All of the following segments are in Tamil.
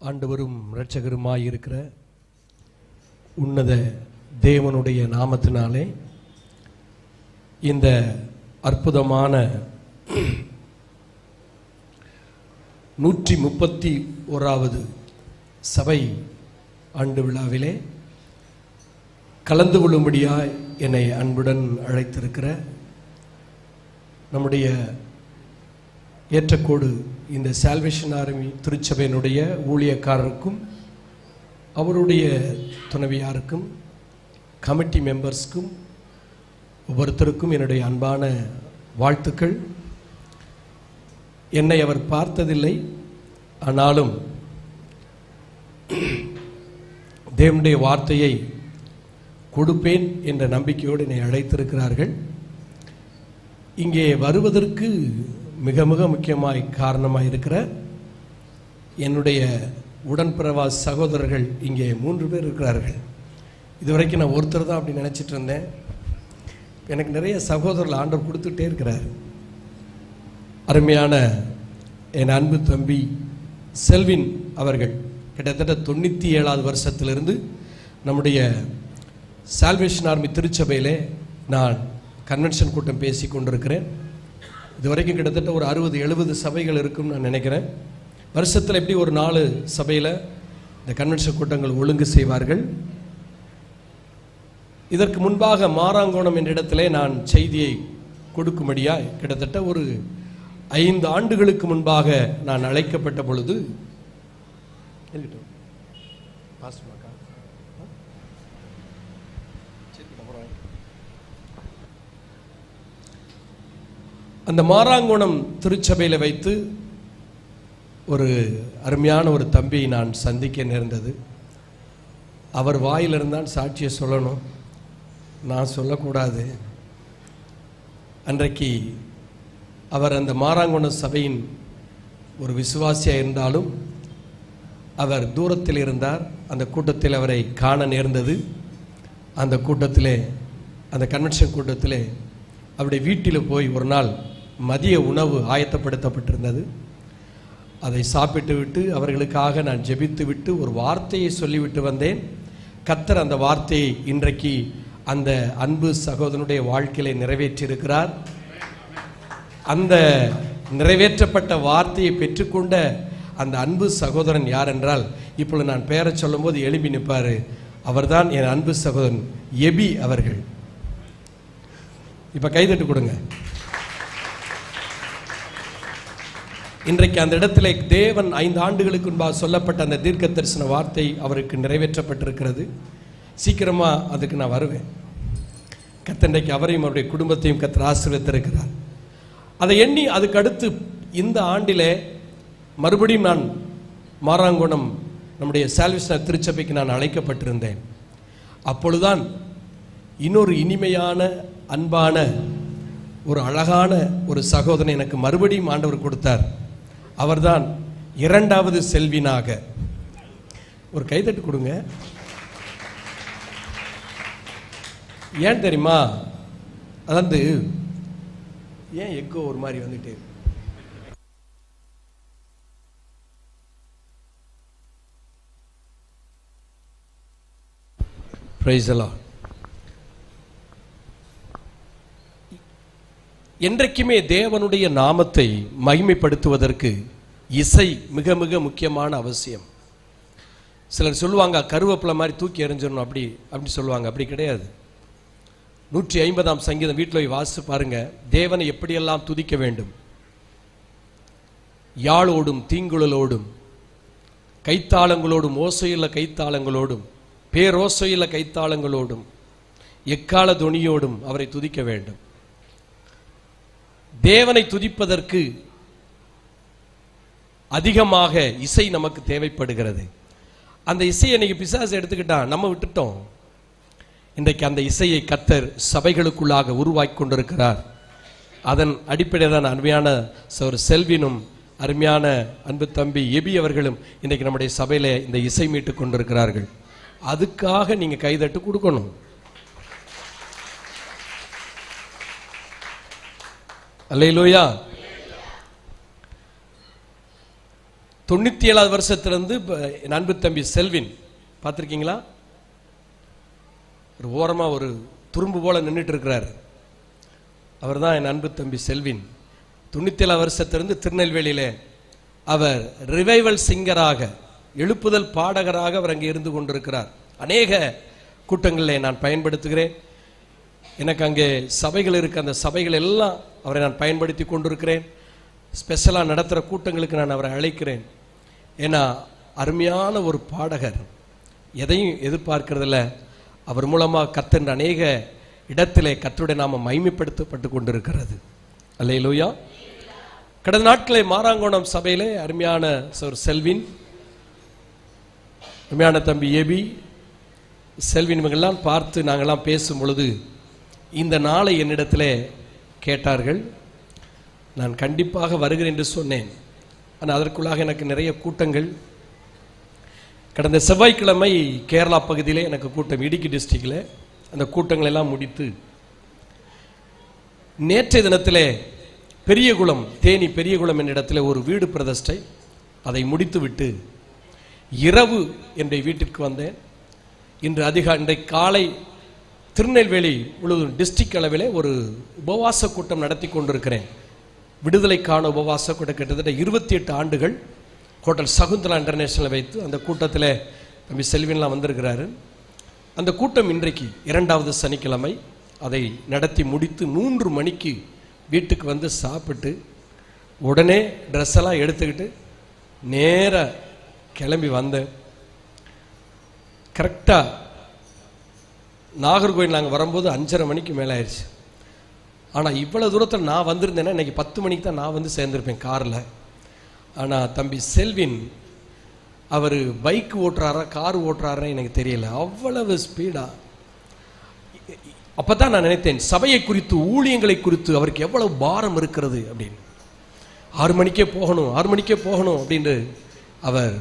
ஆண்டவரும் இரட்சகருமாயிருக்கிற உன்னத தேவனுடைய நாமத்தினாலே இந்த அற்புதமான 131வது சபை ஆண்டு விழாவிலே கலந்து கொள்ளும்படியாய் என்னை அன்புடன் அழைத்திருக்கிற நம்முடைய ஏற்றக்கோடு இந்த சால்வேஷன் ஆர்மி திருச்சபையினுடைய ஊழியக்காரருக்கும் அவருடைய துணைவியாருக்கும் கமிட்டி மெம்பர்ஸ்க்கும் ஒவ்வொருத்தருக்கும் என்னுடைய அன்பான வாழ்த்துக்கள். என்னை அவர் பார்த்ததில்லை, ஆனாலும் தேவனுடைய வார்த்தையை கொடுப்பேன் என்ற நம்பிக்கையோடு என்னை அழைத்திருக்கிறார்கள். இங்கே வருவதற்கு மிக மிக முக்கியமாய் காரணமாக இருக்கிற என்னுடைய உடன்பிறவா சகோதரர்கள் இங்கே 3 பேர் இருக்கிறார்கள். இதுவரைக்கும் நான் ஒருத்தர் தான் அப்படி நினச்சிட்டு இருந்தேன். எனக்கு நிறைய சகோதரர்கள் ஆண்டவர் கொடுத்துட்டே இருக்கிறார். அருமையான என் அன்பு தம்பி செல்வின் அவர்கள் கிட்டத்தட்ட 97வது வருஷத்திலிருந்து நம்முடைய சால்வேஷன் ஆர்மி திருச்சபையிலே நான் கன்வென்ஷன் கூட்டம் பேசி கொண்டிருக்கிறேன். இது வரைக்கும் கிட்டத்தட்ட ஒரு 60-70 சபைகள் இருக்குன்னு நான் நினைக்கிறேன். வருஷத்தில் எப்படி ஒரு 4 சபையில் இந்த கன்வென்ஷன் கூட்டங்கள் ஒழுங்கு செய்வார்கள். இதற்கு முன்பாக மாராங்கோணம் என்ற இடத்திலே நான் செய்தியை கொடுக்கும்படியாக கிட்டத்தட்ட ஒரு 5 ஆண்டுகளுக்கு முன்பாக நான் அழைக்கப்பட்ட பொழுது அந்த மாராங்கோணம் திருச்சபையில் வைத்து ஒரு அருமையான ஒரு தம்பியை நான் சந்திக்க நேர்ந்தது. அவர் வாயிலிருந்தான் சாட்சியை சொல்லணும், நான் சொல்லக்கூடாது. அன்றைக்கு அவர் அந்த மாராங்கோணம் சபையின் ஒரு விசுவாசியாக இருந்தாலும் அவர் தூரத்தில் இருந்தார். அந்த கூட்டத்தில் அவரை காண நேர்ந்தது. அந்த கூட்டத்திலே, அந்த கன்வென்ஷன் கூட்டத்திலே அவருடைய வீட்டில் போய் ஒரு நாள் மதிய உணவு ஆயத்தப்படுத்தப்பட்டிருந்தது. அதை சாப்பிட்டு விட்டு அவர்களுக்காக நான் ஜெபித்து விட்டு ஒரு வார்த்தையை சொல்லிவிட்டு வந்தேன். கர்த்தர் அந்த வார்த்தையை இன்றைக்கு அந்த அன்பு சகோதரனுடைய வாழ்க்கையிலே நிறைவேற்றியிருக்கிறார். அந்த நிறைவேற்றப்பட்ட வார்த்தையை பெற்றுக்கொண்ட அந்த அன்பு சகோதரன் யார் என்றால், இப்பொழுது நான் பெயரை சொல்லும்போது எழுப்பி நிற்பார். அவர்தான் என் அன்பு சகோதரன் எபி அவர்கள். இப்போ கைதட்டு கொடுங்க. இன்றைக்கு அந்த இடத்துல தேவன் 5 ஆண்டுகளுக்கு முன்பாக சொல்லப்பட்ட அந்த தீர்க்க தரிசன வார்த்தை அவருக்கு நிறைவேற்றப்பட்டிருக்கிறது. சீக்கிரமாக அதுக்கு நான் வருவேன். கர்த்தர் இன்றைக்கு அவரையும் அவருடைய குடும்பத்தையும் கர்த்தர் ஆசீர்வதித்திருக்கிறார். அதை எண்ணி அதுக்கு அடுத்து இந்த ஆண்டிலே மறுபடியும் நான் மாராங்கோணம் நம்முடைய சால்வேஷன் திருச்சபைக்கு நான் அழைக்கப்பட்டிருந்தேன். அப்பொழுதுதான் இன்னொரு இனிமையான அன்பான ஒரு அழகான ஒரு சகோதரனை எனக்கு மறுபடியும் ஆண்டவர் கொடுத்தார். அவர்தான் 2வது செல்வினாக. ஒரு கைதட்டு கொடுங்க. ஏன் தெரியுமா? அதாவது ஏன் எக்கோ ஒரு மாதிரி வந்துட்டு பிரைஸ் தி லார்ட். என்றைக்குமே தேவனுடைய நாமத்தை மகிமைப்படுத்துவதற்கு இசை மிக மிக முக்கியமான அவசியம். சிலர் சொல்லுவாங்க கருவேப்பிலை மாதிரி தூக்கி எறிஞ்சிடணும் அப்படி சொல்லுவாங்க. அப்படி கிடையாது. 150ஆம் சங்கீதம் வீட்டில் போய் வாசித்து பாருங்க. தேவனை எப்படியெல்லாம் துதிக்க வேண்டும். யாழோடும் தீங்குழலோடும் கைத்தாளங்களோடும் ஓசையுள்ள கைத்தாளங்களோடும் பேரோசையுள்ள கைத்தாளங்களோடும் எக்கால துணியோடும் அவரை துதிக்க வேண்டும். தேவனை துதிப்பதற்கு அதிகமாக இசை நமக்கு தேவைப்படுகிறது. அந்த இசையை இன்னைக்கு பிசாசு எடுத்துக்கிட்டான், நம்ம விட்டுட்டோம். இன்றைக்கு அந்த இசையை கர்த்தர் சபைகளுக்குள்ளாக உருவாக்கி கொண்டிருக்கிறார். அதன் அடிப்படையில் தான் அருமையான ஒரு செல்வினும் அருமையான அன்பு தம்பி எபி அவர்களும் இன்றைக்கு நம்முடைய சபையில இந்த இசை மீட்டு கொண்டிருக்கிறார்கள். அதுக்காக நீங்க கைதட்டு கொடுக்கணும். அல்லேலூயா. 97வது வருஷத்திலிருந்து என் அன்பு தம்பி செல்வின் பார்த்துருக்கீங்களா? ஒரு ஓரமா ஒரு துரும்பு போல நின்றுட்டு இருக்கிறார். அவர் தான் என் அன்பு தம்பி செல்வின். 97 வருஷத்திலிருந்து திருநெல்வேலியிலே அவர் ரிவைவல் சிங்கராக, எழுப்புதல் பாடகராக அவர் அங்கே இருந்து கொண்டிருக்கிறார். அநேக கூட்டங்களில் நான் பயன்படுத்துகிறேன். எனக்கு அங்கே சபைகள் இருக்கு, அந்த சபைகள் எல்லாம் அவரை நான் பயன்படுத்தி கொண்டிருக்கிறேன். ஸ்பெஷலாக நடத்துகிற கூட்டங்களுக்கு நான் அவரை அழைக்கிறேன். ஏன்னா அருமையான ஒரு பாடகர், எதையும் எதிர்பார்க்கிறதில்ல. அவர் மூலமாக கர்த்தர் அநேக இடத்திலே கர்த்தருடைய நாம மகிமைப்படுத்தப்பட்டு கொண்டிருக்கிறது. அல்லேலூயா. கடந்த நாட்களை மாராங்கோணம் சபையிலே அருமையான செல்வின், அருமையான தம்பி ஏபி, செல்வின் இவங்கெல்லாம் பார்த்து நாங்கள்லாம் பேசும் பொழுது இந்த நாளை என்னிடத்தில் கேட்டார்கள். நான் கண்டிப்பாக வருகிறேன் என்று சொன்னேன். ஆனால் அதற்குள்ளாக எனக்கு நிறைய கூட்டங்கள். கடந்த செவ்வாய்க்கிழமை கேரளா பகுதியிலே எனக்கு கூட்டம், இடுக்கி டிஸ்ட்ரிக்டில். அந்த கூட்டங்கள் எல்லாம் முடித்து நேற்றைய தினத்திலே பெரியகுளம், தேனி பெரியகுளம் என்ற இடத்துல ஒரு வீடு பிரதிஷ்டை, அதை முடித்து விட்டு இரவு என்னுடைய வீட்டிற்கு வந்தேன். இன்றைக்கு காலை திருநெல்வேலி முழுவதும் டிஸ்ட்ரிக்ட் அளவிலே ஒரு உபவாச கூட்டம் நடத்தி கொண்டிருக்கிறேன். விடுதலைக்கான உபவாச கூட்டம். கிட்டத்தட்ட 28 ஆண்டுகள் ஹோட்டல் சகுந்தலா இன்டர்நேஷனல் வைத்து அந்த கூட்டத்தில் தம்பி செல்வின்லாம் வந்திருக்கிறாரு. அந்த கூட்டம் இன்றைக்கு 2வது சனிக்கிழமை. அதை நடத்தி முடித்து 3 மணிக்கு வீட்டுக்கு வந்து சாப்பிட்டு உடனே ட்ரெஸ் எல்லாம் எடுத்துக்கிட்டு நேராக கிளம்பி வந்தேன். கரெக்டாக நாகர்கோவில் நாங்கள் வரும்போது 5:30 மணிக்கு மேலே ஆயிடுச்சு. ஆனால் இவ்வளோ தூரத்தில் நான் வந்திருந்தேன்னா இன்றைக்கி 10 மணிக்கு தான் நான் வந்து சேர்ந்துருப்பேன் காரில். ஆனால் தம்பி செல்வின் அவர் பைக் ஓட்டுறாரா கார் ஓட்டுறாரா எனக்கு தெரியல, அவ்வளவு ஸ்பீடாக. அப்போ தான் நான் நினைத்தேன் சபையை குறித்து, ஊழியங்களை குறித்து அவருக்கு எவ்வளவு பாரம் இருக்கிறது அப்படின்னு. 6 மணிக்கே போகணும், 6 மணிக்கே போகணும் அப்படின்னு அவர்.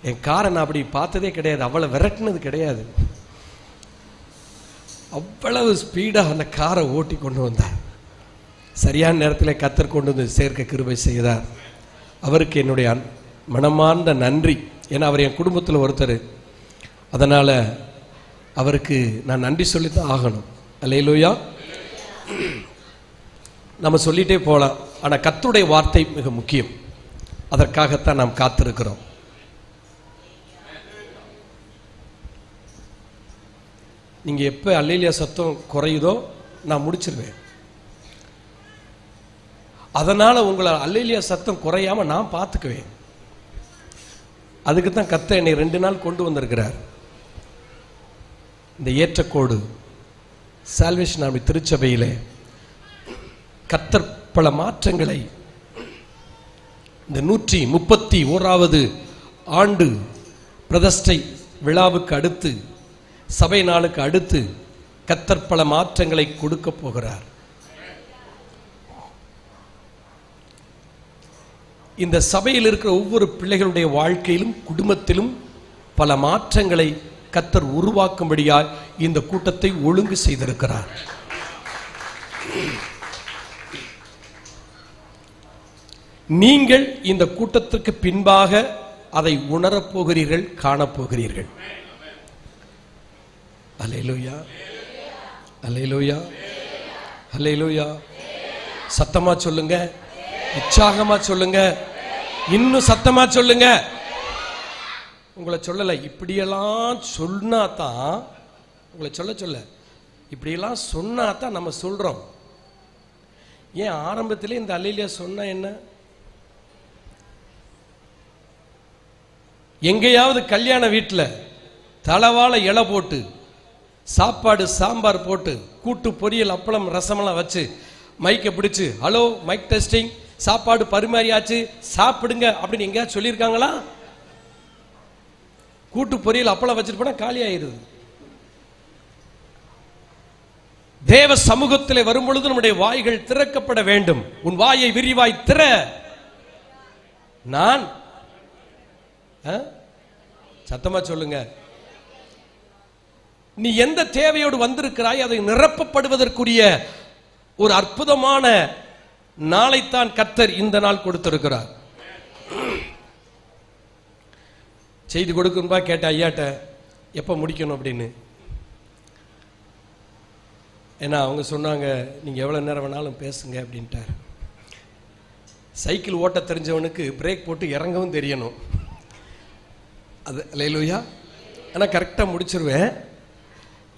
என் காரை நான் அப்படி பார்த்ததே கிடையாது, அவ்வளோ விரட்டினது கிடையாது. அவ்வளவு ஸ்பீடாக அந்த காரை ஓட்டி கொண்டு வந்தார். சரியான நேரத்தில் கர்த்தர் கொண்டு வந்து சேர்க்க கிருபை செய்தார். அவருக்கு என்னுடைய மனமார்ந்த நன்றி. ஏன்னா அவர் என் குடும்பத்தில் ஒருத்தர். அதனால் அவருக்கு நான் நன்றி சொல்லித்தான் ஆகணும். அல்லேலூயா. நம்ம சொல்லிட்டே போகலாம், ஆனால் கர்த்தருடைய வார்த்தை மிக முக்கியம். அதற்காகத்தான் நாம் காத்திருக்கிறோம். நீங்கள் எப்போ அல்லேலூயா சத்தம் குறையுதோ நான் முடிச்சிருவேன். அதனால் உங்களை அல்லேலூயா சத்தம் குறையாமல் நான் பார்த்துக்குவேன். அதுக்கு தான் கர்த்தர் என்னை 2 நாள் கொண்டு வந்திருக்கிறார். இந்த ஏற்றக்கோடு சால்வேஷன் ஆர்மி திருச்சபையிலே கர்த்தர் பல மாற்றங்களை இந்த 131வது ஆண்டு பிரதிஷ்டை விழாவுக்கு அடுத்து, சபை நாளுக்கு அடுத்து கர்த்தர் பல மாற்றங்களை கொடுக்க போகிறார். இந்த சபையில் இருக்கிற ஒவ்வொரு பிள்ளைகளுடைய வாழ்க்கையிலும் குடும்பத்திலும் பல மாற்றங்களை கர்த்தர் உருவாக்கும்படியாய் இந்த கூட்டத்தை ஒழுங்கு செய்திருக்கிறார். நீங்கள் இந்த கூட்டத்திற்கு பின்பாக அதை உணரப்போகிறீர்கள், காணப்போகிறீர்கள். அல்லேலூயா, அல்லேலூயா, அல்லேலூயா. சத்தமா சொல்லுங்க, உற்சாகமா சொல்லுங்க, இன்னும் சத்தமா சொல்லுங்க. உங்களை சொல்லலை, இப்படியெல்லாம் சொன்னா தான் உங்களை சொல்ல இப்படியெல்லாம் சொன்னா தான் நம்ம சொல்றோம். ஏன் ஆரம்பத்திலே இந்த அல்லேலூயா சொன்னா என்ன? எங்கேயாவது கல்யாண வீட்டில் தலவாழை இலை போட்டு சாப்பாடு சாம்பார் போட்டு கூட்டு பொரியல் அப்பளம் ரசமெல்லாம் வச்சு மைக்கை பிடிச்சு ஹலோ மைக் டெஸ்டிங், சாப்பாடு பரிமாறியாச்சு சாப்பிடுங்க அப்படின்னு எங்கேயாவது சொல்லியிருக்காங்களா? கூட்டு பொரியல் அப்பளம் வச்சுட்டு போனா காலி ஆயிருது. தேவ சமூகத்தில் வரும்பொழுது நம்முடைய வாய்கள் திறக்கப்பட வேண்டும். உன் வாயை விரிவாய் திற. நான் சத்தமா சொல்லுங்க. நீ எந்த தேவையோடு வந்திருக்கிறாய் அதை நிரப்பப்படுவதற்குரிய ஒரு அற்புதமான நாளைத்தான் கர்த்தர் இந்த நாள் கொடுத்திருக்கிறார். செய்தி கொடுக்கணும்பா கேட்ட ஐயாட்ட எப்போ முடிக்கணும் அப்படின்னு. ஏன்னா அவங்க சொன்னாங்க, நீங்கள் எவ்வளோ நேரம் வேணாலும் பேசுங்க அப்படின்ட்டார். சைக்கிள் ஓட்ட தெரிஞ்சவனுக்கு பிரேக் போட்டு இறங்கவும் தெரியணும். அது அல்லேலூயா. ஆனால் கரெக்டாக முடிச்சிருவேன்.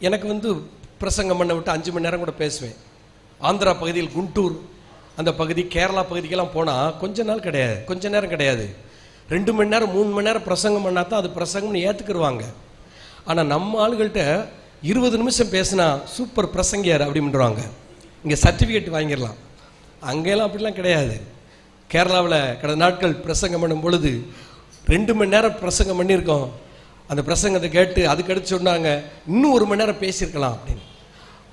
எனக்கு பிரசங்கம் பண்ண விட்டு 5 மணி நேரம் கூட பேசுவேன். ஆந்திரா பகுதியில் குண்டூர் அந்த பகுதி, கேரளா பகுதிக்கெல்லாம் போனால் கொஞ்ச நேரம் கிடையாது, 2 மணி நேரம் 3 மணி நேரம் பிரசங்கம் பண்ணால் தான் அது பிரசங்கம்னு ஏற்றுக்குருவாங்க. ஆனால் நம்ம ஆளுகள்கிட்ட 20 நிமிஷம் பேசினா சூப்பர் பிரசங்கியார் அப்படின்றாங்க. இங்கே சர்டிஃபிகேட் வாங்கிடலாம். அங்கெல்லாம் அப்படிலாம் கிடையாது. கேரளாவில் கடந்த நாட்கள் பிரசங்கம் பண்ணும் பொழுது 2 மணி நேரம் பிரசங்கம் பண்ணியிருக்கோம். அந்த பிரசங்கத்தை கேட்டு அதுக்கடுத்து சொன்னாங்க, இன்னும் 1 மணி நேரம் பேசியிருக்கலாம் அப்படின்னு.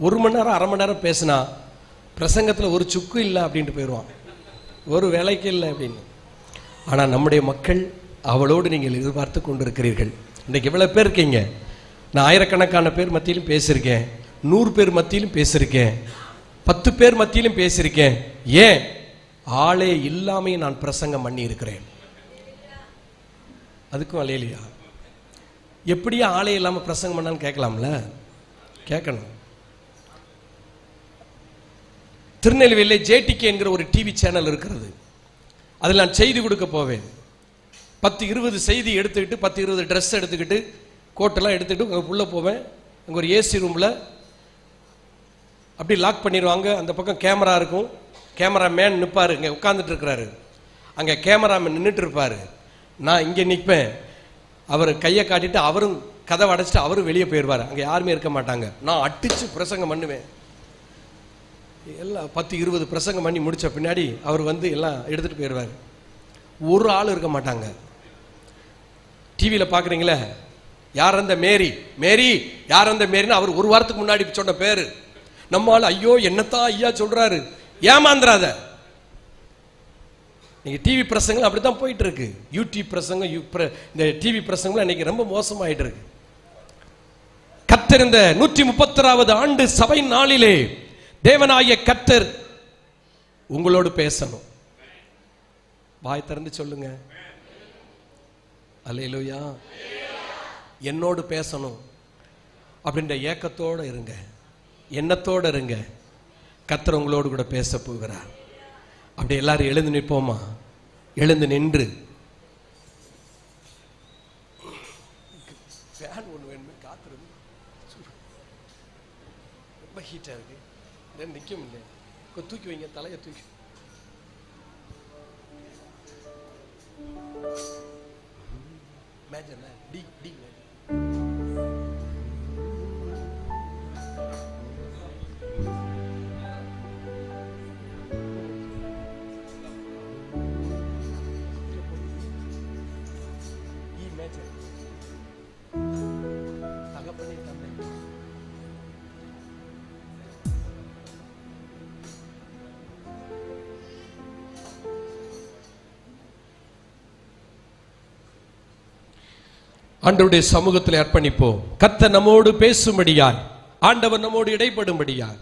1 மணி நேரம் 1/2 மணி நேரம் பேசினா பிரசங்கத்தில் ஒரு சுக்கு இல்லை அப்படின்ட்டு போயிடுவான், ஒரு வேலைக்கு இல்லை அப்படின்னு. ஆனால் நம்முடைய மக்கள் அவளோடு நீங்கள் எதிர்பார்த்து கொண்டு இருக்கிறீர்கள். இன்றைக்கு எவ்வளோ பேர் இருக்கீங்க? நான் ஆயிரக்கணக்கான பேர் மத்தியிலும் பேசியிருக்கேன், 100 பேர் மத்தியிலும் பேசியிருக்கேன், 10 பேர் மத்தியிலும் பேசியிருக்கேன். ஏன்? ஆளே இல்லாமையும் நான் பிரசங்கம் பண்ணி இருக்கிறேன். அதுக்கும் அல்லேலூயா. எப்படியா ஆளே இல்லாமல் பிரசங்கம் பண்ணான்னு கேட்கலாம்ல, கேட்கணும். திருநெல்வேலியில் ஜேடிகே என்கிற ஒரு டிவி சேனல் இருக்கிறது. அதில் நான் செய்தி கொடுக்க போவேன். 10-20 செய்தி எடுத்துக்கிட்டு 10-20 ட்ரெஸ் எடுத்துக்கிட்டு கோட்டெல்லாம் எடுத்துக்கிட்டு அங்கே உள்ளே போவேன். அங்கே ஒரு ஏசி ரூமில் அப்படி லாக் பண்ணிடுவாங்க. அந்த பக்கம் கேமரா இருக்கும், கேமராமேன் நிற்பார், இங்கே உட்காந்துட்டு இருக்கிறாரு. அங்கே கேமராமேன் நின்றுட்டு இருப்பார், நான் இங்கே நிற்பேன். அவர் கையை காட்டிட்டு அவரும் கதவை அடைச்சிட்டு அவரும் வெளியே போயிடுவார். அங்கே யாருமே இருக்க மாட்டாங்க. நான் அடித்து பிரசங்கம் பண்ணுவேன். எல்லாம் 10-20 பிரசங்கம் பண்ணி முடித்த பின்னாடி அவர் எல்லாம் எடுத்துகிட்டு போயிடுவார். ஒரு ஆள் இருக்க மாட்டாங்க. டிவியில் பார்க்குறீங்களே, யார் அந்த மேரி, மேரி யார் அந்த மேரின்னு அவர் ஒரு வாரத்துக்கு முன்னாடி சொன்ன பேர். நம்மால் ஐயோ என்னத்தான் ஐயா சொல்கிறாரு, ஏமாந்துராத. இன்னைக்கு டிவி பிரசங்கம் அப்படி தான் போயிட்டு இருக்கு. யூடியூப் பிரசங்கம், இந்த டிவி பிரசங்கம் இன்னைக்கு ரொம்ப மோசமாயிட்டு இருக்கு. கர்த்தர் இந்த 131வது ஆண்டு சபை நாளிலே தேவனாகிய கர்த்தர் உங்களோடு பேசணும். வாய் திறந்து சொல்லுங்க அல்லேலூயா. என்னோடு பேசணும் அப்படின்ற ஏக்கத்தோடு இருங்க, எண்ணத்தோடு இருங்க. கர்த்தர் உங்களோடு கூட பேச போகிறார். அப்படி எல்லாரும் எழுந்து நிற்போமா? எழுந்து நின்று ஃபேன் ஒன்று வேணுமே, காத்துறது ரொம்ப ஹீட்டாக இருக்கு, நிற்க முடியல. தூக்கி வைங்க, தலையை தூக்கி. மேஜர் டி டி தகப்பனே தந்தை, ஆண்டவருடைய சமூகத்தில் அர்ப்பணிப்போம். கர்த்தர் நம்மோடு பேசும்படியாய், ஆண்டவர் நம்மோடு இடைப்படும்படியாய்.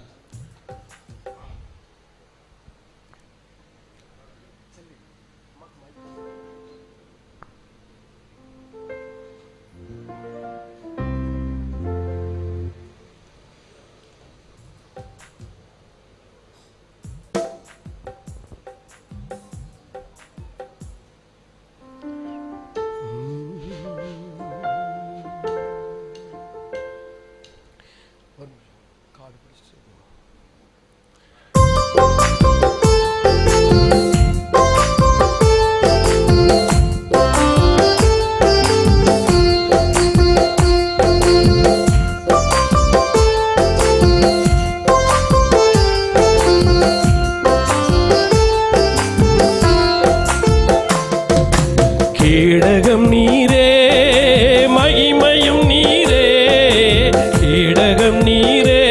கேடகம் நீரே, மகிமையும் நீரே, கேடகம் நீரே,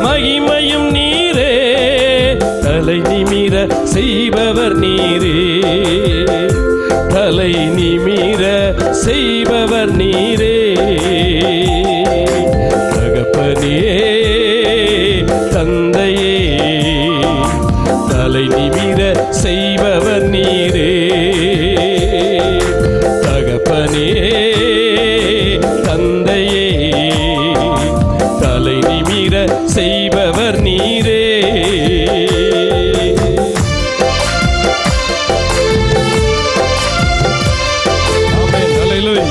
மகிமையும் நீரே, தலை நிமிர செய்பவர் நீரே, தலை நிமிர செய்பவர் நீரே. தகப்பனே தந்தையே, தலை நிமிர செய்பவர் நீரே. தகப்பனே செய்பவர் நீரே. ஆமென். ஹல்லேலூயா.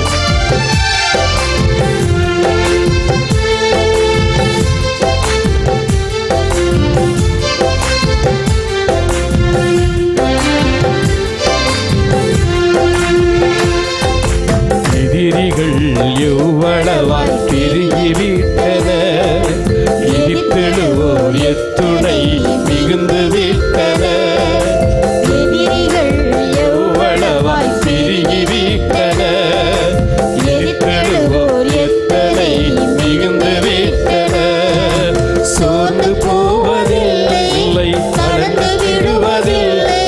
எதிரிகள் எவ்வளவாய் பெருகிவிட்டன, இடித்திடுவோர் எத்துணை மிகுந்து விட்டன. எதிரிகள் எவ்வளவாய் பெருகிவிட்டன, இடித்திடுவோர் எத்தனை மிகுந்து விட்டன. சோர்ந்து போவதில்லை, தளர்ந்து விடுவதில்லை,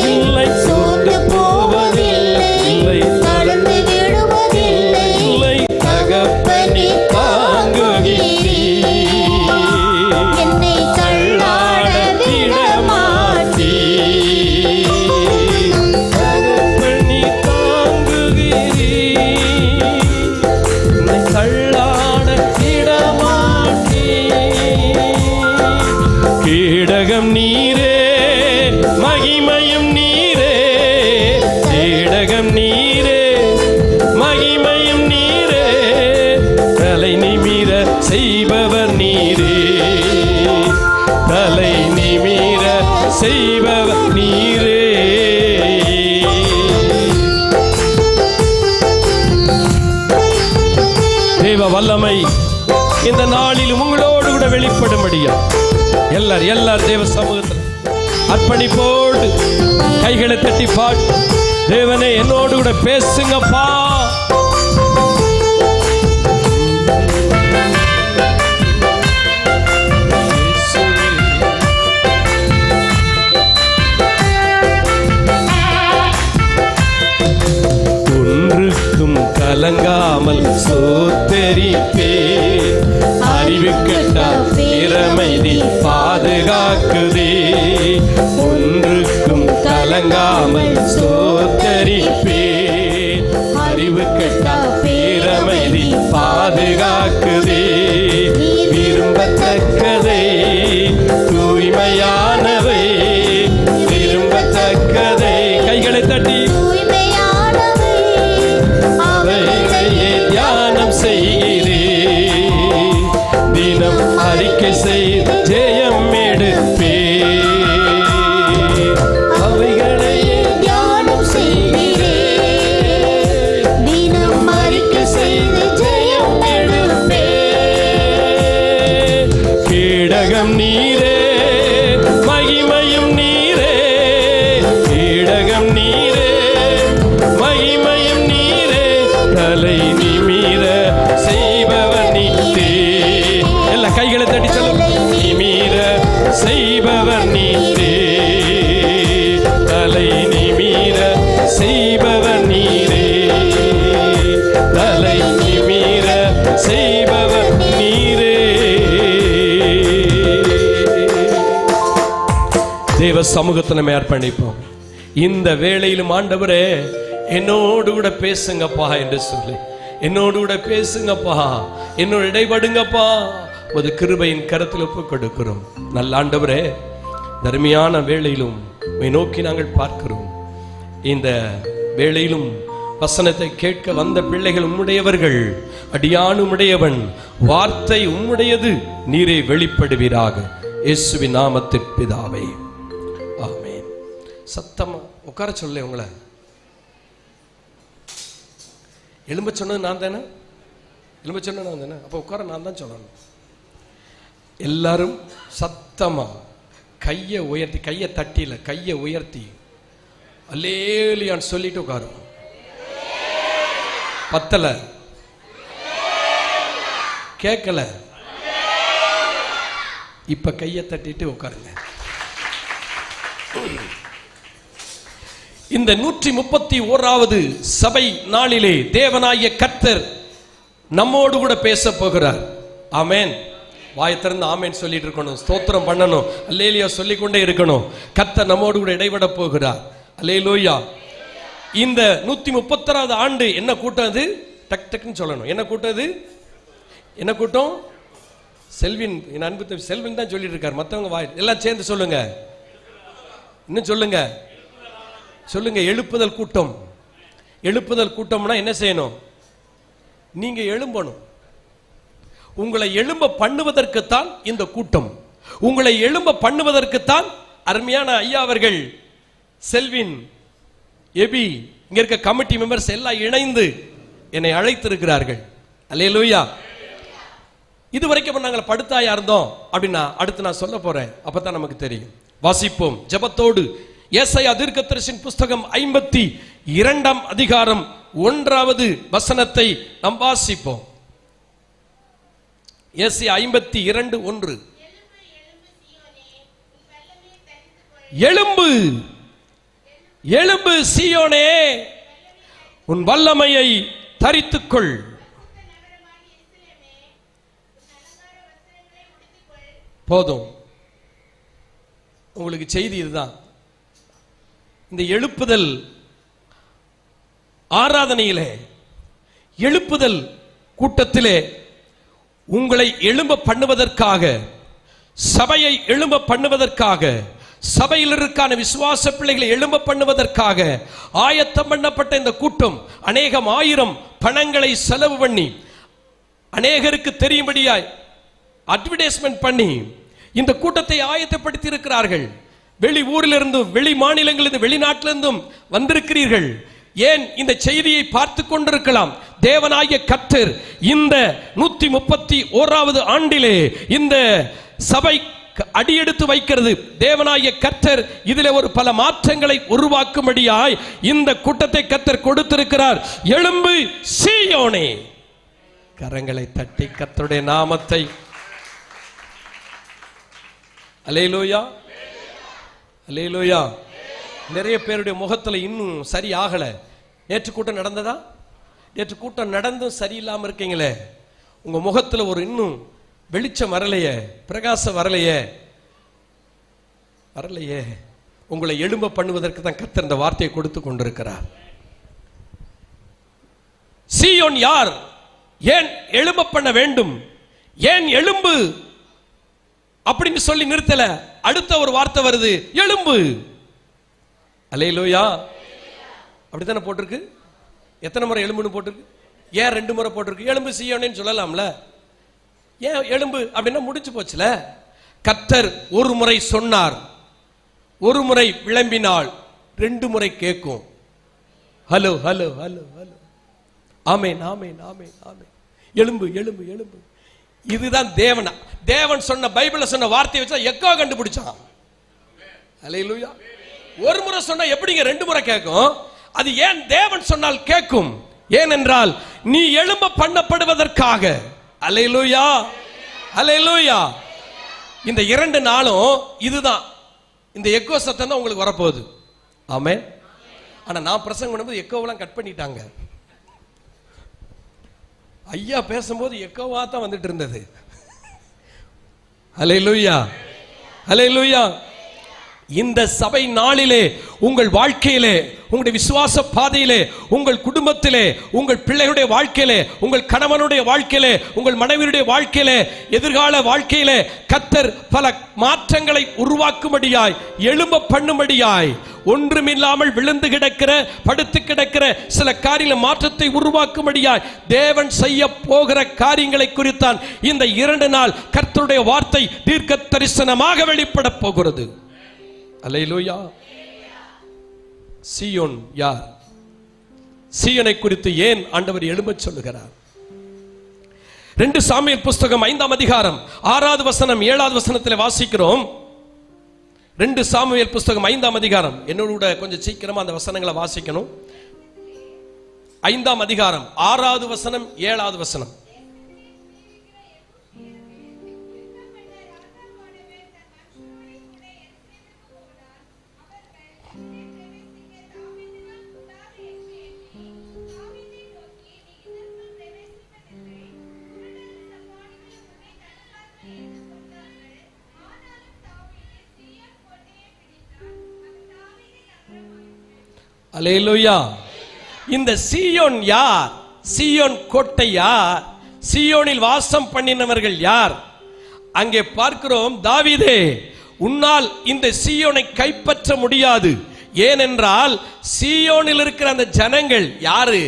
சோர்ந்து போவதில்லை, தளர்ந்து விடுவதில்லை. தகப்பனே தாங்குகிறீர், என்னை தள்ளாட விடமாட்டீர். தகப்பனே தாங்குகிறீர், என்னை தள்ளாட விடமாட்டீர். கேடகம் நீரே, மகிமையும் நீரே. கேடகம் நீரே, மகிமையும் நீரே. தலை நிமிர செய்பவர் நீரே, தலை நிமிர செய்பவர் நீரே. தேவ வல்லமை இந்த நாளில் உங்களோடு கூட வெளிப்படும்படியா எல்லாரும் தேவ சமூகத்தில் அர்ப்பணிப்போடு கைகளை தட்டி பாட்டு, தேவனே என்னோடு கூட பேசுங்கப்பா. ஒன்றுக்கும் கலங்காமல் சோத்தரிப்பே, அறிவு கெட்டா திறமைதி பாதுகாக்குதே. ஒன்றுக்கும் கலங்காமல் சோத்தரிப்பே, அறிவு கெட்டா திறமைதி பாதுகாக்குதே. விரும்பத்தக்கதை தூய்மையானவை, விரும்பத்தக்கதை கைகளை தட்டி அவைகளையே தியானம் செய்கிறே. தினம் அறிக்கை செய்து ஜெயம் எடுப்பே, அவைகளையே தியானம் செய்கிறே. தினம் அறிக்கை செய்து ஜெயம் எடுப்பே. கேடகம் நீரே, மகிமையும் நீரே. கேடகம் நீரே, மகிமையும் நீரே. தலை நிமிர செய்பவர் நீரே. எல்லா கைகளை தட்டி சொல்லுங்க. நிமிர செய்பவர் நீரே, தலை நிமிர செய்பவர் நீரே, தலை நிமிர செய்பவர் நீரே. தேவ சமூகத்தை நம்ம அர்ப்பணிப்போம். இந்த வேளையிலும் ஆண்டவரே என்னோடு கூட பேசுங்கப்பா என்று சொல்லி, என்னோடு கூட பேசுங்கப்பா, என்னோட இடைபடுங்கப்பா. ஒரு கிருபையின் கரத்தில் ஒப்புக் கொடுக்கிறோம். நல்ல ஆண்டவரே, தர்மியான வேளையிலும் நோக்கி நாங்கள் பார்க்கிறோம். இந்த வேளையிலும் வசனத்தை கேட்க வந்த பிள்ளைகள் உம்முடையவர்கள், அடியான் உம்முடையவன், வார்த்தை உம்முடையது, நீரே வெளிப்படுவீராக. இயேசுவின் நாமத்தில் பிதாவே, ஆமென். சத்தமா உட்கார சொல்ல, உங்களை எலும்ப சொன்னது நான் தானே, எலும்ப சொன்னது நான் தானே, அப்போ உட்கார நான் தான் சொல்லணும். எல்லாரும் சத்தமா கையை உயர்த்தி, கையை தட்டில கையை உயர்த்தி அல்லேலூயான்னு சொல்லிட்டு உட்காரும். பத்தல, கேட்கல, இப்ப கையை தட்டிட்டு உட்காருங்க. இந்த 131வது சபை நாளிலே தேவனாகிய கர்த்தர் நம்மோடு கூட பேச போகிறார். ஆமென். வாயை திறந்து ஆமென் சொல்லிட்டு இருக்கணும், ஸ்தோத்திரம் பண்ணணும், அல்லேலூயா சொல்லிக்கொண்டே இருக்கணும். கர்த்தர் நம்மோடு கூட இடைவிட போகிறார். அல்லேலூயா. இந்த 131வது ஆண்டு என்ன கூட்டம் அது? டக் டக்குன்னு சொல்லணும். என்ன கூட்டம் அது? என்ன கூட்டம்? செல்வின், என் அன்பு செல்வின் தான் சொல்லிட்டு இருக்காரு. மற்றவங்க வாய் எல்லாம் சேர்ந்து சொல்லுங்க, இன்னும் சொல்லுங்க சொல்லுங்க. எழுப்புதல் கூட்டம். எழுப்புதல் கூட்டம்னா என்ன செய்யணும்? நீங்க எழும்பணும். உங்களை எழும்ப பண்ணுவதற்குத்தான் இந்த கூட்டம். உங்களை எழும்ப பண்ணுவதற்குத்தான் அருமையான ஐயா அவர்கள், செல்வின், எபி, இங்க இருக்க கமிட்டி மெம்பர்ஸ் எல்லாம் இணைந்து என்னை அழைத்திருக்கிறார்கள். அல்லேலூயா. இதுவரைக்கும் நாங்கள் படுத்தாயா இருந்தோம் அப்படின்னா அடுத்து நான் சொல்ல போறேன், அப்பதான் நமக்கு தெரியும். வாசிப்போம் ஜெபத்தோடு. ஏசாயா தீர்க்கதரிசியின் புஸ்தகம் 52 அதிகாரம் 1வது வசனத்தை நாம் வாசிப்போம். ஏசாயா 52:1. எழும்பு எழும்பு சீயோனே, உன் வல்லமையை தரித்துக்கொள். போதும், உங்களுக்கு செய்தி இதுதான். இந்த எழுப்புதல் ஆராதனையிலே, எழுப்புதல் கூட்டத்திலே உங்களை எழும்ப பண்ணுவதற்காக, சபையை எழும்ப பண்ணுவதற்காக, சபையிலருக்கான விசுவாச பிள்ளைகளை எழும்ப பண்ணுவதற்காக ஆயத்தம் பண்ணப்பட்ட இந்த கூட்டம் அநேகம் ஆயிரம் பணங்களை செலவு பண்ணி, அநேகருக்கு தெரியும்படியாய் அட்வர்டைஸ்மெண்ட் பண்ணி இந்த கூட்டத்தை ஆயத்தப்படுத்தி இருக்கிறார்கள். வெளி ஊரிலிருந்தும், வெளி மாநிலங்களிலிருந்து, வெளிநாட்டிலிருந்தும் வந்திருக்கிறீர்கள். ஏன் இந்த செய்தியை பார்த்து கொண்டிருக்கலாம். தேவனாகிய கர்த்தர் இந்த 131வது ஆண்டிலே இந்த சபை அடியெடுத்து வைக்கிறது. தேவனாகிய கர்த்தர் இதிலே ஒரு பல மாற்றங்களை உருவாக்கும்படியாய் இந்த கூட்டத்தை கர்த்தர் கொடுத்திருக்கிறார். எழும்பு சீயோனே. கரங்களை தட்டி கர்த்தருடைய நாமத்தை அல்லேலூயா அல்லேலூயா. நிறைய பேருடைய முகத்துல இன்னும் சரி ஆகல. நேற்று கூட்டம் நடந்ததா? நேற்று கூட்டம் நடந்தும் சரியில்லாம இருக்கீங்களே. உங்க முகத்துல ஒரு இன்னும் வெளிச்சம் வரலையே, பிரகாசம் வரலையே வரலையே. உங்களை எழும்ப பண்ணுவதற்கு தான் கர்த்தர் இந்த வார்த்தையை கொடுத்து கொண்டிருக்கிறார். சீயோன் யார்? ஏன் எழும்ப பண்ண வேண்டும்? ஏன் எழும்பு அப்படின்னு சொல்லி நிறுத்தல. அடுத்த ஒரு வார்த்தை வருது, எழும்பு. அல்லேலூயா. அப்படித்தானே போட்டிருக்கு. எத்தனை முறை எழும்புன்னு போட்டிருக்கு? ஏன் 2 முறை போட்டிருக்கு? எலும்பு சீயோனேன்னு சொல்லலாம்ல. ஏன் எலும்பு அப்படின்னா முடிச்சு போச்சுல. கர்த்தர் ஒரு முறை சொன்னார், ஒரு முறை விளம்பினால் 2 முறை கேட்கும். Hello hello hello hello. Amen amen amen amen. எலும்பு எலும்பு எலும்பு. இதுதான் தேவன். தேவன் சொன்ன, பைபிள்ல சொன்ன வார்த்தையை வச்சா எக்கோ கண்டுபிடிச்சான். அல்லேலூயா. ஒரு முறை சொன்னா எப்படிங்க 2 முறை கேட்கும்? அது ஏன் தேவன் சொன்னால் கேட்கும்? ஏனென்றால் நீ எழும்ப பண்ணப்படுவதற்காக. அல்லேலூயா அல்லேலூயா. இந்த 2 நாளும் இதுதான், இந்த எக்கோ சத்தம் தான் உங்களுக்கு வரப்போகுது. ஆமென். ஆனா நான் பிரசங்கம் பண்ணும்போது எக்கோவெல்லாம் கட் பண்ணிட்டாங்க. ஐயா பேசும்போது எக்கோவா தான் வந்துட்டு இருந்தது. அல்லேலூயா அல்லேலூயா. இந்த சபை நாளிலே உங்கள் வாழ்க்கையிலே, உங்களுடைய விசுவாச பாதையிலே, உங்கள் குடும்பத்திலே, உங்கள் பிள்ளைகளுடைய வாழ்க்கையிலே, உங்கள் கணவனுடைய வாழ்க்கையிலே, உங்கள் மனைவியுடைய வாழ்க்கையிலே, எதிர்கால வாழ்க்கையிலே கர்த்தர் பல மாற்றங்களை உருவாக்கும்படியாய், எழும்ப பண்ணும்படியாய், ஒன்றுமில்லாமல் விழுந்து கிடக்கிற, படுத்து கிடக்கிற சில காரியங்களை மாற்றத்தை உருவாக்கும்படியாய் தேவன் செய்ய போகிற காரியங்களை குறித்தான் இந்த 2 நாள் கர்த்தருடைய வார்த்தை தீர்க்க தரிசனமாக வெளிப்பட போகிறது. அல்லேலூயா. சீயோன் யார்? சீயோனை குறித்து ஏன் ஆண்டவர் எழும்பச் சொல்லுகிறார்? 2 சாமுவேல் புஸ்தகம் 5ஆம் அதிகாரம் 6வது வசனம் 7வது வசனத்தில் வாசிக்கிறோம். 2 சாமுவேல் புஸ்தகம் 5ஆம் அதிகாரம். என்னோட கொஞ்சம் சீக்கிரமா அந்த வசனங்களை வாசிக்கணும். 5ஆம் அதிகாரம் 6வது வசனம் 7வது வசனம். அல்லேலூயா. இந்த சீயோன் யார்? சீயோன் கோட்டை யார்? சீயோனில் வாசம் பண்ணினவர்கள் யார்? அங்கே பார்க்கிறோம், தாவீதே, உன்னால் இந்த சீயோனை கைப்பற்ற முடியாது. ஏனென்றால் சீயோனில் இருக்கிற அந்த ஜனங்கள் யாரு?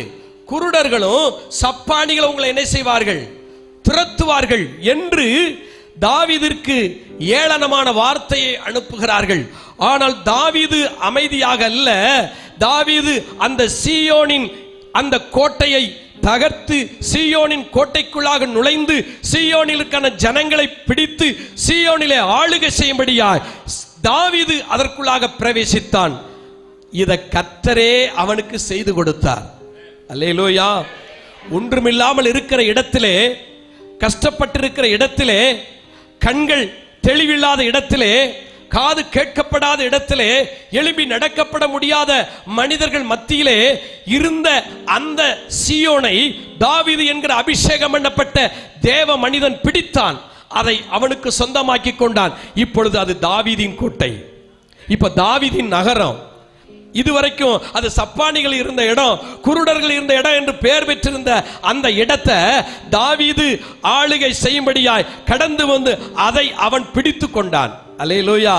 குருடர்களும் சப்பானிகளும் உங்களை என்ன செய்வார்கள்? துரத்துவார்கள் என்று தாவீதிற்கு ஏளனமான வார்த்தையை அனுப்புகிறார்கள். ஆனால் தாவீது அமைதியாக அல்ல. தாவீது அந்த சீயோனின் அந்த கோட்டையை தகர்த்து சீயோனின் கோட்டைக்குள்ளாக நுழைந்து சீயோனிலுக்கான ஜனங்களை பிடித்து சீயோனிலே ஆளுகை செய்யும்படியாய் தாவீது அதற்குள்ளாக பிரவேசித்தான். இத கர்த்தரே அவனுக்கு செய்து கொடுத்தார். அல்லேலூயா. ஒன்றுமில்லாமல் இருக்கிற இடத்திலே, கஷ்டப்பட்டிருக்கிற இடத்திலே, கண்கள் தெளிவில்லாத இடத்திலே, காது கேட்கப்படாத இடத்திலே, எழுப்பி நடக்கப்பட முடியாத மனிதர்கள் மத்தியிலே இருந்த அந்த சீயோனை தாவீது என்கிற அபிஷேகம் பண்ணப்பட்ட தேவ மனிதன் பிடித்தான். அதை அவனுக்கு சொந்தமாக்கி கொண்டான். இப்பொழுது அது தாவீதின் கோட்டை, இப்ப தாவீதின் நகரம். இதுவரைக்கும் அது சப்பானிகள் இருந்த இடம், குருடர்கள் இருந்த இடம் என்று பெயர் பெற்றிருந்த அந்த இடத்தை தாவீது ஆளுகை செய்யும்படியாய் கடந்து வந்து அதை அவன் பிடித்து கொண்டான். அல்லேலூயா.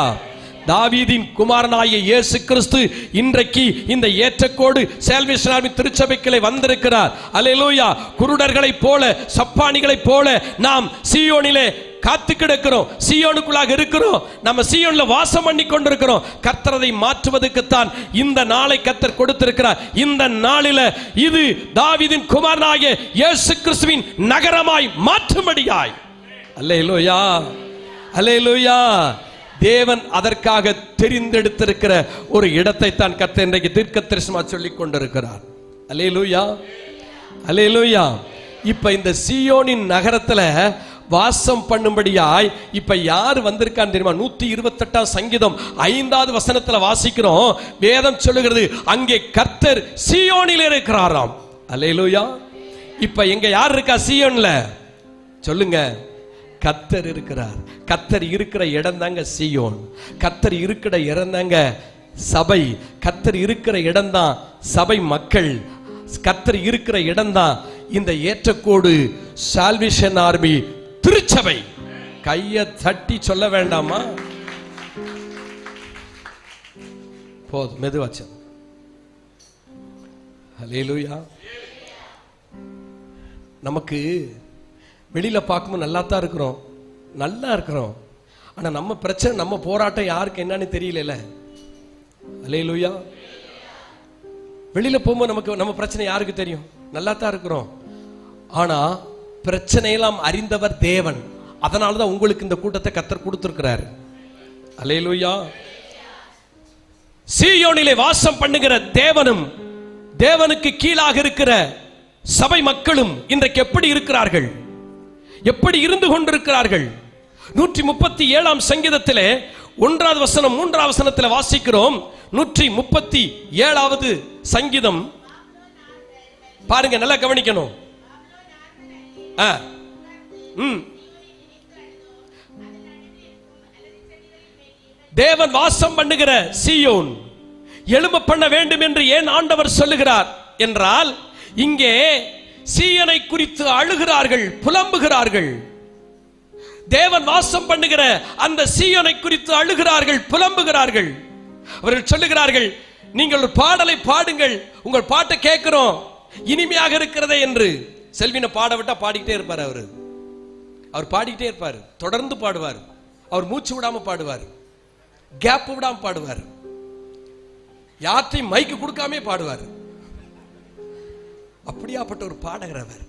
தாவீதின் குமாரனாகிய இயேசு கிறிஸ்து இன்றைக்கு இந்த ஏற்றக்கோடு சால்வேஷன் ஆர்மி திருச்சபைக்குள்ளே வந்திருக்கிறார். அல்லேலூயா. குருடர்களைப் போல, சப்பானிகளைப் போல நாம் சீயோனிலே காத்து கிடக்கிறோம், சீயோனுக்குள்ளாக இருக்கிறோம், நம்ம சீயோன்ல வாசம் பண்ணி கொண்டிருக்கிறோம். கர்த்தரை மாற்றுவதற்குத்தான் இந்த நாளை கர்த்தர் கொடுத்திருக்கிறார். இந்த நாளில இது தாவீதின் குமாரனாகிய இயேசு கிறிஸ்துவின் நகரமாய் மாற்றும்படியாய். அல்லேலூயா, அல்லேலூயா. தேவன் அதற்காக தெரிந்தெடுத்திருக்கிற ஒரு இடத்தை தான் கர்த்தர் இன்றைக்கு தீர்க்கதரிசனமா சொல்லிக் கொண்டிருக்கிறார். அல்லேலூயா, அல்லேலூயா. இப்ப இந்த சீயோனின் நகரத்துல வாசம் பண்ணும்படியாய் இப்ப யார் வந்திருக்கான்னு தெரியுமா? 128 சங்கீதம் 5வது வசனத்துல வாசிக்கிறோம். வேதம் சொல்லுகிறது, அங்கே கர்த்தர் சீயோனில் இருக்கிறாராம். அல்லேலூயா. இப்ப எங்க யார் இருக்கா சீயோன்ல? சொல்லுங்க. கர்த்தர் இருக்கிறார். கர்த்தர் இருக்கிற இடம் தாங்க சீயோன். கர்த்தர் இருக்கிற இடம் தாங்க சபை. கர்த்தர் இருக்கிற இடம் தான் சபை மக்கள். கர்த்தர் இருக்கிற இடம் தான் இந்த ஏற்றக்கோடு சால்வேஷன் ஆர்மி திருச்சபை. கையை தட்டி சொல்ல வேண்டாமா? போதும், மெதுவாச்சு. அல்லேலூயா. நமக்கு வெளியில பார்க்கும்போது நல்லா தான் இருக்கிறோம், நல்லா இருக்கிறோம். ஆனா நம்ம பிரச்சனை, நம்ம போராட்டம் யாருக்கு என்னன்னு தெரியல. அல்லேலூயா. வெளியில போகும்போது நமக்கு நம்ம பிரச்சனை யாருக்கு தெரியும்? நல்லா தான் இருக்கிறோம். ஆனா பிரச்சனையெல்லாம் அறிந்தவர் தேவன். அதனாலதான் உங்களுக்கு இந்த கூட்டத்தை கர்த்தர் கொடுத்திருக்கிறார். அல்லேலூயா. சீயோனிலே வாசம் பண்ணுகிற தேவனும் தேவனுக்கு கீழாக இருக்கிற சபை மக்களும் இன்றைக்கு எப்படி இருக்கிறார்கள்? எப்படி இருந்து கொண்டிருக்கிறார்கள்? 137 சங்கீதத்திலே 1வது வசனம் 3வது வசனத்தில் வாசிக்கிறோம். 137வது சங்கீதம் பாருங்க, நல்லா கவனிக்கணும். தேவன் வாசம் பண்ணுகிற சீயோன் எழும்ப பண்ண வேண்டும் என்று ஏன் ஆண்டவர் சொல்லுகிறார் என்றால், இங்கே சீயோனை குறித்து அழுகிறார்கள், புலம்புகிறார்கள். தேவன் வாசம் பண்ணுகிற அந்த சீயோனை குறித்து அழுகிறார்கள், புலம்புகிறார்கள். அவர்கள் சொல்லுகிறார்கள், நீங்கள் ஒரு பாடலை பாடுங்கள், உங்கள் பாட்டை கேட்கிறோம், இனிமையாக இருக்கிறதே என்று. செல்வினை பாட விட்டா பாடிக்கிட்டே இருப்பார். அவர் பாடிக்கிட்டே இருப்பார், தொடர்ந்து பாடுவார். அவர் மூச்சு விடாம பாடுவார், கேப் விடாம பாடுவார், யார்ட்டையும் மைக்கு கொடுக்காம பாடுவார். அப்படியாப்பட்ட ஒரு பாடகர் அவர்.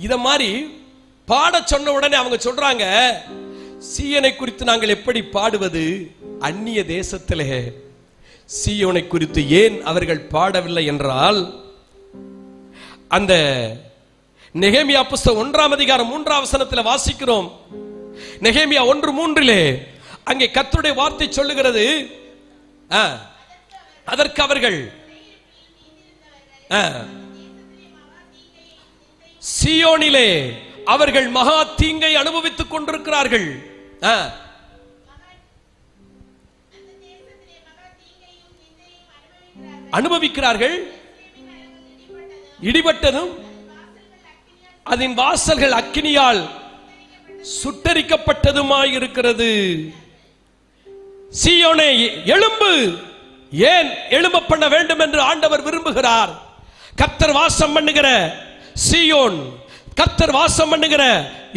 இத மாதிரி பாட சொன்ன உடனே அவங்க சொல்றாங்க, சீயோனை குறித்து நாங்கள் எப்படி பாடுவது? அந்நிய தேசத்திலே சீயோனை குறித்து ஏன் அவர்கள் பாடவில்லை என்றால், அந்த நெகேமியா புஸ்தகம் 1ஆம் அதிகாரம் 3ஆம் வசனத்தில் வாசிக்கிறோம். நெகேமியா 1:3 அங்கே கர்த்தருடைய வார்த்தை சொல்லுகிறது, அதற்கு அவர்கள் சீயோனிலே அவர்கள் மகா தீங்கை அனுபவித்துக் கொண்டிருக்கிறார்கள். அனுபவிக்கிறார்கள். இடிபட்டதும் அதன் வாசல்கள் அக்கினியால் சுட்டரிக்கப்பட்டதுமாய் இருக்கிறது. சீயோனே எழும்பு. ஏன் எழும்ப பண்ண வேண்டும் என்று ஆண்டவர் விரும்புகிறார்? கர்த்தர் வாசம் பண்ணுகிற சீயோன், கர்த்தர் வாசம் பண்ணுகிற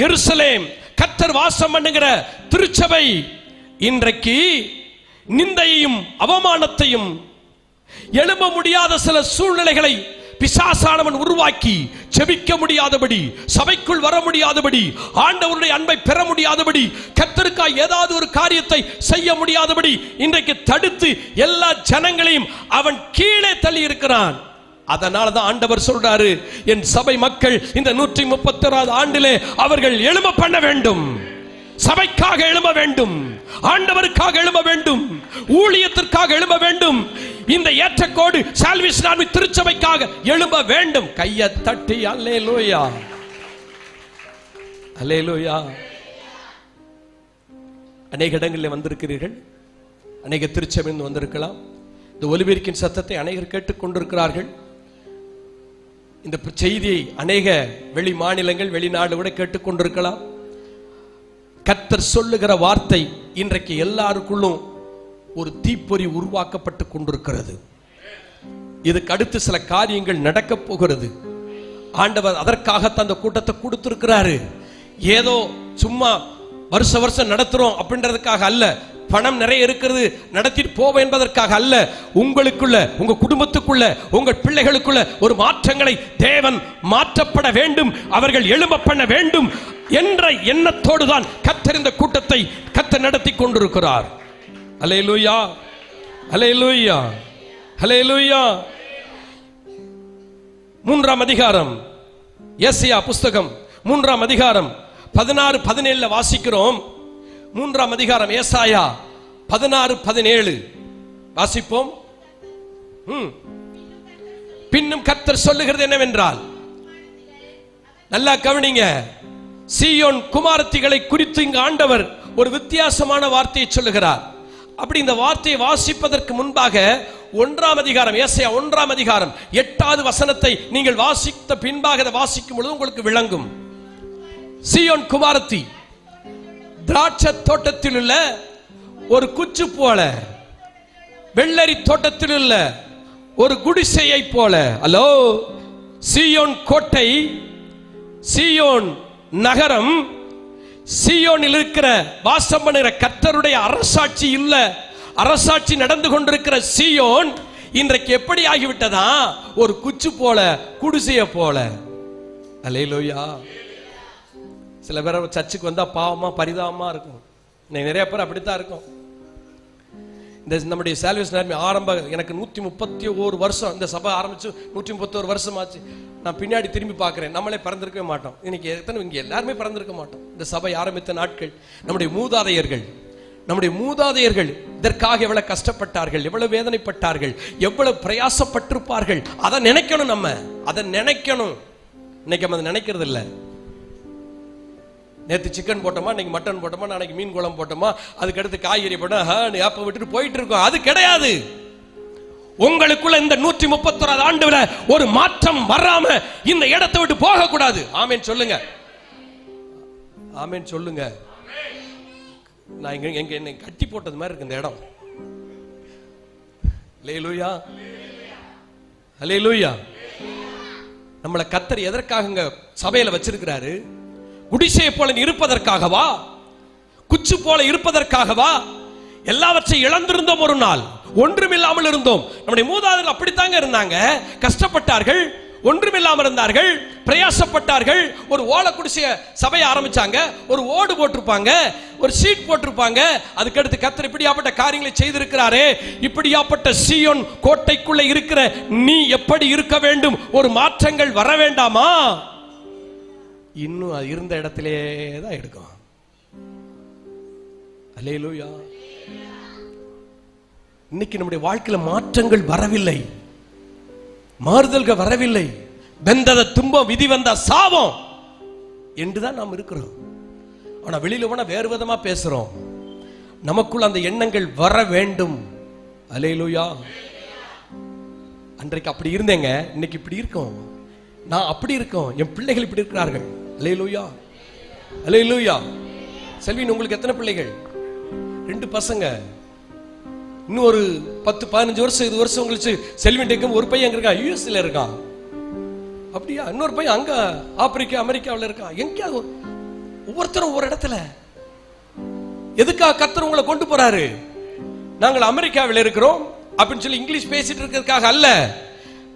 எருசலேம், கர்த்தர் வாசம் பண்ணுகிற திருச்சபை இன்றைக்கு நிந்தையையும் அவமானத்தையும், எழும்ப முடியாத சில சூழ்நிலைகளை பிசாசானவன் உருவாக்கி செபிக்க முடியாதபடி, சபைக்குள் வர முடியாதபடி, ஆண்டவருடைய அன்பை பெற முடியாதபடி, கர்த்தருக்காய் ஏதாவது ஒரு காரியத்தை செய்ய முடியாதபடி இன்றைக்கு தடுத்து எல்லா ஜனங்களையும் அவன் கீழே தள்ளி இருக்கிறான். அதனால தான் ஆண்டவர் சொல்றாரு, என் சபை மக்கள் இந்த 131வது ஆண்டிலே அவர்கள் எழும்ப பண்ண வேண்டும். சபைக்காக எழும்ப வேண்டும், ஆண்டவருக்காக எழும்ப வேண்டும், ஊழியத்திற்காக எழும்ப வேண்டும், இந்த ஏற்றக்கோடு சால்வேஷன் ஆர்மி திருச்சபைக்காக எழும்ப வேண்டும். கையை தட்டி அல்லேலூயா, அல்லேலூயா. அநேக இடங்களில் வந்திருக்கிறீர்கள், அநேக திருச்சபையில் வந்திருக்கலாம். இந்த ஒலிபெருக்கின் சத்தத்தை அநேகர் கேட்டுக் கொண்டிருக்கிறார்கள். இந்த செய்தியை அநேக வெளி மாநிலங்கள், வெளிநாடு கூட கேட்டுக் கொண்டிருக்கலாம். கர்த்தர் சொல்லுகிற வார்த்தை இன்றைக்கு எல்லாருக்குள்ளும் ஒரு தீப்பொறி உருவாக்கப்பட்டு கொண்டிருக்கிறது. இதுக்கு அடுத்து சில காரியங்கள் நடக்க போகிறது. ஆண்டவர் அதற்காகத்தான் அந்த கூட்டத்தை கொடுத்திருக்கிறாரு. ஏதோ சும்மா வருஷம் நடத்துறோம் அப்படின்றதுக்காக அல்ல, பணம் நிறைய இருக்கிறது நடத்திட்டு போவோம் என்பதற்காக அல்ல. உங்களுக்குள்ள, உங்க குடும்பத்துக்குள்ள, உங்கள் பிள்ளைகளுக்குள்ள ஒரு மாற்றங்களை தேவன் மாற்றப்பட வேண்டும், அவர்கள் எழும்ப பண்ண வேண்டும் என்ற எண்ணத்தோடு தான் கர்த்தர் இந்த கூட்டத்தை கர்த்தர் நடத்தி கொண்டிருக்கிறார். அல்லேலூயா, அல்லேலூயா, அல்லேலூயா. 3ஆம் அதிகாரம், ஏசாயா புஸ்தகம் 3ஆம் அதிகாரம் 16-17 வாசிக்கிறோம். 3ஆம் அதிகாரம் ஏசாயா 16-17 வாசிப்போம். பின்னும் கர்த்தர் சொல்லுகிறது என்னவென்றால், நல்லா கவனிங்க, சீயோன் குமாரத்திகளை குறித்து இங்கு ஆண்டவர் ஒரு வித்தியாசமான வார்த்தையை சொல்லுகிறார். அப்படி இந்த வார்த்தையை வாசிப்பதற்கு முன்பாக 1ஆம் அதிகாரம், ஏசாயா 1ஆம் அதிகாரம் 8வது வசனத்தை நீங்கள் வாசித்த பின்பாக அதை வாசிக்கும் பொழுது உங்களுக்கு விளங்கும். சீயோன் குமாரத்தி திராட்சை தோட்டத்தில் உள்ள ஒரு குச்சு போல, வெள்ளரி தோட்டத்தில் உள்ள ஒரு குடிசையை போல. அல்லோ, சீயோன் கோட்டை, சீயோன் நகரம், சீயோனில் இருக்கிற வாசம் பண்ணுகிற கர்த்தருடைய அரசாட்சி இல்ல, அரசாட்சி நடந்து கொண்டிருக்கிற சீயோன் இன்றைக்கு எப்படி ஆகிவிட்டதா? ஒரு குச்சு போல, குடிசைய போல. அல்லேலூயா. சில பேர் சர்ச்சுக்கு வந்தா பாவமா பரிதாபமா இருக்கும். நிறைய பேர் அப்படித்தான் இருக்கும். இந்த நம்முடைய சால்வேஷன் ஆர்மி ஆரம்ப, எனக்கு 131 வருஷம் இந்த சபை ஆரம்பிச்சு 131 வருஷம் ஆச்சு. நான் பின்னாடி திரும்பி பார்க்கிறேன், நம்மளே பிறந்திருக்கவே மாட்டோம். இன்னைக்கு எத்தனை இங்க எல்லாருமே பிறந்திருக்க மாட்டோம். இந்த சபை ஆரம்பித்த நாட்கள் நம்முடைய மூதாதையர்கள் இதற்காக எவ்வளவு கஷ்டப்பட்டார்கள், எவ்வளவு வேதனைப்பட்டார்கள், எவ்வளவு பிரயாசப்பட்டிருப்பார்கள். அதை நினைக்கணும், நம்ம அதை நினைக்கணும். இன்னைக்கு நம்ம அதை நினைக்கிறது இல்லை. நேற்று சிக்கன் போட்டோமா, இன்னைக்கு மட்டன் போட்டோமா, நாளைக்கு மீன் குழம்பு போட்டோமா, அதுக்கு அடுத்து காய்கறி போட்டோம், அப்ப விட்டுட்டு போயிட்டு இருக்கோம். அது கிடையாது. உங்களுக்குள்ள இந்த 131வது ஆண்டுல ஒரு மாற்றம் வராம இந்த இடத்தை விட்டு போக கூடாது. ஆமென் சொல்லுங்க, ஆமென் சொல்லுங்க. நான் எங்க என்னை கட்டி போட்டது மாதிரி இருக்கு இந்த இடம். அல்லேலூயா, அல்லேலூயா. நம்மளை கர்த்தர் எதற்காக சபையில வச்சிருக்கிறாரு? குடிசையை போல இருப்பதற்காகவா? குச்சு போல இருப்பதற்காகவா? எல்லாவற்றையும் இழந்திருந்தோம், ஒரு நாள் ஒன்றுமில்லாமல் இருந்தோம். நம்முடைய மூதாதையர்கள் அப்படித்தாங்க இருந்தாங்க. கஷ்டப்பட்டார்கள், ஒன்றுமில்லாமல் இருந்தார்கள், பிரயாசப்பட்டார்கள். ஒரு ஓலை குடிசைய சபையை ஆரம்பிச்சாங்க, ஒரு ஓடு போட்டிருப்பாங்க, ஒரு சீட் போட்டிருப்பாங்க. அதுக்கடுத்து கர்த்தர் இப்படியாப்பட்ட காரியங்களை செய்திருக்கிறாரே, இப்படியாப்பட்ட சீயோன் கோட்டைக்குள்ள இருக்கிற நீ எப்படி இருக்க வேண்டும்? ஒரு மாற்றங்கள் வர வேண்டாமா? இன்னும் அது இருந்த இடத்திலே தான் எடுக்கும். அல்லேலூயா. இன்னைக்கு நம்முடைய வாழ்க்கையில மாற்றங்கள் வரவில்லை, மாறுதல்கள் வரவில்லை. வெந்தத துன்பம், விதி வந்த சாபம் என்றுதான் நாம் இருக்கிறோம். ஆனா வெளியில போனா வேறு விதமா பேசுறோம். நமக்குள்ள அந்த எண்ணங்கள் வர வேண்டும். அல்லேலூயா. அன்றைக்கு அப்படி இருந்தேங்க, இன்னைக்கு இப்படி இருக்கோம். நான் அப்படி இருக்கோம், என் பிள்ளைகள் இப்படி இருக்கிறார்கள். அல்லேலூயா, அல்லேலூயா. செல்வின், உங்களுக்கு எத்தனை பிள்ளைகள்? 2 பசங்க. இன்னும் ஒரு 10-15 வருஷம் 20 வருஷம் கழிச்சு செல்வின் டேக்கும் ஒரு பையன் அங்க இருக்கான், யூஎஸ்ல இருக்கான். அப்படியா? இன்னொரு பையன் அங்க ஆப்பிரிக்கா அமெரிக்காவில் இருக்கான். எங்கேயாவது ஒவ்வொருத்தரும் ஒரு இடத்துல. எதுக்காக கர்த்தர் உங்களை கொண்டு போறாரு? நாங்கள் அமெரிக்காவில் இருக்கிறோம் அப்படின்னு சொல்லி இங்கிலீஷ் பேசிட்டு இருக்கிறதுக்காக அல்ல.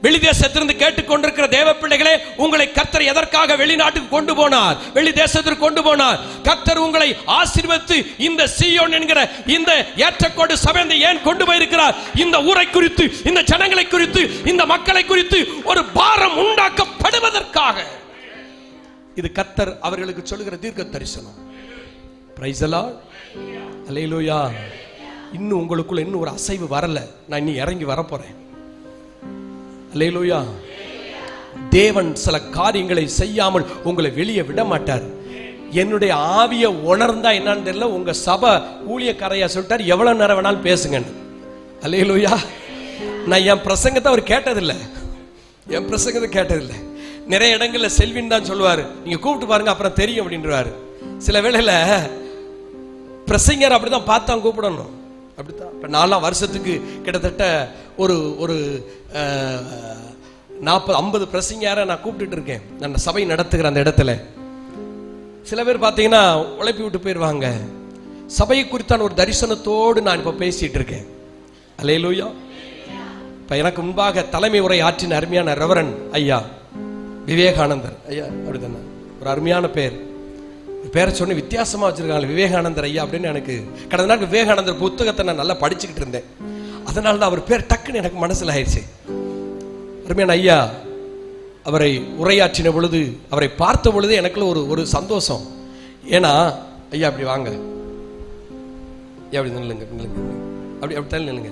வெளிதேசத்திலிருந்து கேட்டுக்கொண்டிருக்கிற தேவ பிள்ளைகளே, உங்களை கர்த்தர் எதற்காக வெளிநாட்டுக்கு கொண்டு போனார்? வெளி தேசத்திற்கு கொண்டு போனார். கர்த்தர் உங்களை ஆசீர்வதித்து இந்த சீயோன் என்கிற இந்த ஏற்றக்கோடு சபை ஏன் கொண்டு போயிருக்கிறார்? இந்த ஊரை குறித்து, இந்த ஜனங்களை குறித்து, இந்த மக்களை குறித்து ஒரு பாரம் உண்டாக்கப்படுவதற்காக. இது கர்த்தர் அவர்களுக்கு சொல்லுகிற தீர்க்க தரிசனம். Praise the Lord. அல்லேலூயா. இன்னும் உங்களுக்குள்ள இன்னும் ஒரு அசைவு வரல. நான் இன்னும் இறங்கி வரப்போறேன். அல்லேலூயா. தேவன் சில காரியங்களை செய்யாமல் உங்களை வெளியே விட மாட்டார். என்னுடைய ஆவியை உணர்ந்தா என்னன்னு தெரியல, உங்க சபை ஊழியக்காரையா சொல்லிட்டார், எவ்வளவு நேரம் வேணாலும் பேசுங்கன்னு. அல்லேலூயா. நான் என் பிரசங்கத்தை அவர் கேட்டதில்லை, என் பிரசங்கத்தை கேட்டதில்லை. நிறைய இடங்கள்ல செல்வின் தான் சொல்லுவாரு, நீங்க கூப்பிட்டு பாருங்க அப்புறம் தெரியும் அப்படின்றாரு. சில வேளையில பிரசங்கர் அப்படிதான் பார்த்தான் கூப்பிடணும். அப்படித்தான். இப்போ நான்லாம் வருஷத்துக்கு கிட்டத்தட்ட ஒரு 40-50 பிரசங்கரை நான் கூப்பிட்டுட்டு இருக்கேன். நான் சபை நடத்துகிற அந்த இடத்துல சில பேர் பார்த்தீங்கன்னா உழைப்பி விட்டு போயிடுவாங்க. சபையை குறித்தான ஒரு தரிசனத்தோடு நான் இப்போ பேசிட்டு இருக்கேன். அல்லேலூயா. இப்போ எனக்கு முன்பாக தலைமை உரை ஆற்றின அருமையான ரெவரன் ஐயா விவேகானந்தர் ஐயா, அப்படித்தானே ஒரு அருமையான பேர். பேரை சொன்ன வித்தியாசமா வச்சிருக்காங்க, விவேகானந்தர் ஐயா அப்படின்னு. எனக்கு கடந்த நாள் விவேகானந்தர் புத்தகத்தை நான் நல்லா படிச்சுக்கிட்டு இருந்தேன். அதனால தான் அவர் பேர் டக்குன்னு எனக்கு மனசுல ஆயிடுச்சு. அருமையான ஐயா அவரை உரையாற்றின பொழுது, அவரை பார்த்த பொழுது எனக்குள்ள ஒரு சந்தோஷம். ஏன்னா ஐயா அப்படி வாங்க, அப்படி நில்லுங்க, அப்படி நில்லுங்க.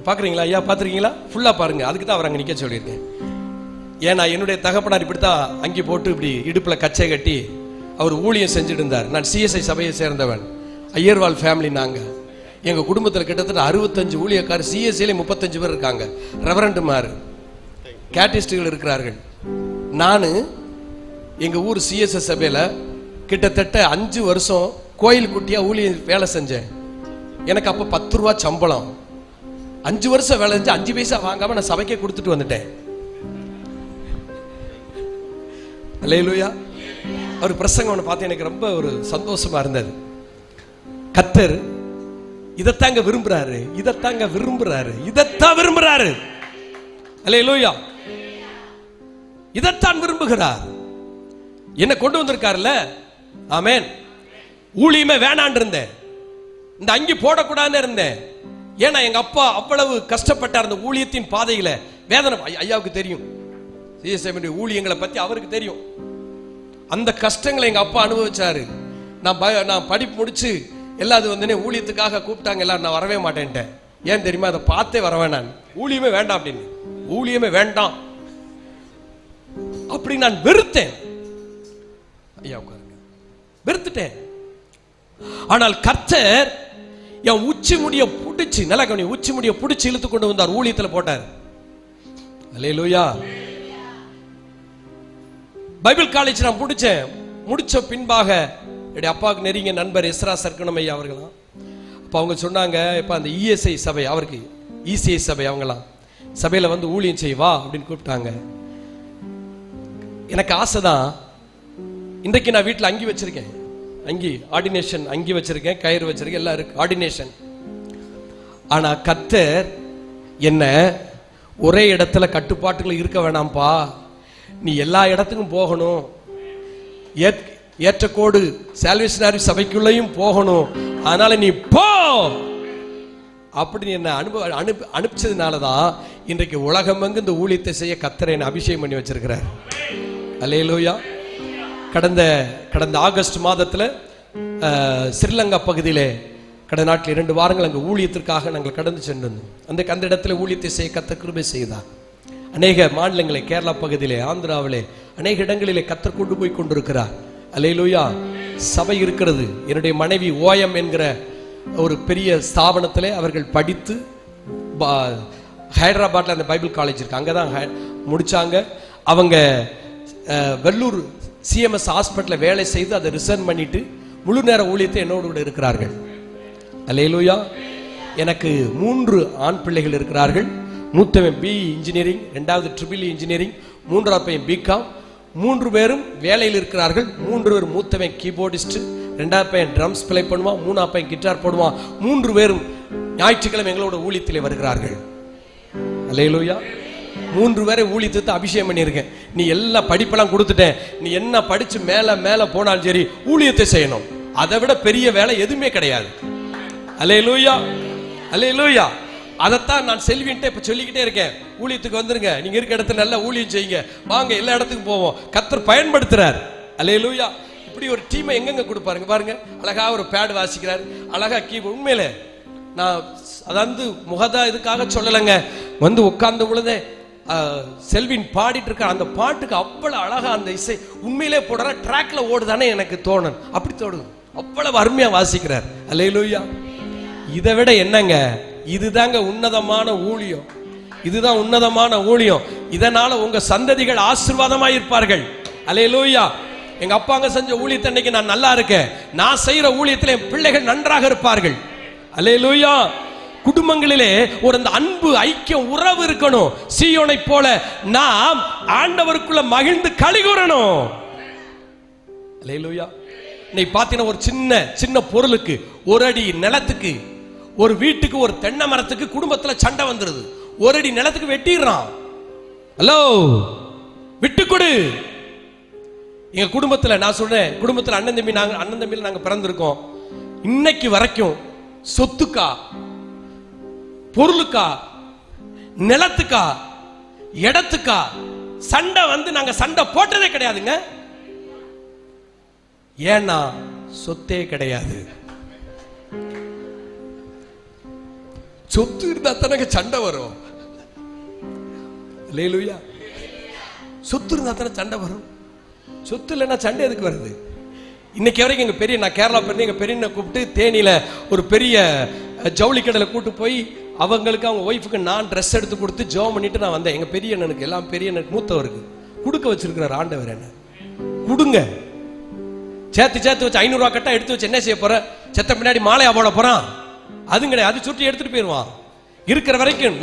பாக்குறீங்களா ஐயா? பாத்துருக்கீங்களா? ஃபுல்லா பாருங்க. அதுக்கு தான் அவர் அங்க நிக்க சொல்லியிருக்கேன். ஏன்னா என்னுடைய தகப்பனார் இப்படித்தான் அங்கி போட்டு இப்படி இடுப்புல கச்சை கட்டி அவர் ஊழியம் செஞ்சுட்டு இருந்தார். நான் சிஎஸ்ஐ சபையை சேர்ந்தவன், ஐயர்வால் ஃபேமிலி. நாங்க எங்க குடும்பத்தில் கிட்டத்தட்ட 65 ஊழியக்காரர், சிஎஸ்ஐல 35 பேர் இருக்காங்க. ரெவரண்டுமார், கேட்டிஸ்டுகள் இருக்கிறார்கள். நான் எங்க ஊர் சிஎஸ்ஐ சபையில கிட்டத்தட்ட 5 வருஷம் கோயில் குட்டியா ஊழிய வேலை செஞ்சேன். எனக்கு அப்ப 10 ரூபா சம்பளம். 5 வருஷம் வேலை செஞ்சு 5 பைசா வாங்காம நான் சபைக்கே கொடுத்துட்டு வந்துட்டேன். அல்லேலூயா. அவர் பிரசங்கம் பார்த்து எனக்கு ரொம்ப ஒரு சந்தோஷமா இருந்தது. கர்த்தர் இதைத்தாங்க விரும்புறாரு, இதைத்தாங்க விரும்புறாரு, இதைத்தான் விரும்புறாரு. அல்லேலூயா. இதைத்தான் விரும்புகிறார். என்ன கொண்டு வந்திருக்காருல்ல. ஆமென். ஊழியமே வேணான் இருந்தேன், இந்த அங்கி போடக்கூடாதுன்னு இருந்தேன். ஏன்னா எங்க அப்பா அவ்வளவு கஷ்டப்பட்டார் அந்த ஊழியத்தின் பாதையில. வேதனை ஐயாவுக்கு தெரியும், சிஎஸ்ஐ ஊழியங்களை பத்தி அவருக்கு தெரியும். அந்த கஷ்டங்களை எங்க அப்பா அனுபவிச்சாரு. நான் படிப்பு முடிச்சு எல்லாரும் வந்து ஊழியத்துக்காக கூப்பிட்டாங்க, எல்லாரும் நான் வரவே மாட்டேன்ட்டேன். ஏன் தெரியுமா? அதை பார்த்தே வரவேன், நான் ஊழியமே வேண்டாம் அப்படின்னு. ஊழியமே வேண்டாம் அப்படி நான் வெறுத்தேன். ஐயா உட்காருங்க. வெறுத்துட்டேன். ஆனால் கர்த்தர் என் உச்சி முடிய புடிச்சு, நல்லா கவனி, உச்சி முடிய புடிச்சு இழுத்து கொண்டு வந்தார், ஊழியத்துல போட்டார். அல்லேலூயா. பைபிள் காலேஜ் நான் முடிச்ச பின்பாக என்னுடைய அப்பாவுக்கு நெருங்கிய நண்பர் எஸ்ரா சர்க்கனம் ஐயா அவர்களாம். அப்போ அவங்க சொன்னாங்க, இப்போ அந்த இஎஸ்ஐ சபை, அவருக்கு இசிஐ சபை, அவங்களாம் சபையில் வந்து ஊழியம் செய்வா அப்படின்னு கூப்பிட்டாங்க. எனக்கு ஆசைதான். இன்றைக்கு நான் வீட்டில் அங்கி வச்சிருக்கேன், அங்கி ஆர்டினேஷன் அங்கி வச்சிருக்கேன், கயிறு வச்சிருக்கேன், எல்லாம் இருக்கு ஆர்டினேஷன். ஆனா கர்த்தர் என்ன ஒரே இடத்துல கட்டுப்பாட்டுகள் இருக்க வேணாம்பா, நீ எல்லா இடத்துக்கும் போகணும், ஏற்றக்கோடு சால்வேஷனரி சபைக்குள்ளேயும் போகணும், அதனால நீ போ அப்படி என்ன அனுப்பிச்சதுனாலதான் இன்றைக்கு உலகமெங்கு இந்த ஊழியத்தை செய்ய கர்த்தர் என்னை அபிஷேகம் பண்ணி வச்சிருக்கிறார். அல்லேலூயா. கடந்த ஆகஸ்ட் மாதத்துல ஸ்ரீலங்கா பகுதியிலே கடந்த நாட்டில் 2 வாரங்கள் அங்கே ஊழியத்திற்காக நாங்கள் கடந்து சென்றிருந்தோம். அந்த இடத்துல ஊழியத்தை செய்ய கர்த்தர் கிருபை செய்தார். அநேக மாநிலங்களை, கேரளா பகுதியிலே, ஆந்திராவிலே, அநேக இடங்களிலே கர்த்தர் கொண்டு போய் கொண்டிருக்கிறார். அல்லேலூயா. சபை இருக்கிறது. என்னுடைய மனைவி ஓஎம் என்கிற ஒரு பெரிய ஸ்தாபனத்திலே அவர்கள் படித்து ஹைதராபாத்ல அந்த பைபிள் காலேஜ் இருக்கு, அங்கதான் முடிச்சாங்க. அவங்க வெள்ளூர் சிஎம்எஸ் ஹாஸ்பிட்டலில் வேலை செய்து அதை ரிசைன் பண்ணிட்டு முழு நேர ஊழியத்தை என்னோடு கூட இருக்கிறார்கள். அல்லேலூயா. எனக்கு 3 ஆண் பிள்ளைகள் இருக்கிறார்கள். மூத்தவன் BE இன்ஜினியரிங், 2வது BBE இன்ஜினியரிங், 3வது பையன் BCom. 3 பேரும் வேலையில் இருக்கிறார்கள். 3 பேரும் மூத்தவன் கீபோர்டிஸ்ட், 2வது பையன் ட்ரம்ஸ் பிளே பண்ணுவான், 3வது பையன் கிட்டார் போடுவான். 3 பேரும் ஞாயிற்றுக்கிழமை எங்களோட ஊழியத்திலே வருகிறார்கள். அல்லேலூயா. 3 பேரை ஊழியத்தை அபிஷேகம் பண்ணியிருக்கேன். நீ எல்லா படிப்பெல்லாம் கொடுத்துட்டேன், நீ என்ன படிச்சு மேல மேல போனாலும் சரி ஊழியத்தை செய்யணும். அதை விட பெரிய வேலை எதுவுமே கிடையாது. அல்லேலூயா, அல்லேலூயா. அதைத்தான் நான் செல்வின்ட்டு இப்ப சொல்லிக்கிட்டே இருக்கேன். ஊழியத்துக்கு வந்துருங்க, நீங்க இருக்க இடத்துல நல்லா ஊழியம் செய்யுங்க, வாங்க எல்லா இடத்துக்கும் போவோம். கர்த்தர் பயன்படுத்துறார். அல்லேலூயா. இப்படி ஒரு டீமை எங்கெங்க கொடுப்பாருங்க பாருங்க. அழகா ஒரு பேட் வாசிக்கிறார், அழகா கீபோர்ட். உண்மையில நான் அதாவது முகதா இதுக்காக சொல்லலைங்க. வந்து உட்கார்ந்த பொழுதே செல்வின் பாடிட்டு இருக்க அந்த பாட்டுக்கு அவ்வளவு அழகா அந்த இசை உண்மையிலே போடுற ட்ராக்ல ஓடுதானே எனக்கு தோணும். அப்படி தோணும், அவ்வளவு அருமையா வாசிக்கிறார். அல்லேலூயா. இதை விட என்னங்க, இதுதாங்க உன்னதமான ஊழியம். இதுதான் உன்னதமான ஊழியம். இதனால உங்க சந்ததிகள் ஆசீர்வாதமாய் இருப்பார்கள். அல்லேலூயா. எங்க அப்பாங்க செஞ்ச ஊழியத்தை இன்னைக்கு நான் நல்லா இருக்கேன். நான் செய்யற ஊழியத்தில் என் பிள்ளைகள் நன்றாக இருப்பார்கள். அல்லேலூயா. குடும்பங்களிலே ஒரு அன்பு, ஐக்கியம், உறவு இருக்கணும். சீயோனை போல நாம் ஆண்டவருக்குள்ள மகிழ்ந்து களிகூறணும். அல்லேலூயா. இன்னைக்கு பாத்தீங்கன்னா ஒரு சின்ன பொருளுக்கு, ஒரு அடி நிலத்துக்கு, ஒரு வீட்டுக்கு, ஒரு தென்னை மரத்துக்கு குடும்பத்துல சண்டை வந்துருது. ஒரு அடி நிலத்துக்கு வெட்டிடுறான். ஹலோ, விட்டு கொடு. எங்க குடும்பத்துல நான் சொல்றேன், குடும்பத்துல அண்ணன் தம்பியில் நாங்க பிறந்திருக்கோம். இன்னைக்கு வரைக்கும் சொத்துக்கா, பொருளுக்கா, நிலத்துக்கா, இடத்துக்கா சண்டை வந்து நாங்க சண்டை போட்டதே கிடையாதுங்க. ஏன்னா சொத்தே கிடையாது. சொத்து இருந்தா தானே சண்டை வரும். அல்லேலூயா. சொத்து இருந்தா தானே சண்டை வரும். சொத்து இல்லைன்னா சண்டை எதுக்கு வருது? இன்னைக்கு வரைக்கும் எங்க பெரிய, நான் கேரளா போய் எங்க பெரிய கூப்பிட்டு தேனியில ஒரு பெரிய ஜவுளி கடையில கூட்டு போய் அவங்களுக்கு, அவங்க ஒய்ஃபுக்கு நான் ட்ரெஸ் எடுத்து கொடுத்து ஜெபம் பண்ணிட்டு நான் வந்தேன். எங்க பெரிய அண்ணனுக்கு, எல்லாம் பெரிய அண்ணனுக்கு, மூத்தவருக்கு கொடுக்க வச்சிருக்கிறார் ஆண்டவர். என்ன கொடுங்க, சேர்த்து வச்சு 500 ரூபா கட்டா எடுத்து வச்சு என்ன செய்ய போற? செத்த பின்னாடி மாலையா போட போறான்? அது கிடையாது. அது சுற்றி எடுத்துட்டு போயிடுவான். இருக்கிற வரைக்கும்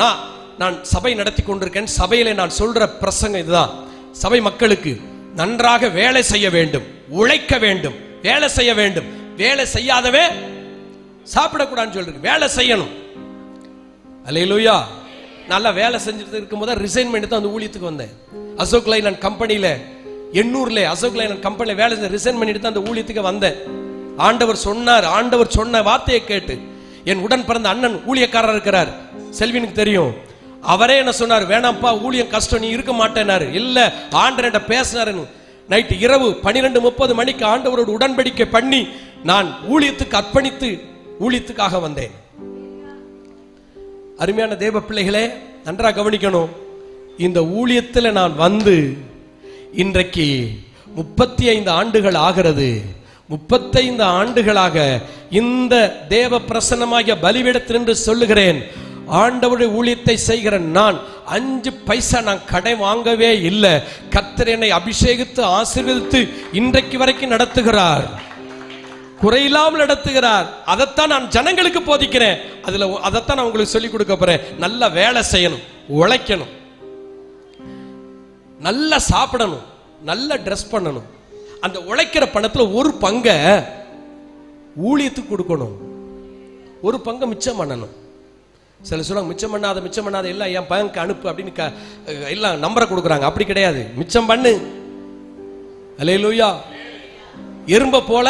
நான் சபை நடத்தி கொண்டிருக்கேன். சபையில நான் சொல்ற பிரசங்கம் இதுதான். சபை மக்களுக்கு நன்றாக வேலை செய்ய வேண்டும், உழைக்க வேண்டும், வேலை செய்ய வேண்டும். வேலை செய்யாதவே சாப்பிடக்கூடாதுன்னு சொல்றேன். வேலை செய்யணும். அல்லேலூயா. நல்லா வேலை செஞ்சுட்டு இருக்கும்போது ரிசைன் பண்ணிட்டு அந்த ஊழியத்துக்கு வந்தேன். அசோக் லைலண்ட் கம்பெனியில, எண்ணூர்ல அசோக் லைலண்ட் கம்பெனியில வேலை செஞ்சு ரிசைன் பண்ணிட்டு தான் அந்த ஊழியத்துக்கு வந்தேன். ஆண்டவர் சொன்னார். ஆண்டவர் சொன்ன வார்த்தையை கேட்டு என் உடன் பிறந்த அண்ணன் ஊழியக்காரர் இருக்கிறார், செல்வினுக்கு தெரியும். அவரே என்ன சொன்னார், வேணாம்ப்பா ஊழியம் கஷ்டம், நீ இருக்க மாட்டேனாரு. இல்ல, ஆண்டவர்கிட்ட பேசினாரு. நைட்டு இரவு 12:30 மணிக்கு ஆண்டவரோட உடன்படிக்கை பண்ணி நான் ஊழியத்துக்கு அர்ப்பணித்து ஊழியத்துக்காக வந்தேன். அருமையான தேவ பிள்ளைகளே, நன்றாக கவனிக்கணும். இந்த ஊழியத்தில் நான் வந்து இன்றைக்கு 35 ஆண்டுகள் ஆகிறது. 35 ஆண்டுகளாக இந்த தேவ பிரசன்னமாகிய பலிபீடத்தில் என்று சொல்லுகிறேன். ஆண்டவருடைய ஊழியத்தை செய்கிற நான் 5 பைசா நான் கடை வாங்கவே இல்லை. கர்த்தர் என்னை அபிஷேகித்து ஆசீர்வதித்து இன்றைக்கு வரைக்கும் நடத்துகிறார், குறையில்லாமல் நடத்துகிறார். அதைத்தான் நான் ஜனங்களுக்கு போதிக்கிறேன். அதைத்தான் நான் உங்களுக்கு சொல்லிக் கொடுக்க போறேன். நல்லா வேலை செய்யணும், உழைக்கணும், நல்லா சாப்பிடணும், நல்லா ட்ரெஸ் பண்ணணும். அந்த உழைக்கிற பணத்துல ஒரு பங்கை ஊழியத்துக்கு கொடுக்கணும், ஒரு பங்கை மிச்சம் பண்ணணும். சில சொல்லுவாங்க மிச்சம் பண்ணாத எல்லாம் என் பங்கு அனுப்பு அப்படின்னு எல்லாம் நம்பரை கொடுக்குறாங்க. அப்படி கிடையாது. மிச்சம் பண்ணு. அல்லேலூயா. எறும்பை போல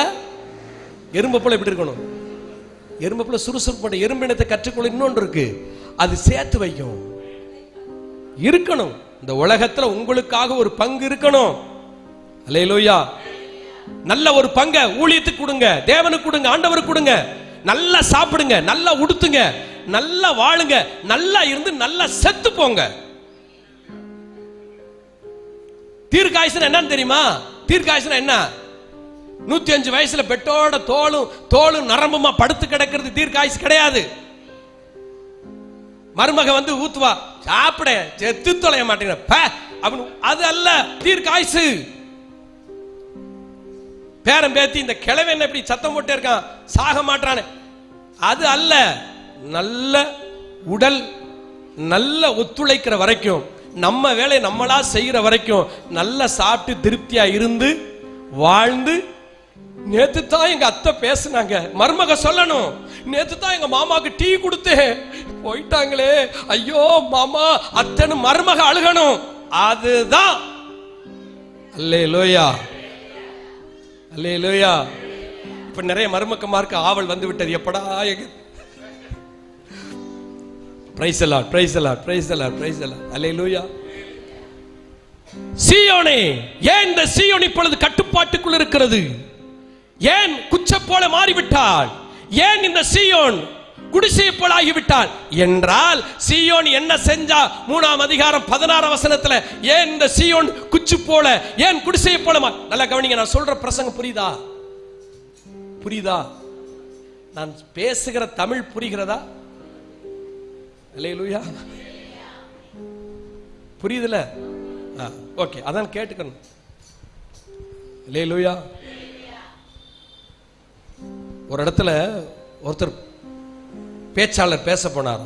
எப்படி இருக்கணும்? எறும்பை போல சுறுசுறுப்பு. எறும்பினத்தை கற்றுக்கொள்ள இன்னொன்று இருக்கு, அது சேர்த்து வைக்கும். இருக்கணும். இந்த உலகத்துல உங்களுக்காக ஒரு பங்கு இருக்கணும். அல்லேலூயா. நல்ல ஒரு பங்கை ஊழியத்துக்கு கொடுங்க, தேவனுக்கு கொடுங்க, ஆண்டவருக்கு கொடுங்க. நல்லா சாப்பிடுங்க, நல்லா உடுத்துங்க, நல்லா வாழுங்க, நல்லா இருந்து நல்லா செத்து போங்க. தீர்க்காயுசுனா என்னன்னு தெரியுமா? தீர்க்காயுசுனா என்ன? 105 வயசுல பெட்டோட தோளும் நரம்புமா படுத்து கிடக்கிறது தீர்க்காயுசு கிடையாது. மருமக வந்து ஊத்துவா, சாப்பிட செத்து தொலைய மாட்டேங்க, அது அல்ல தீர்க்காயுசு. பேரன் பேத்தி இந்த கிழவன் எப்படி சத்தம் போட்டே இருக்கான், சாக மாட்டானே, அது அல்ல. நல்ல உடல் நல்ல ஒத்துழைக்கிற வரைக்கும், நம்ம வேலை நம்மளா செய்யற வரைக்கும் நல்லா சாப்பிட்டு திருப்தியா இருந்து வாழ்ந்து. நேத்து தான் எங்க அத்தை பேசுனாங்க, மருமக சொல்லணும், நேத்து தான் எங்க மாமாக்கு டீ கொடுத்தேன், போயிட்டாங்களே, ஐயோ மாமா அத்தனை மருமக அழுகணும். அதுதான் அல்லேலூயா, அல்லேலூயா. இப்ப நிறைய மருமக்கமாருக்கு ஆவல் வந்து விட்டது, எப்படா எங்க praise the Lord, praise the Lord, praise the Lord, praise the Lord, alleluia. சீயோனே, ஏன் இந்த சீயோன் இப்பொழுது கட்டுப்பாட்டுக்குள் இருக்கிறது? ஏன் குச்சை போல மாறிவிட்டாள்? ஏன் இந்த சீயோன் குடிசை போல ஆகிவிட்டாள் என்றால், சீயோன் என்ன செஞ்சா? 3ஆம் அதிகாரம் 16ஆம் வசனத்துல, ஏன் இந்த சீயோன் குச்சி போல, ஏன் குடிசை போல? நல்லா கவனிங்க, நான் சொல்ற பிரசங்கம் புரியுதா? புரியுதா? நான் பேசுகிற தமிழ் புரிகிறதா? அல்லேலூயா. புரியுதுல? ஓகே, அதான் கேட்டுக்கணும். அல்லேலூயா. ஒரு இடத்துல ஒருத்தர் பேச்சாளர் பேச போனார்.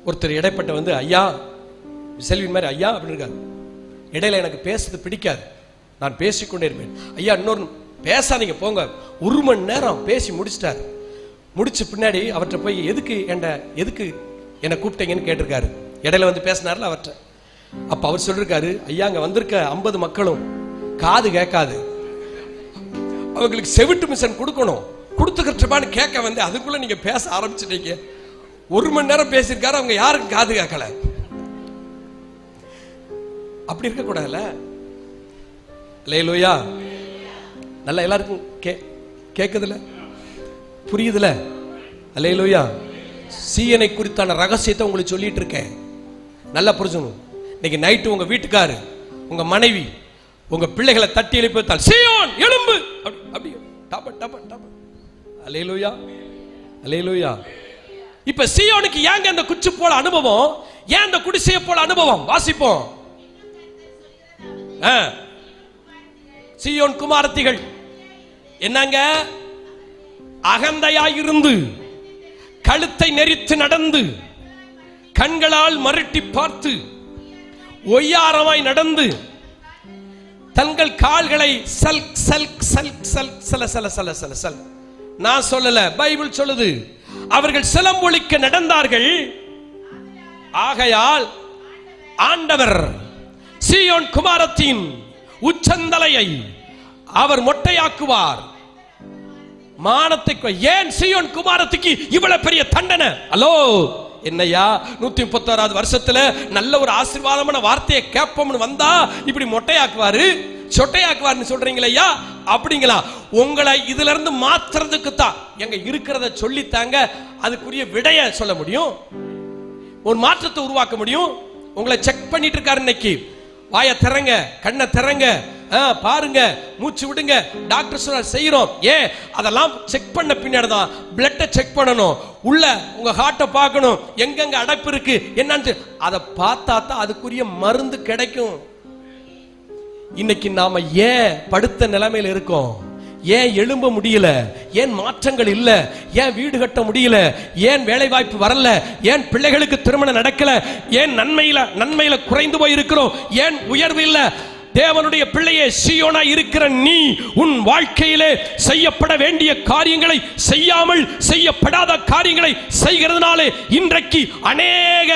ஒருத்தர் இடைப்பட்ட வந்து, ஐயா செல்வின் மாதிரி ஐயா அப்படின்னு இருக்காரு. இடையில எனக்கு பேசுறது பிடிக்காது, நான் பேசிக்கொண்டே இருப்பேன். ஐயா இன்னொரு பேசாதீங்க போங்க. 1 மணி நேரம் பேசி முடிச்சிட்டார். முடிச்ச பின்னாடி அவர்கிட்ட போய் எதுக்கு என்னை கூப்பிட்டீங்கன்னு கேட்டிருக்காரு. இடையில வந்து பேசினார்ல அவர்கிட்ட. அப்ப அவர் சொல்லிருக்காரு, ஐயா அங்க வந்திருக்க 50 மக்களும் காது கேட்காது, அவங்களுக்கு செவிட்டு மிஷன் கொடுக்கணும், கொடுத்துக்கிட்டுப்பான்னு கேட்க வந்து அதுக்குள்ள நீங்க பேச ஆரம்பிச்சிட்டீங்க. 1 மணி நேரம் பேசியிருக்காரு, அவங்க யாருக்கும் காது கேட்கல. அப்படி இருக்க கூடாதுல்ல? அல்லேலூயா. நல்லா எல்லாருக்கும் கேக்குதுல, புரியுதுல? அல்லேலூயா. சீயனை குறித்தான ரகசியத்தை உங்களுக்கு சொல்லிட்டு இருக்கேன், நல்லா புரிஞ்சுக்கணும். இன்னைக்கு நைட்டு உங்க வீட்டுக்காரு, உங்க மனைவி, உங்க பிள்ளைகளை தட்டி எழுப்பி வைத்தால், சீயோன் எழும்பு அப்படி டப டப டப. அல்லேலூயா, அல்லேலூயா. இப்ப சீயோனுக்கு ஏங்க அந்த குச்சி போல அனுபவம், ஏன் அந்த குடிசையை போல அனுபவம்? வாசிப்போம். சீயோன் குமாரத்திகள் என்னங்க? அகந்தையாயிருந்து, கழுத்தை நெரித்து நடந்து, கண்களால் மருட்டி பார்த்து, ஒய்யாரமாய் நடந்து, தங்கள் கால்களை சல்க் சல்க் சல்க் சல்க் சல சல சல சல சல். நான் சொல்லல, பைபிள் சொல்லுது. அவர்கள் சிலம்பொலிக்க நடந்தார்கள். ஆகையால் ஆண்டவர் சீயோன் குமாரத்தின் உச்சந்தலையை அவர் மொட்டையாக்குவார், மானத்தை. ஏன் சீயோன் குமாரத்துக்கு இவ்வளவு பெரிய தண்டனை? ஹலோ, என்னையா 131வது வருஷத்துல நல்ல ஒரு ஆசீர்வாதமான வார்த்தையை கேட்போம்னு வந்தா இப்படி மொட்டையாக்குவாரு, சொட்டையாக்குவாருன்னு சொல்றீங்களா? அப்படிங்களா? உங்களை இதுல இருந்து மாத்துறதுக்கு தான் எங்க இருக்கிறத சொல்லித்தாங்க, அதுக்குரிய விடைய சொல்ல முடியும், ஒரு மாற்றத்தை உருவாக்க முடியும். உங்களை செக் பண்ணிட்டு இருக்காரு இன்னைக்கு. வாயை திறங்க, கண்ணை திறங்க, பாருங்க, மூச்சு விடுங்க. டாக்டர் சொல்ற செய்யறோம். ஏன்? அதெல்லாம் செக் பண்ண பின்னாடி தான் பிளட்டை செக் பண்ணணும், உள்ள உங்க ஹார்ட்டை பார்க்கணும், எங்கெங்க அடைப்பு இருக்கு என்னன்னு அதை பார்த்தா தான் அதுக்குரிய மருந்து கிடைக்கும். இன்னைக்கு நாம ஏன் படுத்த நிலைமையில இருக்கோம்? ஏன் எழும்ப முடியல? ஏன் மாற்றங்கள் இல்ல? ஏன் வீடு கட்ட முடியல? ஏன் வேலை வாய்ப்பு வரல? ஏன் பிள்ளைகளுக்கு திருமணம் நடக்கல? ஏன் நன்மையில குறைந்து போய் இருக்கிறோம்? ஏன் உயர்வு இல்ல? தேவனுடைய பிள்ளையே, சீயோனா இருக்கிற நீ உன் வாழ்க்கையிலே செய்யப்பட வேண்டிய காரியங்களை செய்யாமல் செய்யப்படாத காரியங்களை செய்கிறதுனாலே இன்றைக்கு அநேக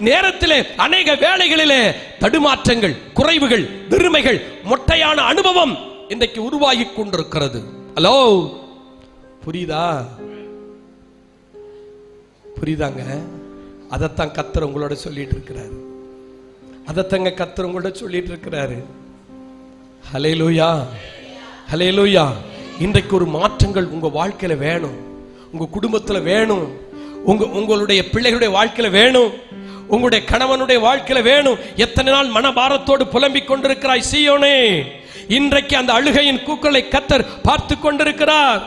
நேரத்திலே, அநேக வேளைகளிலே தடுமாற்றங்கள், குறைவுகள், வெறுமைகள், மொட்டையான அனுபவம் இன்றைக்கு உருவாகி கொண்டிருக்கிறது. ஹலோ, புரியுதா? புரியுதாங்க? அதைத்தான் கர்த்தர் உங்களோட சொல்லிட்டு இருக்கிறாரு. அதைத்தாங்க கர்த்தர் உங்களோட சொல்லிட்டு இருக்கிறாரு. ஹல்லேலூயா, ஹல்லேலூயா. இன்றைக்கு ஒரு மாற்றங்கள் உங்க வாழ்க்கையில வேணும், உங்க குடும்பத்துல வேணும், உங்களுடைய பிள்ளைகளுடைய வாழ்க்கையில வேணும், உங்களுடைய கணவனுடைய வாழ்க்கையில வேணும். எத்தனை நாள் மனபாரத்தோடு புலம்பிக் கொண்டிருக்கிறாய் சீயோனே? இன்றைக்கு அந்த அழுகையின் கூக்குரலை கர்த்தர் பார்த்து கொண்டிருக்கிறார்.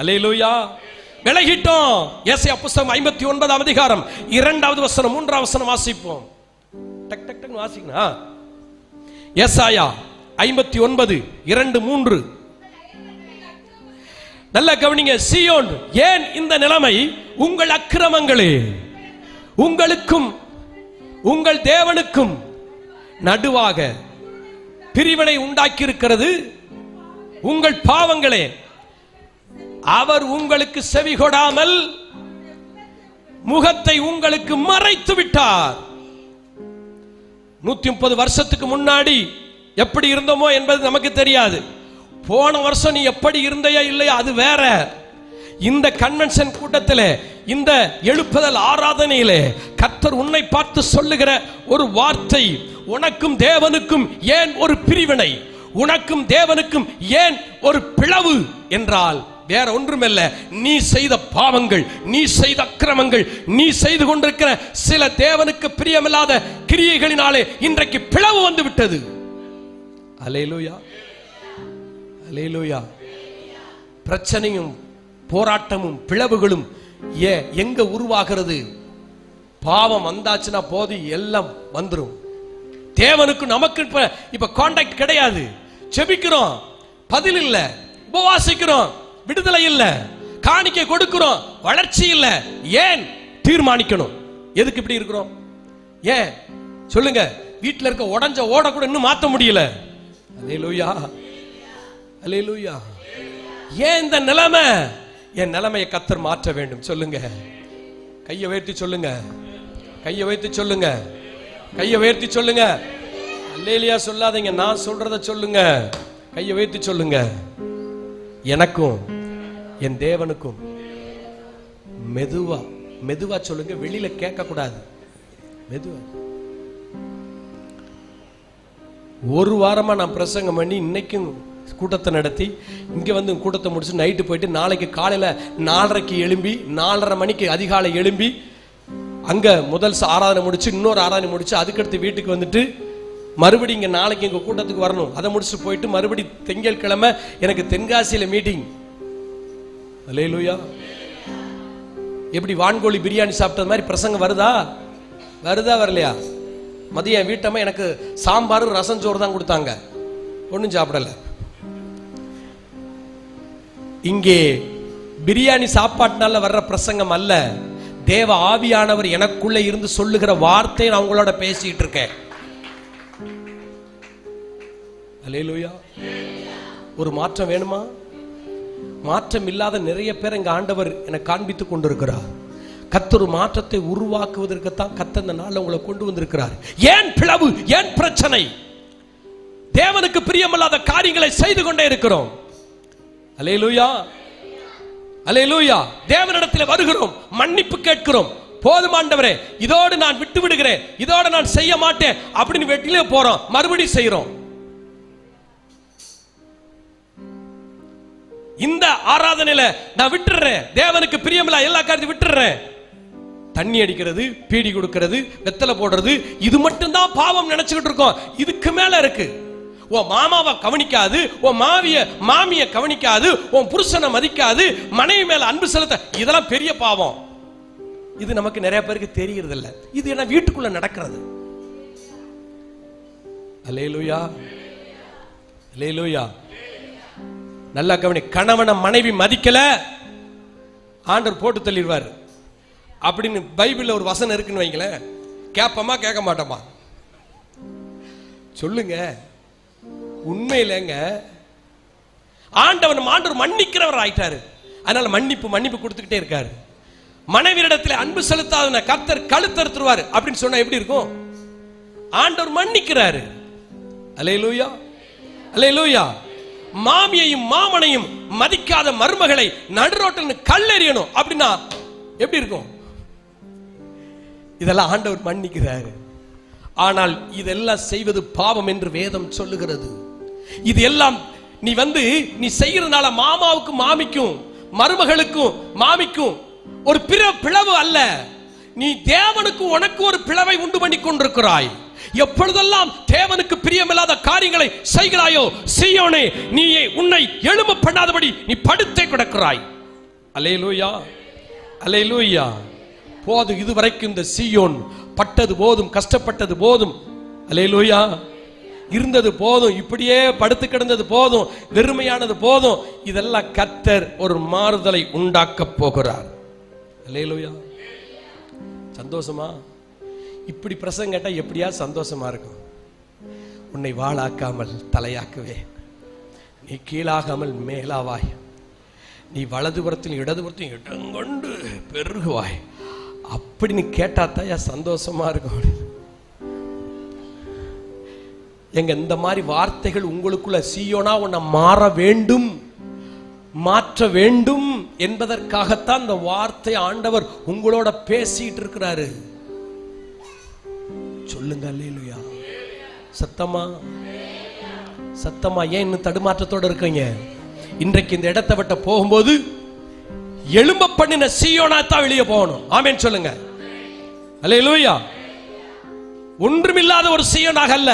அல்லேலூயா. விலகிட்டோம். ஏசாயா புத்தகம் 59ஆம் அதிகாரம் 2வது வசனம் 3வது வசனம் வாசிப்போம். டக் டக் டக் வாசிக்கணும். ஏசாயா 59 2 3. நல்ல கவனிங்க. சீயோன் ஏன் இந்த நிலைமை? உங்கள் அக்கிரமங்களே உங்களுக்கும் உங்கள் தேவனுக்கும் நடுவாக பிரிவினை உண்டாக்கி இருக்கிறது. உங்கள் பாவங்களே. அவர் உங்களுக்கு செவி கொடாமல் முகத்தை உங்களுக்கு மறைத்து விட்டார். 130 வருஷத்துக்கு முன்னாடி எப்படி இருந்தோமோ என்பது நமக்கு தெரியாது. போன வருஷம் நீ எப்படி இருந்தையா இல்லையா அது வேற. இந்த கன்வென்ஷன் கூட்டத்திலே, இந்த எழுப்புதல் ஆராதனையிலே கர்த்தர் உன்னை பார்த்து சொல்லுகிற ஒரு வார்த்தை, உனக்கும் தேவனுக்கும் ஏன் ஒரு பிரிவினை, உனக்கும் தேவனுக்கும் ஏன் ஒரு பிளவு என்றால் வேற ஒன்றுமில்ல, நீ செய்த பாவங்கள், நீ செய்த அக்கிரமங்கள், நீ செய்து கொண்டிருக்கிற சில தேவனுக்கு பிரியமில்லாத கிரியைகளினாலே இன்றைக்கு பிளவு வந்து விட்டது. அல்லேலூயா, அல்லேலூயா. பிரச்சனையும் போராட்டமும் பிளவுகளும் எங்க உருவாகிறது? பாவம் வந்தாச்சுன்னா போது எல்லாம் வந்துடும். தேவனுக்கு நமக்கு இப்ப கான்டாக்ட் கிடையாது. செபிக்கிறோம், பதில் இல்ல. உபவாசிக்கிறோம், விடுதலை இல்ல. காணிக்கை கொடுக்கிறோம், வளர்ச்சி இல்ல. ஏன்? தீர்மானிக்கணும். எதுக்கு இப்படி இருக்கிறோம்? ஏன் சொல்லுங்க. வீட்டில் இருக்க உடஞ்ச ஓட கூட இன்னும் மாற்ற முடியல. அல்லேலூயா, அல்லேலூயா. ஏன் இந்த நிலைமை? என் நிலைமையை கர்த்தர் மாற்ற வேண்டும். சொல்லுங்க, கையை உயர்த்தி சொல்லுங்க, கையை உயர்த்தி சொல்லுங்க, கையை உயர்த்தி சொல்லுங்க. அல்லேலூயா சொல்லாதீங்க, நான் சொல்றத சொல்லுங்க. கையை உயர்த்தி சொல்லுங்க. எனக்கும் என் தேவனுக்கும். மெதுவா மெதுவா சொல்லுங்க, வெளியில கேட்க கூடாது. மெதுவா. ஒரு வாரமா நான் பிரசங்கம் பண்ணி இன்னைக்கும் கூட்டத்தை நடத்தி இங்க வந்து கூட்டத்தை முடிச்சு நைட்டு போயிட்டு நாளைக்கு காலையில 4:30க்கு எழும்பி 4:30 மணிக்கு அதிகாலை எழும்பி அங்க முதல் ஆராதனை முடிச்சு இன்னொரு ஆராதனை முடிச்சு அதுக்கடுத்து வீட்டுக்கு வந்துட்டு மறுபடியும் இங்க நாளைக்கு எங்க கூட்டத்துக்கு வரணும். அதை முடிச்சு போயிட்டு மறுபடி திங்கட்கிழமை எனக்கு தென்காசியில மீட்டிங். அல்லேலூயா. எப்படி வான்கோழி பிரியாணி சாப்பிட்டது மாதிரி பிரசங்கம் வருதா? வருதா வரலையா? மதியம் வீட்டம்மா எனக்கு சாம்பார் ரசம் சோறு தான் கொடுத்தாங்க, ஒன்றும் சாப்பிடல. இங்கே பிரியாணி சாப்பாட்டினால வர்ற பிரசங்கம் அல்ல. தேவ ஆவியானவர் எனக்குள்ள இருந்து சொல்லுகிற வார்த்தை நான் உங்களோட பேசிட்டு இருக்கேன். அல்லேலூயா. ஒரு மாற்றம் வேணுமா? மாற்றம் இல்லாத நிறைய பேர் எங்க ஆண்டவர் எனக்கு காண்பித்துக் கொண்டிருக்கிறார். கர்த்தர் மாற்றத்தை உருவாக்குவதற்குத்தான் கர்த்தர் இந்த நாள்ல உங்களை கொண்டு வந்திருக்கிறார். ஏன் பிளவு? ஏன் பிரச்சனை? தேவனுக்கு பிரியமில்லாத காரியங்களை செய்து கொண்டே இருக்கிறோம். அல்லேலூயா, அல்லேலூயா. தேவனிடத்தில் வருகிறோம், மன்னிப்பு கேட்கிறோம். போதும் ஆண்டவரே, இதோடு நான் விட்டு விடுகிறேன், இதோடு நான் செய்ய மாட்டேன் அப்படின்னு வெட்டிலே போறோம், மறுபடியும் செய்யறோம். இந்த ஆராதனையில நான் விட்டுறேன், தேவனுக்கு பிரியமில்ல எல்லா காரியத்தையும் விட்டுறேன். தண்ணி அடிக்கிறது, பீடி கொடுக்கிறது, வெத்தலை போடுறது, இது மட்டும்தான் பாவம் நினைச்சுக்கிட்டு இருக்கோம். இதுக்கு மேல இருக்கு. உன் மாமாவை கவனிக்காது, உன் மாமிய கவனிக்காது, உன் புருஷனை மதிக்காது, மனைவி மேல அன்பு செலுத்த, இதெல்லாம் பெரிய பாவம். இது நமக்கு நிறைய பேருக்கு தெரியறது இல்ல. இது என்ன வீட்டுக்குள்ள நடக்கிறது. அல்லேலூயா, அல்லேலூயா. நல்லா கவனி. கணவனை மனைவி மதிக்கல, ஆண்டவர் போட்டு தள்ளிடுவார் அப்படின்னு பைபிள்ல ஒரு வசனம் இருக்குன்னு வைங்களேன். கேட்போமா கேட்க மாட்டோமா? சொல்லுங்க. உண்மையிலங்க ஆண்டவர் மன்னிக்கிறவர் ஆயிட்டாரு. அதனால மன்னிப்பு கொடுத்துக்கிட்டே இருக்காரு. மனைவியிடத்தில் அன்பு செலுத்தாத கர்த்தர் கழுத்தறுத்துருவாரு அப்படின்னு சொன்னா எப்படி இருக்கும்? ஆண்டவர் மன்னிக்கிறாரு. அல்லேலூயா, அல்லேலூயா. மாமியையும் மாமனையும் மதிக்காத மருமகளை நடுரோட்டில் கல்லெறியணும் அப்படின்னா எப்படி இருக்கும்? இதெல்லாம் ஆண்டவர் மன்னிக்கிறாரு. ஆனால் இதெல்லாம் செய்வது பாவம் என்று வேதம் சொல்லுகிறது. இது எல்லாம் நீ செய்யறதுனால மாமாவுக்கும் மாமிக்கும், மருமகளுக்கும் மாமிக்கும் ஒரு பிளவு அல்ல. நீ தேவனுக்கு உனக்கு ஒரு பிளவை உண்டு பண்ணி கொண்டிருக்கிறாய். எப்பொழுதெல்லாம் தேவனுக்கு பிரியமில்லாத காரியங்களை செய்கிறாயோ, சீயோனே, நீ உன்னை எழும்ப பண்ணாதபடி நீ படுத்தே கிடக்கிறாய். அல்லேலூயா, அல்லேலூயா. போதும், இதுவரைக்கும் இந்த சீயோன் பட்டது போதும், கஷ்டப்பட்டது போதும். அல்லேலூயா. இருந்தது போதும், இப்படியே படுத்து கிடந்தது போதும், வெறுமையானது போதும். இதெல்லாம் கர்த்தர் ஒரு மாறுதலை உண்டாக்க போகிறார். அல்லேலூயா. சந்தோஷமா? இப்படி பிரசங்கம் கேட்டா எப்படியா சந்தோஷமா இருக்கும். உன்னை வாளாக்காமல் தலையாக்குவேன், நீ கீழாகாமல் மேலாவாய், நீ வலதுபுறத்தில் இடதுபுறத்தில் இடங்கொண்டு பெருகுவாய் அப்படின்னு கேட்டாத்தான் சந்தோஷமா இருக்கும். எங்க இந்த மாதிரி வார்த்தைகள் உங்களுக்குள்ள சீயோனா உன்னை மாற வேண்டும், மாற்ற வேண்டும் என்பதற்காகத்தான் இந்த வார்த்தை ஆண்டவர் உங்களோட பேசிட்டு இருக்கிறாரு. சொல்லுங்க அல்லேலூயா. சத்தமா சத்தமா. ஏன் இன்னும் தடுமாற்றத்தோட இருக்கீங்க? இன்றைக்கு இந்த இடத்தை விட்டு போகும்போது எழும்ப பண்ணின சீயோனா தான் வெளியே போகணும். ஆமென் சொல்லுங்க. அல்லேலூயா. ஒன்றுமில்லாத ஒரு சீயோனாக அல்ல,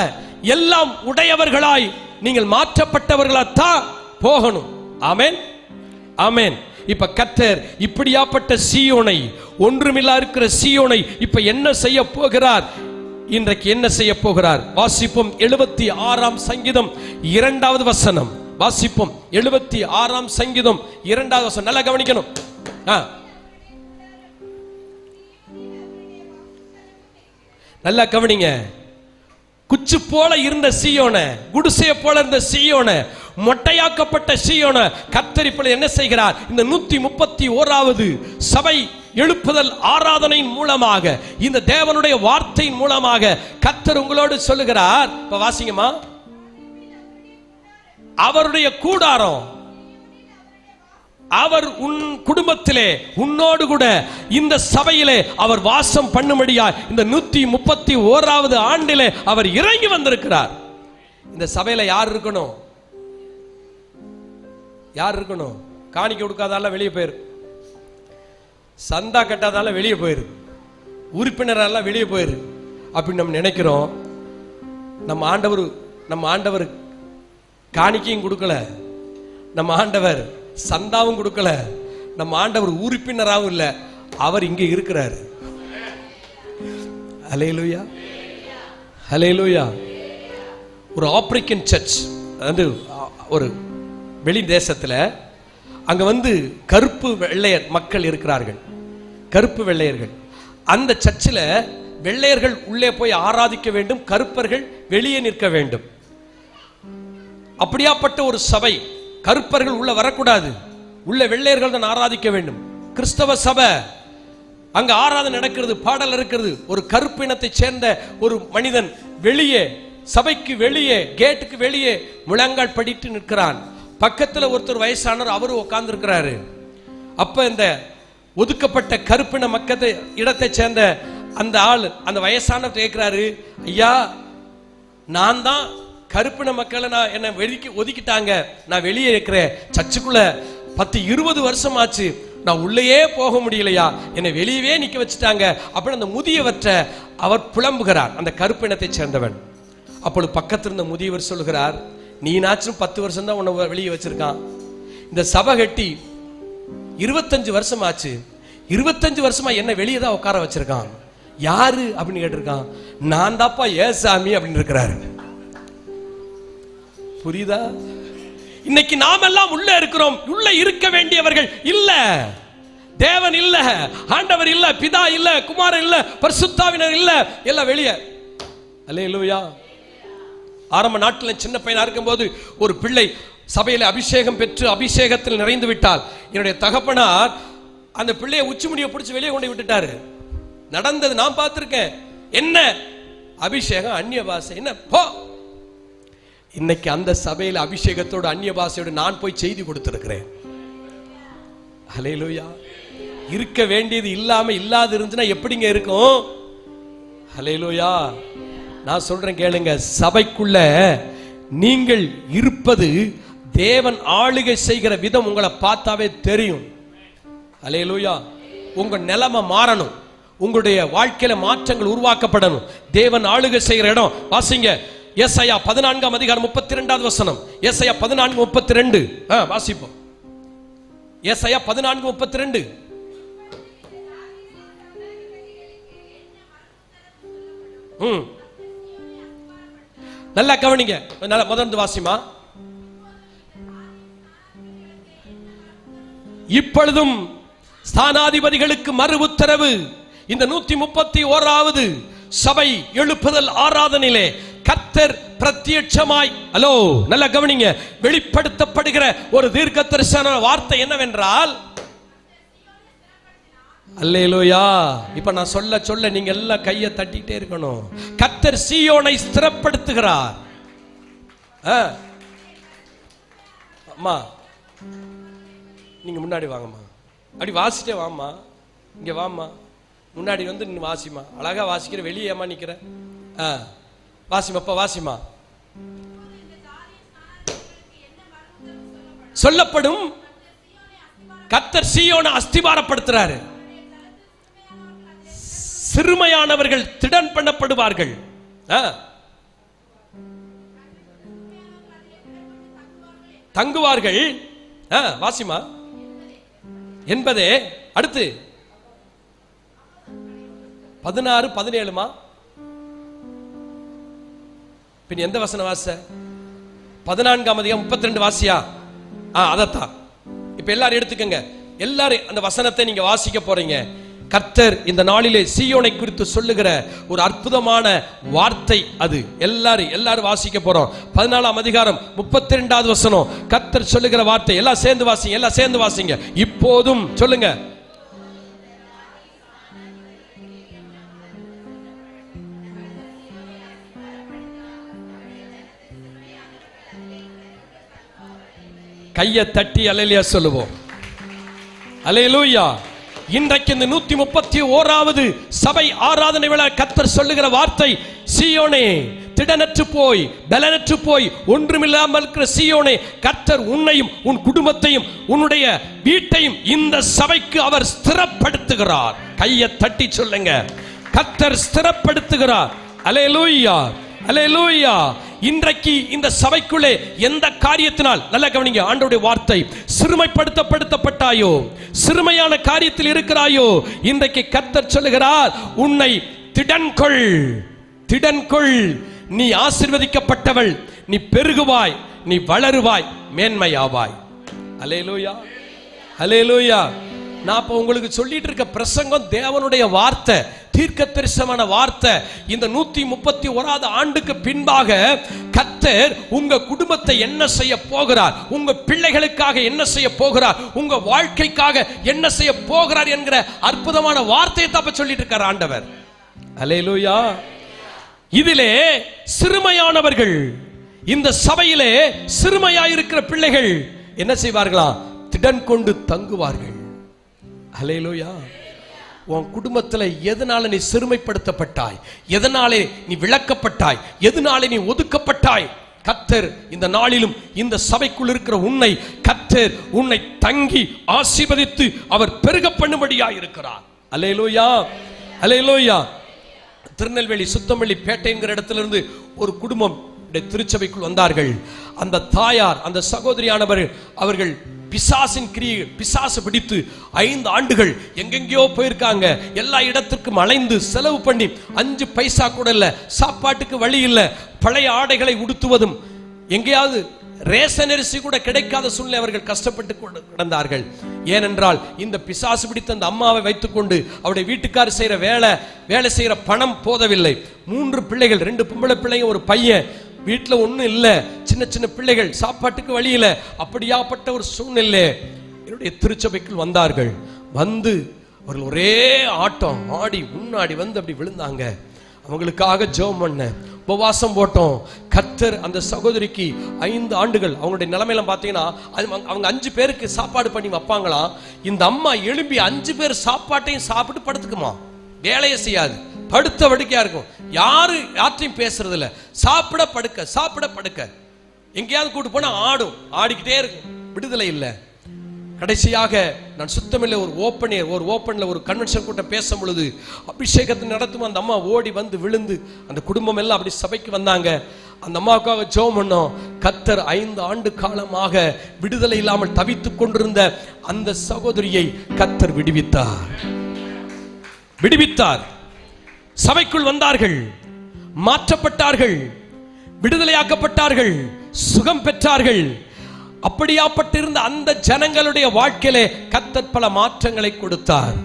எல்லாம் உடையவர்களாய் நீங்கள் மாற்றப்பட்டவர்களாத்தான் போகணும். ஆமென் ஆமென். இப்ப கர்த்தர் இப்படியாப்பட்ட சீயோனை, ஒன்றுமில்லா இருக்கிற சீயோனை இப்ப என்ன செய்ய போகிறார்? இன்றைக்கு என்ன செய்ய போகிறார்? வாசிப்போம் 76ஆம் சங்கீதம் 2வது வசனம். வாசிப்போம் 76ஆம் சங்கீதம் 2வது வசனம். நல்லா கவனிக்கணும். நல்லா கவனிங்க. குச்சி போல இருந்த சீயோன, குடிசைய போல இருந்த சீயோன, மொட்டையாக்கப்பட்ட சீயோன கர்த்தர் இப்பொழுது என்ன செய்கிறார்? இந்த 131வது சபை எழுப்புதல் ஆராதனையின் மூலமாக, இந்த தேவனுடைய வார்த்தையின் மூலமாக கர்த்தர் உங்களோடு சொல்லுகிறார். இப்ப வாசிங்கம்மா. அவருடைய கூடாரம், அவர் உன் குடும்பத்திலே உன்னோடு கூட இந்த சபையிலே அவர் வாசம் பண்ணும்படியா இந்த 131வது ஆண்டிலே அவர் இறங்கி வந்திருக்கிறார். இந்த சபையில யார் இருக்கணும்? யார் இருக்கணும்? காணிக்கை கொடுக்காதால வெளியே போயிரு, சந்தா கட்டாதால வெளியே போயிரு, உறுப்பினரெல்லாம் வெளியே போயிரு அப்படின்னு நம்ம நினைக்கிறோம். நம்ம ஆண்டவர் காணிக்கையும் கொடுக்கல, நம்ம ஆண்டவர் சந்தாவும் கொடுக்கல, நம்ம ஆண்டவர் உறுப்பினராகவும் இல்ல, அவர் இங்கே இருக்கிறார். ஹல்லேலூயா ஹல்லேலூயா. ஒரு ஆப்பிரிக்கன் சர்ச், வந்து ஒரு வெளி தேசத்துல, அங்க வந்து கருப்பு வெள்ளையர் மக்கள் இருக்கிறார்கள், கருப்பு வெள்ளையர்கள். அந்த சர்ச்சில் வெள்ளையர்கள் உள்ளே போய் ஆராதிக்க வேண்டும், கருப்பர்கள் வெளியே நிற்க வேண்டும். அப்படியாப்பட்ட ஒரு சபை. கருப்பர்கள் உள்ள வரக்கூடாது, உள்ள வெள்ளையர்கள் தான் ஆராதிக்க வேண்டும். கிறிஸ்தவ சபை, அங்க ஆராதனை நடக்கிறது, பாடல் இருக்கிறது. ஒரு கருப்பினத்தை சேர்ந்த ஒரு மனிதன் வெளியே, சபைக்கு வெளியே, கேட்டுக்கு வெளியே முழங்கால் படிட்டு நிற்கிறான். பக்கத்துல ஒருத்தர் வயசானவர் அவரு உட்கார்ந்து இருக்கிறாரு. அப்ப இந்த ஒதுக்கப்பட்ட கருப்பின மக்கள் இடத்தை சேர்ந்த அந்த ஆள், அந்த வயசானவர் கேட்கிறாரு, ஐயா, நான் தான் கருப்பின மக்களை நான் என்ன ஒதுக்கிட்டாங்க, நான் வெளியே இருக்கிறேன், சர்ச்சுக்குள்ள 10-20 வருஷம் ஆச்சு, நான் உள்ளேயே போக முடியலையா, என்னை வெளியவே நிக்க வச்சுட்டாங்க அப்படின்னு அந்த முதியவற்ற அவர் புலம்புகிறார், அந்த கருப்பினத்தை சேர்ந்தவன். அப்பொழுது பக்கத்தில் இருந்த முதியவர் சொல்லுகிறார், நீனாச்சும் 10 வருஷம் தான் உன்னை வெளியே வச்சிருக்கான், இந்த சபை கட்டி 25 வருஷம் ஆச்சு, 25 வருஷமா என்ன வெளியே தான் உட்கார வச்சிருக்கான், யாரு அப்படின்னு கேட்டிருக்கான். நான் தாப்பா ஏசாமி அப்படின்னு இருக்கிறாரு. புரியுதா? இன்னைக்கு நாம் எல்லாம் உள்ள இருக்கிறோம், உள்ள இருக்க வேண்டியவர்கள் இல்ல, தேவன் இல்ல, ஆண்டவர் இல்ல, பிதா இல்ல, குமாரன் இல்ல, பரிசுத்தாவினர் இல்ல, எல்லாம் வெளியே. அல்லேலூயா. ஆரம்ப நாட்டில் சின்ன பையனா இருக்கும்போது ஒரு பிள்ளை சபையில அபிஷேகம் பெற்று அபிஷேகத்தில் நிறைந்து விட்டால், என்னுடைய தகப்பனார் அந்த பிள்ளையை உச்சி முடிய பிடிச்சி வெளியே கொண்டு விட்டுட்டாரு. நடந்தது நான் பார்த்திருக்கேன். என்ன அபிஷேகம், அந்நிய பாஷை, என்ன போ. இன்னைக்கு அந்த சபையில அபிஷேகத்தோடு அந்நிய பாஷையோடு நான் போய் செய்தி கொடுத்திருக்கிறேன். ஹல்லேலூயா. இருக்க வேண்டியது இல்லாம இல்லாது இருந்துச்சுன்னா எப்படிங்க இருக்கும்? ஹல்லேலூயா. நான் சொல்றேன் கேளுங்க, சபைக்குள்ள நீங்கள் இருப்பது தேவன் ஆளுகை செய்கிற விதம் உங்களை பார்த்தாவே தெரியும். ஹல்லேலூயா. உங்க நிலைமை மாறணும், உங்களுடைய வாழ்க்கையில மாற்றங்கள் உருவாக்கப்படணும். தேவன் ஆளுகை செய்கிற இடம். வாசிங்க ஏசாயா 14ஆம் அதிகாரம் 32வது வசனம். ஏசாயா 14:32 வாசிப்போம். ஏசாயா 14:32. நல்லா கவனிங்க, நல்லா முதல்ல வாசிமா. இப்பொழுதும் ஸ்தானாதிபதிகளுக்கு மறு உத்தரவு. இந்த 131வது சபை எழுப்புதல் ஆராதனையிலே கர்த்தர் பிரத்யட்சமாய், ஹலோ நல்லா கவனிங்க, வெளிப்படுத்தப்படுகிற ஒரு தீர்க்கதரிசன வார்த்தை என்னவென்றால், அல்லேலூயா. இப்ப நான் சொல்ல சொல்ல நீங்க எல்லாம் கையை தட்டிட்டே இருக்கணும். கர்த்தர் சீயோனை ஸ்திரப்படுத்துகிறார். அம்மா நீங்க முன்னாடி வாங்கம்மா, அப்படி வாசிட்டே வாம்மா, இங்க வாம்மா, முன்னாடி வந்து நின்று வாசிமா. அழகா வாசிக்கிற, வெளியே ஏமா நிக்கிற? வாசிமாப்பா, வாசிமா. சொல்லப்படும் கர்த்தர் சீயோனை அஸ்திபாரப்படுத்துறாரு. சிறுமையானவர்கள் திடன் பண்ணப்படுவார்கள். தங்குவார்கள். வாசிமா என்பதே. அடுத்து 16, 17மா. பின் எந்த வசன வாச? 14ஆம் அதிகாரம் 32 வாசியா? அதத்தான். இப்ப எல்லாரும் எடுத்துக்கங்க, எல்லாரும் அந்த வசனத்தை நீங்க வாசிக்க போறீங்க. கர்த்தர் இந்த நாளிலே சீயோனை குறித்து சொல்லுகிற ஒரு அற்புதமான வார்த்தை அது. எல்லாரும் வாசிக்க போறோம். 14ஆம் அதிகாரம் 32வது வசனம், கர்த்தர் சொல்லுகிற வார்த்தை. எல்லாம் சேர்ந்து வாசிங்க, எல்லாம் சேர்ந்து வாசிங்க. இப்போதும் சொல்லுங்க. கையை தட்டி அல்லேலூயா சொல்லுவோம். அல்லேலூயா. இன்றைக்கு இந்த 131வது சபை ஆராதனை விழா கர்த்தர் சொல்லுகிற வார்த்தை, சீயோனே திடனற்று போய், பலனற்று போய், ஒன்றுமில்லாமல் இருக்கிற சீயோனே, கர்த்தர் உன்னையும் உன் குடும்பத்தையும் உன்னுடைய வீட்டையும் இந்த சபைக்கு அவர் ஸ்திரப்படுத்துகிறார். கையை தட்டி சொல்லுங்க, கர்த்தர் ஸ்திரப்படுத்துகிறார். அல்லேலூயா, அல்லேலூயா. இன்றைக்கு இந்த சபைக்குள்ளே எந்த காரியத்தினால், நல்ல கவனிங்க, ஆண்டவருடைய வார்த்தை, சிறுமைப்படுத்தப்பட்டாயோ, சிறுமையான காரியத்தில் இருக்கிறாயோ, இன்றைக்கு கர்த்தர் சொல்லுகிறார், உன்னை திடன்கொள், திடன்கொள். நீ ஆசீர்வதிக்கப்பட்டவள், நீ பெருகுவாய், நீ வளருவாய், மேன்மையாவாய். அல்லேலூயா, அல்லேலூயா. நான் இப்ப உங்களுக்கு சொல்லிட்டு இருக்க பிரசங்கம் தேவனுடைய வார்த்தை, தீர்க்கதரிசனமான வார்த்தை. இந்த 131வது ஆண்டுக்கு பின்பாக கர்த்தர் உங்க குடும்பத்தை என்ன செய்ய போகிறார், உங்க பிள்ளைகளுக்காக என்ன செய்ய போகிறார், உங்க வாழ்க்கைக்காக என்ன செய்ய போகிறார் என்கிற அற்புதமான வார்த்தையை தான் சொல்லிட்டு இருக்கார் ஆண்டவர். அல்லேலூயா. இதிலே சிறுமையானவர்கள், இந்த சபையிலே சிறுமையாயிருக்கிற பிள்ளைகள் என்ன செய்வார்களா? திடன் கொண்டு தங்குவார்கள். அல்லேலூயா. உன் குடும்பத்தில் எதனால நீ சிறுமைப்படுத்தப்பட்டாய், எதனாலே நீ விளக்கப்பட்டாய், எதனாலே நீ ஒதுக்கப்பட்டாய், கர்த்தர் இந்த நாளிலும் இந்த சபைக்குள் இருக்கிற உன்னை கர்த்தர் உன்னை தங்கி ஆசீர்வதித்து அவர் பெருக பண்ணும்படியாய் இருக்கிறார். அல்லேலூயா, அல்லேலூயா. திருநெல்வேலி சுத்தமல்லி பேட்டைங்கிற இடத்திலிருந்து ஒரு குடும்பம் திருச்சபைக்குள் வந்தார்கள். அந்த தாயார், அந்த சகோதரியானவர், அவர்கள் பிசாசின் கிரியை, பிசாசு பிடித்து 5 ஆண்டுகள் எங்கெங்கயோ போயிருக்காங்க. எல்லா இடத்துக்கும் அலைந்து செலவு பண்ணி 5 பைசா கூட இல்ல, சாப்பாட்டுக்கு வழி இல்ல, பழைய ஆடைகளை உடுத்துவதும், எங்கேயாவது ரேஷன் அரிசி கூட கிடைக்காத சூழ்நிலை அவர்கள் கஷ்டப்பட்டு கிடந்தார்கள். ஏனென்றால் இந்த பிசாசு பிடித்த அந்த அம்மாவை வைத்துக்கொண்டு அவருடைய வீட்டுக்காரர் செய்யற வேலை செய்யற பணம் போதவில்லை. 3 பிள்ளைகள், 2 பொம்பளை பிள்ளைங்க, ஒரு பையன். வீட்டுல ஒண்ணும் இல்ல, சின்ன சின்ன பிள்ளைகள், சாப்பாட்டுக்கு வழியில. அப்படியாப்பட்ட ஒரு சூழ்நிலை என்னுடைய திருச்சபைக்குள் வந்தார்கள். வந்து அவர்கள் ஒரே ஆட்டம் ஆடி முன்னாடி வந்து அப்படி விழுந்தாங்க. அவங்களுக்காக ஜெபம் பண்ண, உபவாசம் போட்டோம். கர்த்தர் அந்த சகோதரிக்கு 5 ஆண்டுகள், அவங்களுடைய நிலைமையெல்லாம் பார்த்தீங்கன்னா அவங்க 5 பேருக்கு சாப்பாடு பண்ணி வைப்பாங்களாம். இந்த அம்மா எழும்பி 5 பேர் சாப்பாட்டையும் சாப்பிட்டு படுத்துக்குமா, வேலையை செய்யாது, படுத்த வடுக்கையா இருக்கும். யார்ட்டையும் பேசுறது இல்ல, சாப்பிட படுக்க, சாப்பிட படுக்க. எங்கேயாவது கூட்டு போனா ஆடும், ஆடிக்கிட்டே இருக்கும், விடுதலை இல்லை. கடைசியாக நான் சுத்தமில்லை ஒரு ஓப்பன்ல ஒரு கன்வென்ஷன் கூட்டம் பேசும் பொழுது அபிஷேகத்தை நடத்தும் அந்த அம்மா ஓடி வந்து விழுந்து, அந்த குடும்பம் எல்லாம் அப்படி சபைக்கு வந்தாங்க. அந்த அம்மாவுக்காக ஜெபம் பண்ணோம். கர்த்தர் 5 ஆண்டு காலமாக விடுதலை இல்லாமல் தவித்துக் கொண்டிருந்த அந்த சகோதரியை கர்த்தர் விடுவித்தார். சபைக்குள் வந்தார்கள், மாற்றப்பட்டார்கள், விடுதலையாக்கப்பட்டார்கள், சுகம் பெற்றார்கள். அப்படியாப்பட்டிருந்த அந்த ஜனங்களுடைய வாழ்க்கையிலே கர்த்தர் பல மாற்றங்களை கொடுத்தார்.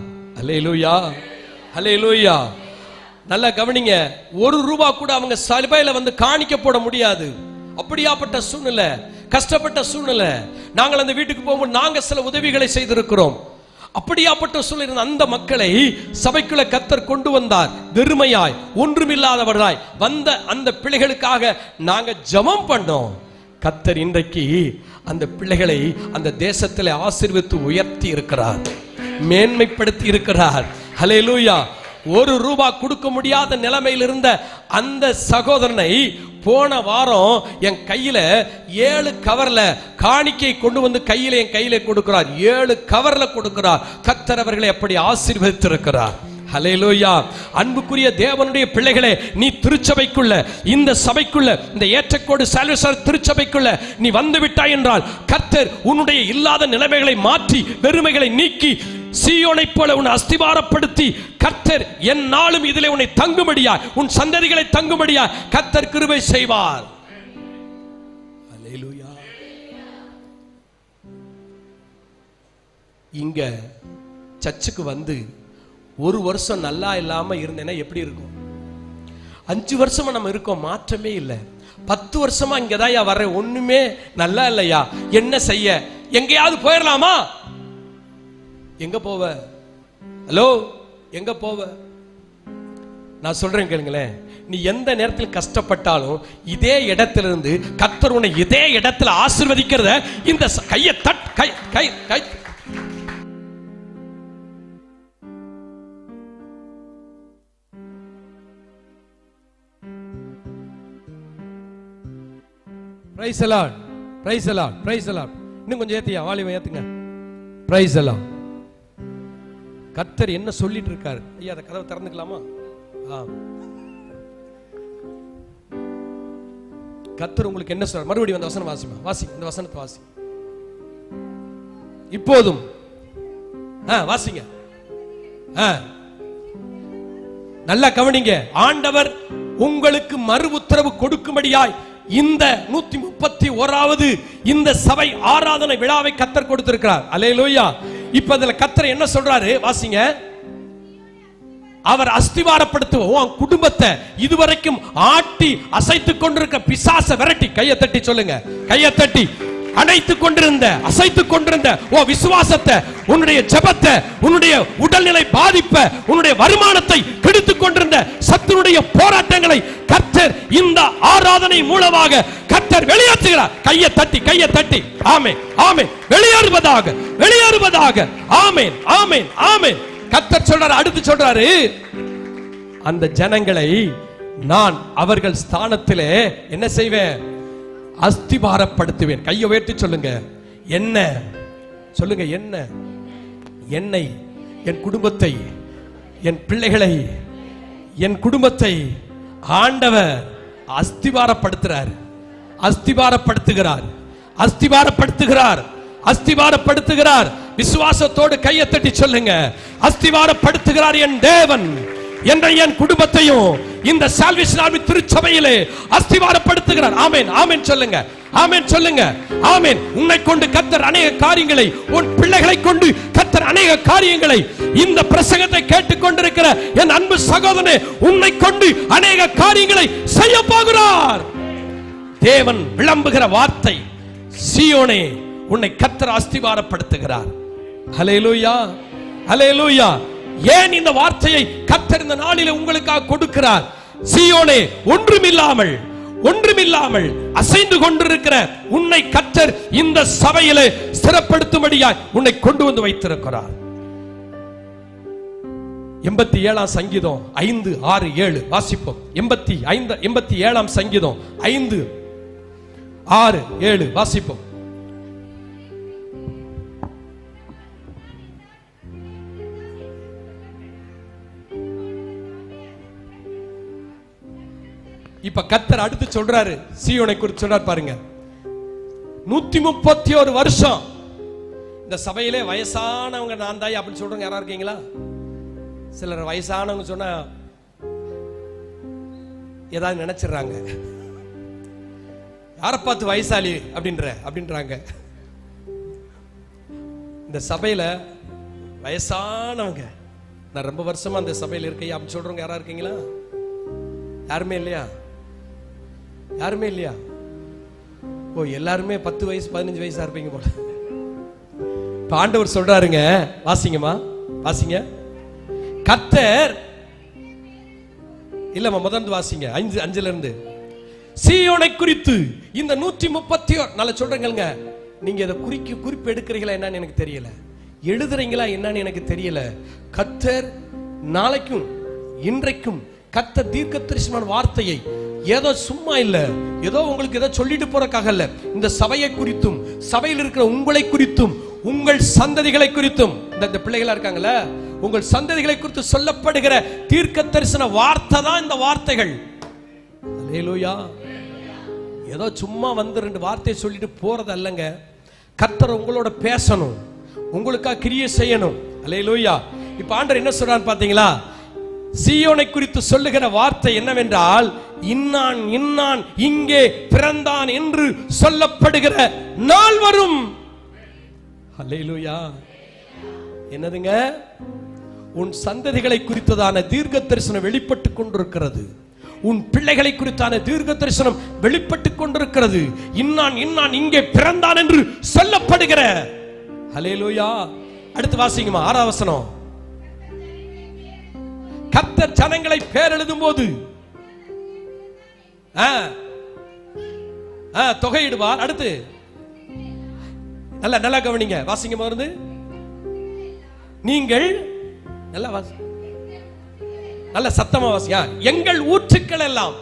அல்லேலூயா, அல்லேலூயா. நல்லா கவனிங்க. ₹1 கூட அவங்க சபையில வந்து காணிக்க போட முடியாது. அப்படியாப்பட்ட சூழ்நிலை, கஷ்டப்பட்ட சூழ்நிலை. நாங்கள் அந்த வீட்டுக்கு போகும்போது நாங்க சில உதவிகளை செய்திருக்கிறோம். அப்படியாப்பட்ட சூழ்நிலை அந்த மக்களை சபைக்குள்ள கர்த்தர் கொண்டு வந்தார். வெறுமையாய் ஒன்றுமில்லாதவர்களாய் வந்த அந்த பிள்ளைகளுக்காக நாங்க ஜெபம் பண்ணோம். கர்த்தர் இன்றைக்கு அந்த பிள்ளைகளை அந்த தேசத்திலே ஆசீர்வதித்து உயர்த்தி இருக்கிறார், மேன்மைப்படுத்தி இருக்கிறார். ஹல்லேலூயா. ₹1 கொடுக்க முடியாத நிலைமையில் இருந்த அந்த சகோதரனை போன வாரம் என் கையில 7 கவர்ல காணிக்கை கொண்டு வந்து கையில என் கையில கொடுக்கிறார். 7 கவர்ல கொடுக்கிறார். கர்த்தர் அவர்களை அப்படி ஆசீர்வதித்திருக்கிறார். ஹல்லேலூயா. அன்புக்குரிய தேவனுடைய பிள்ளைகளே, நீ திருச்சபைக்குள்ள, இந்த சபைக்குள்ள, இந்த ஏற்றக்கோடு சால்வேஷன் திருச்சபைக்குள்ள நீ வந்து விட்டாய் என்றால் கர்த்தர் உன்னுடைய இல்லாத நிலைமைகளை மாற்றி, வெறுமைகளை நீக்கி, சீயோனை போல உன்னை அஸ்திபாரப்படுத்தி, கர்த்தர் எந்நாளும் இதிலே உன்னை தங்கும்படியாய், உன் சந்ததிகளை தங்கும்படியாய் கர்த்தர் கிருபை செய்வார். ஹல்லேலூயா. இங்க சர்ச்சுக்கு வந்து 1 வருஷம் நல்லா இல்லாம இருந்தேன்னா எப்படி இருக்கும்? 5 வருஷமா நம்ம இருக்கோம், மாற்றமே இல்லை. 10 வருஷமா இங்கதான் வர்றேன், ஒண்ணுமே நல்லா இல்லையா? என்ன செய்ய? எங்கேயாவது போயிடலாமா? எங்க போவ? ஹலோ, எங்க போவ? நான் சொல்றேன் கேளுங்களேன். நீ எந்த நேரத்தில் கஷ்டப்பட்டாலும் இதே இடத்துல இருந்து கர்த்தர் உன்னை இதே இடத்துல ஆசீர்வதிக்கிறத இந்த கையை கை கை கை praise the Lord, praise the Lord, praise the Lord. இன்னும் கொஞ்சம் ஏத்தியா, வாலிபம் ஏத்துங்க. Praise the Lord. கர்த்தர் என்ன சொல்லிட்டு இருக்காரு? ஐயா, அந்த கதவை திறந்துக்கலாமா? கர்த்தர் உங்களுக்கு என்ன சொல்றார்? மறுபடியும் அந்த வசனம் வாசிமா, வாசி, இந்த வசனத்தை வாசி. இப்போதும் வாசிங்க. நல்லா கவனிங்க. ஆண்டவர் உங்களுக்கு மறு உத்தரவு கொடுக்கும்படியாய் இந்த 131வது இந்த சபை ஆராதனை விழாவை கர்த்தர் கொடுத்திருக்கிறார். அல்லேலூயா. இப்ப அதுல கர்த்தர் என்ன சொல்றாரு? வாசிங்க. அவர் அஸ்திவாரப்படுத்துவோம் குடும்பத்தை இதுவரைக்கும் ஆட்டி அசைத்துக் கொண்டிருக்க பிசாச விரட்டி, கையை தட்டி சொல்லுங்க, கையை தட்டி அணைத்துக் கொண்டிருந்த, அசைத்துக் கொண்டிருந்த விசுவாசத்தை, உன்னுடைய ஜெபத்தை, உன்னுடைய உடல்நிலை பாதிப்பை, உன்னுடைய வருமானத்தை கெடுத்துக் கொண்டிருந்த சத்துருடைய போராட்டங்களை கர்த்தர் இந்த ஆராதனை மூலமாக கர்த்தர் வெளியேற்றுகிறார். கையை தட்டி, கையை தட்டி. ஆமென், ஆமென். வெளியேறுவதாக, வெளியேறுவதாக. ஆமென், ஆமென், ஆமென். கர்த்தர் சொல்றாரு, அடுத்து சொல்றாரு, அந்த ஜனங்களை நான் அவர்கள் ஸ்தானத்திலே என்ன செய்வேன்? அஸ்திபாரப்படுத்துவேன். கையை உயர்த்தி சொல்லுங்க. என்ன சொல்லுங்க? என்ன? என்னை, என் குடும்பத்தை, என் பிள்ளைகளை, என் குடும்பத்தை ஆண்டவர் அஸ்திபாரப்படுத்துறார், அஸ்திபாரப்படுத்துகிறார், அஸ்திபாரப்படுத்துகிறார், அஸ்திபாரப்படுத்துகிறார். விசுவாசத்தோடு கையை தட்டி சொல்லுங்க, அஸ்திபாரப்படுத்துகிறார் என் தேவன் என் குடும்பத்தையும் இந்த சால்வேஷன் ஆர்மி திருச்சபையிலே அஸ்திவாரப்படுத்துகிறார். ஆமென், ஆமென் சொல்லுங்க, ஆமென் சொல்லுங்க, ஆமென். உன்னை கொண்டு கர்த்தர் அநேக காரியங்களை, உன் பிள்ளைகளை கொண்டு கர்த்தர் அநேக காரியங்களை, இந்த பிரசங்கத்தை கேட்டுக்கொண்டிருக்கிற என் அன்பு சகோதரனே, உன்னை கொண்டு அநேக காரியங்களை செய்ய போகிறார். தேவன் விளம்புகிற வார்த்தை, சீயோனே உன்னை கர்த்தர் அஸ்திவாரப்படுத்துகிறார். ஹல்லேலூயா, ஹல்லேலூயா. ஏன் இந்த வார்த்தையை கர்த்தர் இந்த நாளிலே உங்களுக்காக கொடுக்கிறார்? சீயோனே, ஒன்றுமில்லாமல், ஒன்றுமில்லாமல் அசைந்து கொண்டிருக்கிற உன்னை கர்த்தர் இந்த சபையிலே ஸ்திரப்படுத்தும்படியாய் உன்னை கொண்டு வந்து வைத்திருக்கிறார். 87ஆம் சங்கீதம் 5, 6, 7 வாசிப்போம். 87ஆம் சங்கீதம் 5, 6, 7 வாசிப்போம். இப்ப கர்த்தர் அடுத்து சொல்றாரு, சீயோனை குறித்து சொல்றாரு பாருங்க. 131 வருஷம் இந்த சபையிலே வயசானவங்க நான் தாய் அப்படின்னு சொல்றவங்க யாரா இருக்கீங்களா? சிலர் வயசானவங்க சொன்னா ஏதாவது நினைச்சிடறாங்க. யாரை பார்த்து வயசாளி அப்படின்றாங்க. இந்த சபையில வயசானவங்க, நான் ரொம்ப வருஷமா அந்த சபையில் இருக்கேன் அப்படி சொல்றவங்க யாரா இருக்கீங்களா? யாருமே இல்லையா? யாருமே இல்லையா? ஓ, எல்லாருமே 10 வயசு 15 வயசா இருப்பீங்க போல. இப்ப ஆண்டவர் சொல்றாருங்க, வாசிங்கம்மா வாசிங்க. கர்த்தர் இல்லம்மா, முதல்ல வாசிங்க 5:5 இருந்து. சீயோனை குறித்து இந்த 131 நல்ல சொல்றீங்க. நீங்க இதை குறிப்பு எடுக்கிறீங்களா என்னன்னு எனக்கு தெரியல, எழுதுறீங்களா என்னன்னு எனக்கு தெரியல. கர்த்தர் நாளைக்கும் இன்றைக்கும் கர்த்தர் தீர்க்கதரிசனமான வார்த்தையை ஏதோ சும்மா இல்ல, ஏதோ உங்களுக்கு ஏதோ சொல்லிட்டு போறதுக்காக இல்ல, இந்த சபையை குறித்தும் சபையில் இருக்கிற உங்களை குறித்தும் உங்கள் சந்ததிகளை குறித்தும், இந்த பிள்ளைகளா இருக்காங்கல்ல, உங்கள் சந்ததிகளை குறித்து சொல்லப்படுகிற தீர்க்கதரிசன வார்த்தை தான் இந்த வார்த்தைகள். அல்லேலூயா. ஏதோ சும்மா வந்து 2 வார்த்தையை சொல்லிட்டு போறது அல்லங்க. கர்த்தர் உங்களோட பேசணும், உங்களுக்காக கிரியை செய்யணும். அல்லேலூயா. இப்ப ஆண்டவர் என்ன சொல்றான்னு பாத்தீங்களா? சீயோனை குறித்து சொல்லுகிற வார்த்தை என்னவென்றால், இன்னான் இன்னான் இங்கே பிறந்தான் என்று சொல்லப்படுகிற நாள் வரும். அல்லேலூயா. என்னதுங்க? உன் சந்ததிகளை குறித்ததான தீர்க்க தரிசனம் வெளிப்பட்டுக் கொண்டிருக்கிறது. உன் பிள்ளைகளை குறித்தான தீர்க்க தரிசனம் வெளிப்பட்டுக் கொண்டிருக்கிறது. இன்னான் இன்னான் இங்கே பிறந்தான் என்று சொல்லப்படுகிற. அல்லேலூயா. அடுத்து வாசிங்கம்மா 6ஆம் வசனம். கர்த்தர் ஜனங்களை பேர் எழுதும் போது தொகையிடுவார். அடுத்து நல்லா கவனிங்க, வாசிங்க மருந்து. நீங்கள் நல்லா வாசி, நல்ல சத்தமா வாசிங்க. எங்கள் ஊற்றுக்கள் எல்லாம்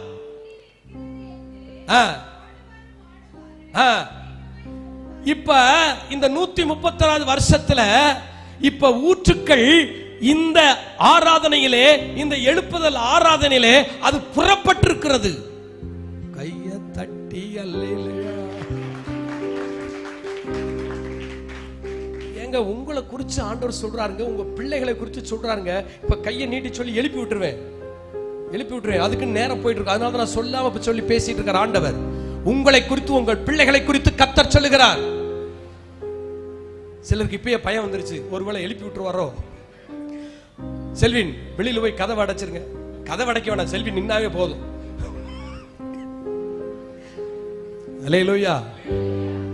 இப்ப இந்த 136வது வருஷத்துல இப்ப ஊற்றுக்கள் இந்த ஆராதனையிலே, இந்த எழுப்புதல் ஆராதனையிலே அது புறப்பட்டிருக்கிறது. கைய தட்டி அல்லேலூயா. ஏங்க உங்களை குறித்து ஆண்டவர் சொல்றாருங்க, உங்க பிள்ளைகளை குறித்து சொல்றாருங்க. இப்ப கையை நீட்டி சொல்லி எழுப்பி விட்டுருவேன். அதுக்கு நேரம் போயிட்டு இருக்கு. அதனால நான் சொல்லாம இப்ப சொல்லி பேசிட்டு இருக்கார் ஆண்டவர். உங்களை குறித்து உங்கள் பிள்ளைகளை குறித்து கர்த்தர் சொல்லுகிறார். சிலருக்கு இப்பயே பயம் வந்துருச்சு, ஒருவேளை எழுப்பி விட்டுருவாரோ. செல்வின் வெளியில போய் கதவை அடைச்சிருங்க. கதவை அடைக்க வேணாம், செல்வின் நின்னாவே போதும். அல்லேலூயா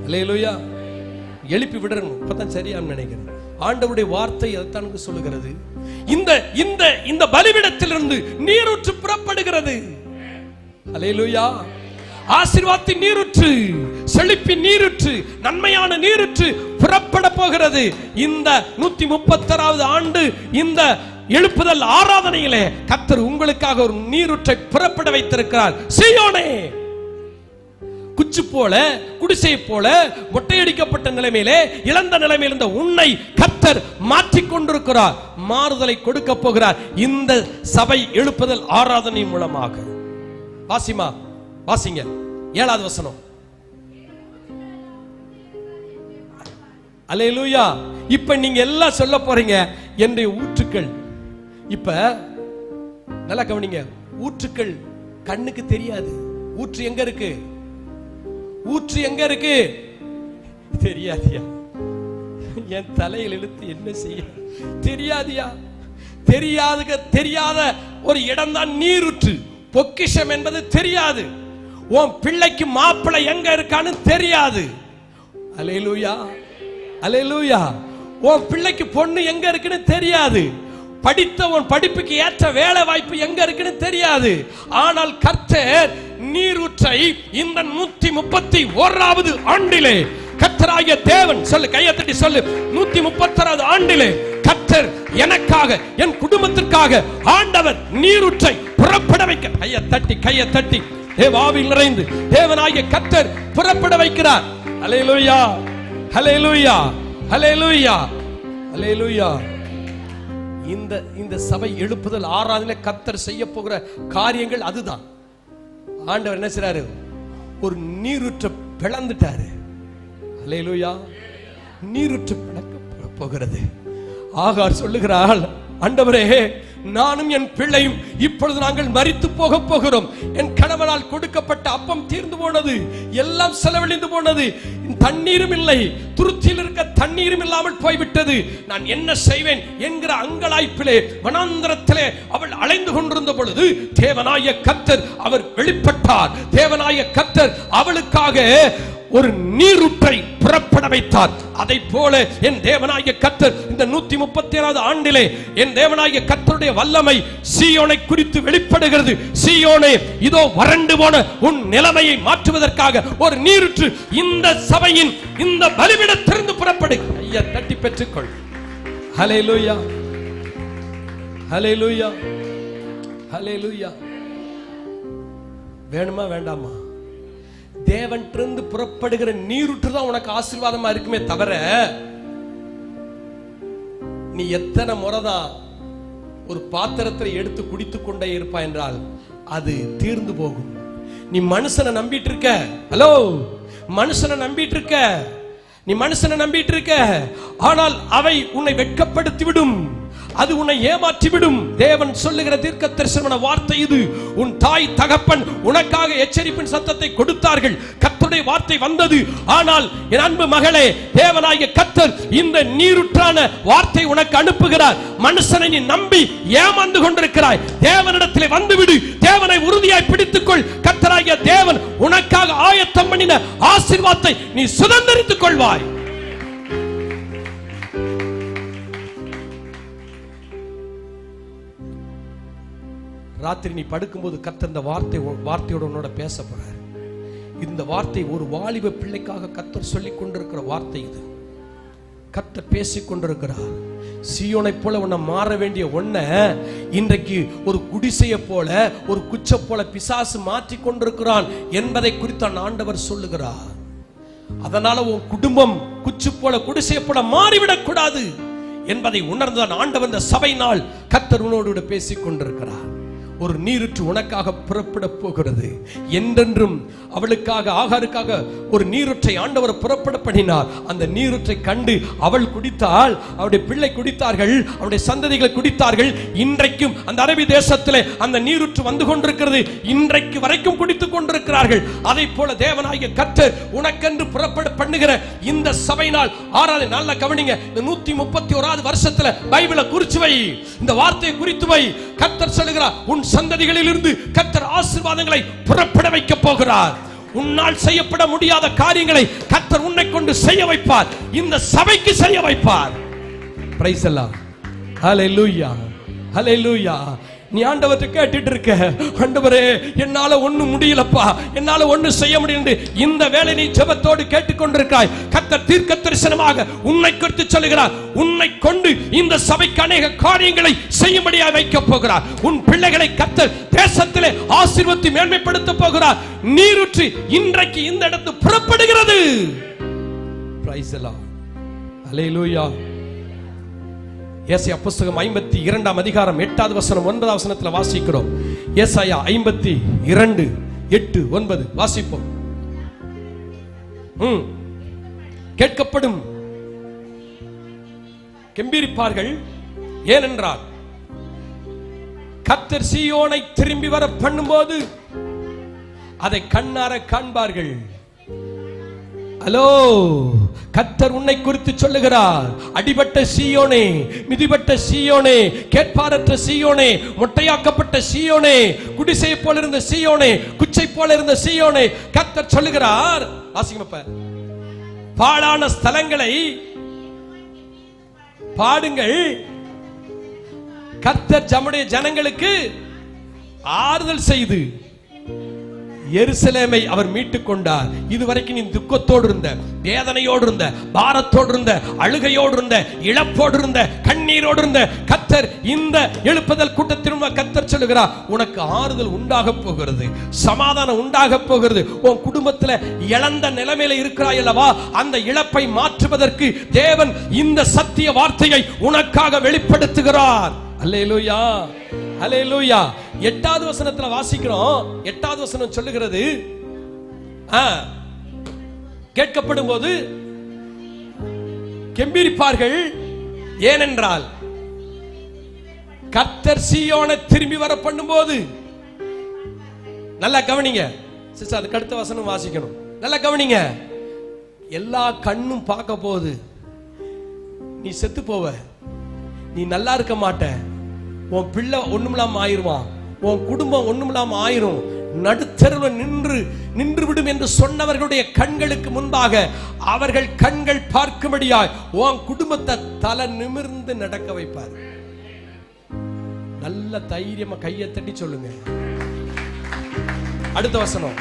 அல்லேலூயா. எழுப்பி விடணும், அப்பதான் சரியான்னு நினைக்கிறேன். ஆண்டவருடைய வார்த்தை அதைத்தான் சொல்லுகிறது. இந்த இந்த இந்த பலிபீடத்திலிருந்து நீரூற்று புறப்படுகிறது. அல்லேலூயா. ஆசீர்வாதத்தின் நீரூற்று, செழிப்பின் நீரூற்று, நன்மையான நீரூற்று புறப்பட போகிறது. இந்த 136வது ஆண்டு இந்த எழுப்புதல் ஆராதனையிலே கர்த்தர் உங்களுக்காக ஒரு நீரூற்றை புறப்பட வைத்திருக்கிறார். சீயோனே, குச்சி போல, குடிசை போல, மொட்டையடிக்கப்பட்ட நிலைமையிலே, இழந்த நிலைமையில் இருந்த உன்னை கர்த்தர் மாற்றிக் கொண்டிருக்கிறார். மாறுதலை கொடுக்க போகிறார் இந்த சபை எழுப்புதல் ஆராதனை மூலமாக. வாசிமா வாசிங்க 7வது வசனம். அல்லேலூயா. இப்ப நீங்க எல்லாம் சொல்ல போறீங்க, என்னுடைய ஊற்றுக்கள். இப்ப நல்லா கவனிங்க, ஊற்றுக்கள் கண்ணுக்கு தெரியாது. ஊற்று எங்க இருக்கு? ஊற்று எங்க இருக்கு தெரியாதியா? என் தலையில் இழுத்து என்ன செய்ய தெரியாதியா? தெரியாத ஒரு இடம் தான் நீரூற்று. பொக்கிஷம் என்பது தெரியாது. உன் பிள்ளைக்கு மாப்பிள்ளை எங்க இருக்கான்னு தெரியாது. அல்லேலூயா அல்லேலூயா. உன் பிள்ளைக்கு பொண்ணு எங்க இருக்குன்னு தெரியாது. படித்த உன் படிப்புக்கு ஏற்ற வேலை வாய்ப்பு எங்க இருக்குன்னு தெரியாது. ஆனால் கர்த்தர் நீரூற்றை இந்த 131வது ஆண்டிலே கர்த்தராகிய தேவன், சொல்லு, கையை தட்டி சொல்லு, 131வது ஆண்டிலே கர்த்தர் எனக்காக, என் குடும்பத்திற்காக ஆண்டவர் நீரூற்றை புறப்பட வைக்க. கையை தட்டி தேவாவில் நிறைந்து தேவனாகிய கர்த்தர் புறப்பட வைக்கிறார். அல்லேலூயா அல்லேலூயா அல்லேலூயா அல்லேலூயா. இந்த சபை எழுப்புதல் ஆராதனை கர்த்தர் செய்ய போகிற காரியங்கள் அதுதான். ஆண்டவர் என்ன செய்றாரு? ஒரு நீரூற்றை பிளந்துட்டாரு. அல்லேலூயா. நீரூற்று பிளக்க போகிறது. ஆகார் சொல்லுகிறாள், ஆண்டவரே நானும் என் பிள்ளையும் இப்பொழுது நாங்கள் மரித்து போக போகிறோம். என் கணவனால் கொடுக்கப்பட்ட அப்பம் தீர்ந்து போனது, எல்லாம் செலவழிந்து போனது, தண்ணீரும் இல்லை, துருத்தியில் இருக்க தண்ணீரும் இல்லாமல் போய்விட்டது. நான் என்ன செய்வேன் என்கிற அங்கலாய்ப்பிலே வனாந்தரத்திலே அவள் அலைந்து கொண்டிருந்த பொழுது தேவனாய கர்த்தர் அவர் வெளிப்பட்டார். தேவனாய கர்த்தர் அவளுக்காக ஒரு நீரூற்றை புறப்பட வைத்தார். அதை போல என் தேவனாகிய கர்த்தர் இந்த 137வது ஆண்டிலே என் தேவனாகிய கர்த்தருடைய வல்லமை சீயோனை குறித்து வெளிப்படுகிறது. சீயோனே, இதோ வறண்டு போன உன் நிலைமையை மாற்றுவதற்காக ஒரு நீரூற்று இந்த சபையின் இந்த பலிபீடத்திலிருந்து புறப்படு. ஐயா, தட்டி பெற்றுக்கொள். ஹல்லேலூயா, ஹல்லேலூயா, ஹல்லேலூயா. வேணுமா வேண்டாமா? தேவனிலிருந்து புறப்படுகிற நீரூற்று தான் உனக்கு ஆசீர்வாதமா இருக்குமே தவிர, நீ எத்தனை முறைதான் ஒரு பாத்திரத்தை எடுத்து குடித்துக் கொண்டே இருப்பா என்றால் அது தீர்ந்து போகும். நீ மனுஷனை நம்பிட்டு இருக்க. ஹலோ, மனுஷனை நம்பிட்டு இருக்க, நீ மனுஷனை நம்பிட்டு இருக்க. ஆனால் அவை உன்னை வெட்கப்படுத்தி விடும், அது உன்னை ஏமாற்றிவிடும். தேவன் சொல்லுகிற தீர்க்க தரிசன வார்த்தை இது. உன் தாய் தகப்பன் உனக்காக எச்சரிப்பின் சத்தத்தை கொடுத்தார்கள், கர்த்தருடைய வார்த்தை வந்தது. ஆனால் என் அன்பு மகளே, தேவனாகிய கர்த்தர் இந்த நீருற்றான வார்த்தை உனக்கு அனுப்புகிறார். மனுஷனை நீ நம்பி ஏமாந்து கொண்டிருக்கிறாய். தேவனிடத்திலே வந்துவிடு, தேவனை உறுதியாய் பிடித்துக்கொள். கர்த்தராகிய தேவன் உனக்காக ஆயத்தம் பண்ணின ஆசீர்வாதத்தை நீ சுதந்தரித்துக் கொள்வாய். ராத்திரி நீ படுக்கும்போது கர்த்தர் இந்த வார்த்தையோட உன்னோட பேச போறார். இந்த வார்த்தை ஒரு வாலிப பிள்ளைக்காக கர்த்தர் சொல்லிக் கொண்டிருக்கிற வார்த்தை இது. கர்த்தர் பேசிக் கொண்டிருக்கிறார். சீயோனை போல உன்னை மாற வேண்டிய ஒன்ன இன்றைக்கு ஒரு குடிசையை போல, ஒரு குச்சை போல பிசாசு மாற்றி கொண்டிருக்கிறான் என்பதை குறித்து ஆண்டவர் சொல்லுகிறார். அதனால உன் குடும்பம் குச்சு போல, குடிசையை போல மாறிவிடக் கூடாது என்பதை உணர்ந்தான் ஆண்டவர் இந்த சபையினால் கர்த்தர் உன்னோடு பேசிக் கொண்டிருக்கிறார். ஒரு நீரூற்று உனக்காக புறப்பட போகிறது. என்றென்றும் அவளுக்காக, ஆகாருக்காக ஒரு நீரூற்றை ஆண்டவர் புறப்பட பண்ணினார். அந்த நீரூற்றை கண்டு அவள் குடித்தாள், அவருடைய பிள்ளை குடித்தார்கள், அவருடைய சந்ததிகள் குடித்தார்கள். இன்றைக்கும் அந்த அரபி தேசத்திலே அந்த நீரூற்று வந்து கொண்டிருக்கிறது. இன்றைக்கு வரைக்கும் குடித்துக் கொண்டிருக்கிறார்கள். அதை போல தேவனாகிய கர்த்தர் உனக்கென்று புறப்பட பண்ணுகிற இந்த சபையினால் ஆறாவது நாள்ல கவனிங்க, இந்த 131வது வருஷத்துல பைபிளை குறிச்சு வை, இந்த வார்த்தையை குறித்து வை. கர்த்தர் சொல்லுகிறார், உன் சந்ததிகளில் இருந்து கர்த்தர் ஆசீர்வாதங்களை புறப்பட வைக்க போகிறார். உன்னால் செய்யப்பட முடியாத காரியங்களை கர்த்தர் உன்னை கொண்டு செய்ய வைப்பார். இந்த சபைக்கு செய்ய வைப்பார். Praise the Lord. Hallelujah, hallelujah. நீ ஆண்டவரை கேட்டுட்டு இருக்க, ஆண்டவரே என்னால ஒண்ணு முடியலப்பா, என்னால ஒண்ணு செய்ய முடியல. இந்த வேளை நீ ஜெபத்தோடு கேட்டுக்கொண்டிருக்காய். கர்த்தர் தீர்க்க தரிசனமாக உன்னை குறித்து சொல்லுகிறார். உன்னை கொண்டு இந்த சபைக்கு அநேக காரியங்களை செய்யும்படியாக வைக்க போகிறார். உன் பிள்ளைகளை கர்த்தர் தேசத்திலே ஆசீர்வதித்து மேன்மைப்படுத்த போகிறார். நீரூற்று இன்றைக்கு இந்த இடத்து புறப்படுகிறது. Price the Lord. ஹல்லேலூயா. ஏசாயா புத்தகம் 52ஆம் அதிகாரம் 8வது வசனம் 9வது வசனத்தில் வாசிக்கிறோம். ஏசாயா 52 8 9 வாசிப்போம். கேட்கப்படும், கெம்பீரிப்பார்கள். ஏனென்றால் கர்த்தர் சீயோனை திரும்பி வர பண்ணும்போது அதை கண்ணார காண்பார்கள். ஹலோ, கர்த்தர் உன்னை குறித்து சொல்லுகிறார். அடிபட்ட சீயோனே, மிதிபட்ட சீயோனே, கேட்பாரற்ற சீயோனே, மொட்டையாக்கப்பட்ட சீயோனே, குடிசை போல இருந்த சீயோனே, குச்சை போல இருந்த சீயோனே, கர்த்தர் சொல்லுகிறார். வாசிங்கப்ப, பாழான ஸ்தலங்களை பாடுங்கள், கர்த்தர் தம்முடைய ஜனங்களுக்கு ஆறுதல் செய்து எருசலேமை அவர் மீட்டுக் கொண்டார். இதுவரைக்கும் நீ துக்கத்தோடு இருந்த, வேதனையோடு இருந்த, பாரத்தோடு இருந்த, அழுகையோடு இருந்த, இழப்போடு இருந்த, கண்ணீரோடு இருந்த, கர்த்தர் இந்த எழுப்புதல் கூட்டத்திலும் கர்த்தர் சொல்லுகிறார், உனக்கு ஆறுதல் உண்டாக போகிறது, சமாதானம் உண்டாக போகிறது. உன் குடும்பத்தில் இழந்த நிலைமையில இருக்கிறாய் அல்லவா, அந்த இழப்பை மாற்றுவதற்கு தேவன் இந்த சத்திய வார்த்தையை உனக்காக வெளிப்படுத்துகிறார். அல்லேலூயா, அல்லேலூயா. 8வது வசனத்துல வாசிக்கிறோம். 8வது வசனம் சொல்லுகிறது, கேட்கப்படும் போது கெம்பீரிப்பார்கள். ஏனென்றால் கர்த்தர் சீயோனை திரும்பி வர பண்ணும்போது, நல்லா கவனிங்க சிஸ்டர், அதுக்கு அடுத்த வசனம் வாசிக்கணும். நல்லா கவனிங்க. எல்லா கண்ணும் பார்க்க போகுது. நீ செத்து போவ, நீ நல்லா இருக்க மாட்ட, உன் பிள்ளை ஒண்ணுமில்லாம ஆயிருவான், உன் குடும்பம் ஒண்ணுமில்லாம ஆயிரும், நடுத்தருவில் நின்று விடும் என்று சொன்னவர்களுடைய கண்களுக்கு முன்பாக அவர்கள் கண்கள் பார்க்கும்படியாய் உன் குடும்பத்தை தலை நிமிர்ந்து நடக்க வைப்பார். நல்ல தைரியமா கையை தட்டி சொல்லுங்க. அடுத்த வசனம்.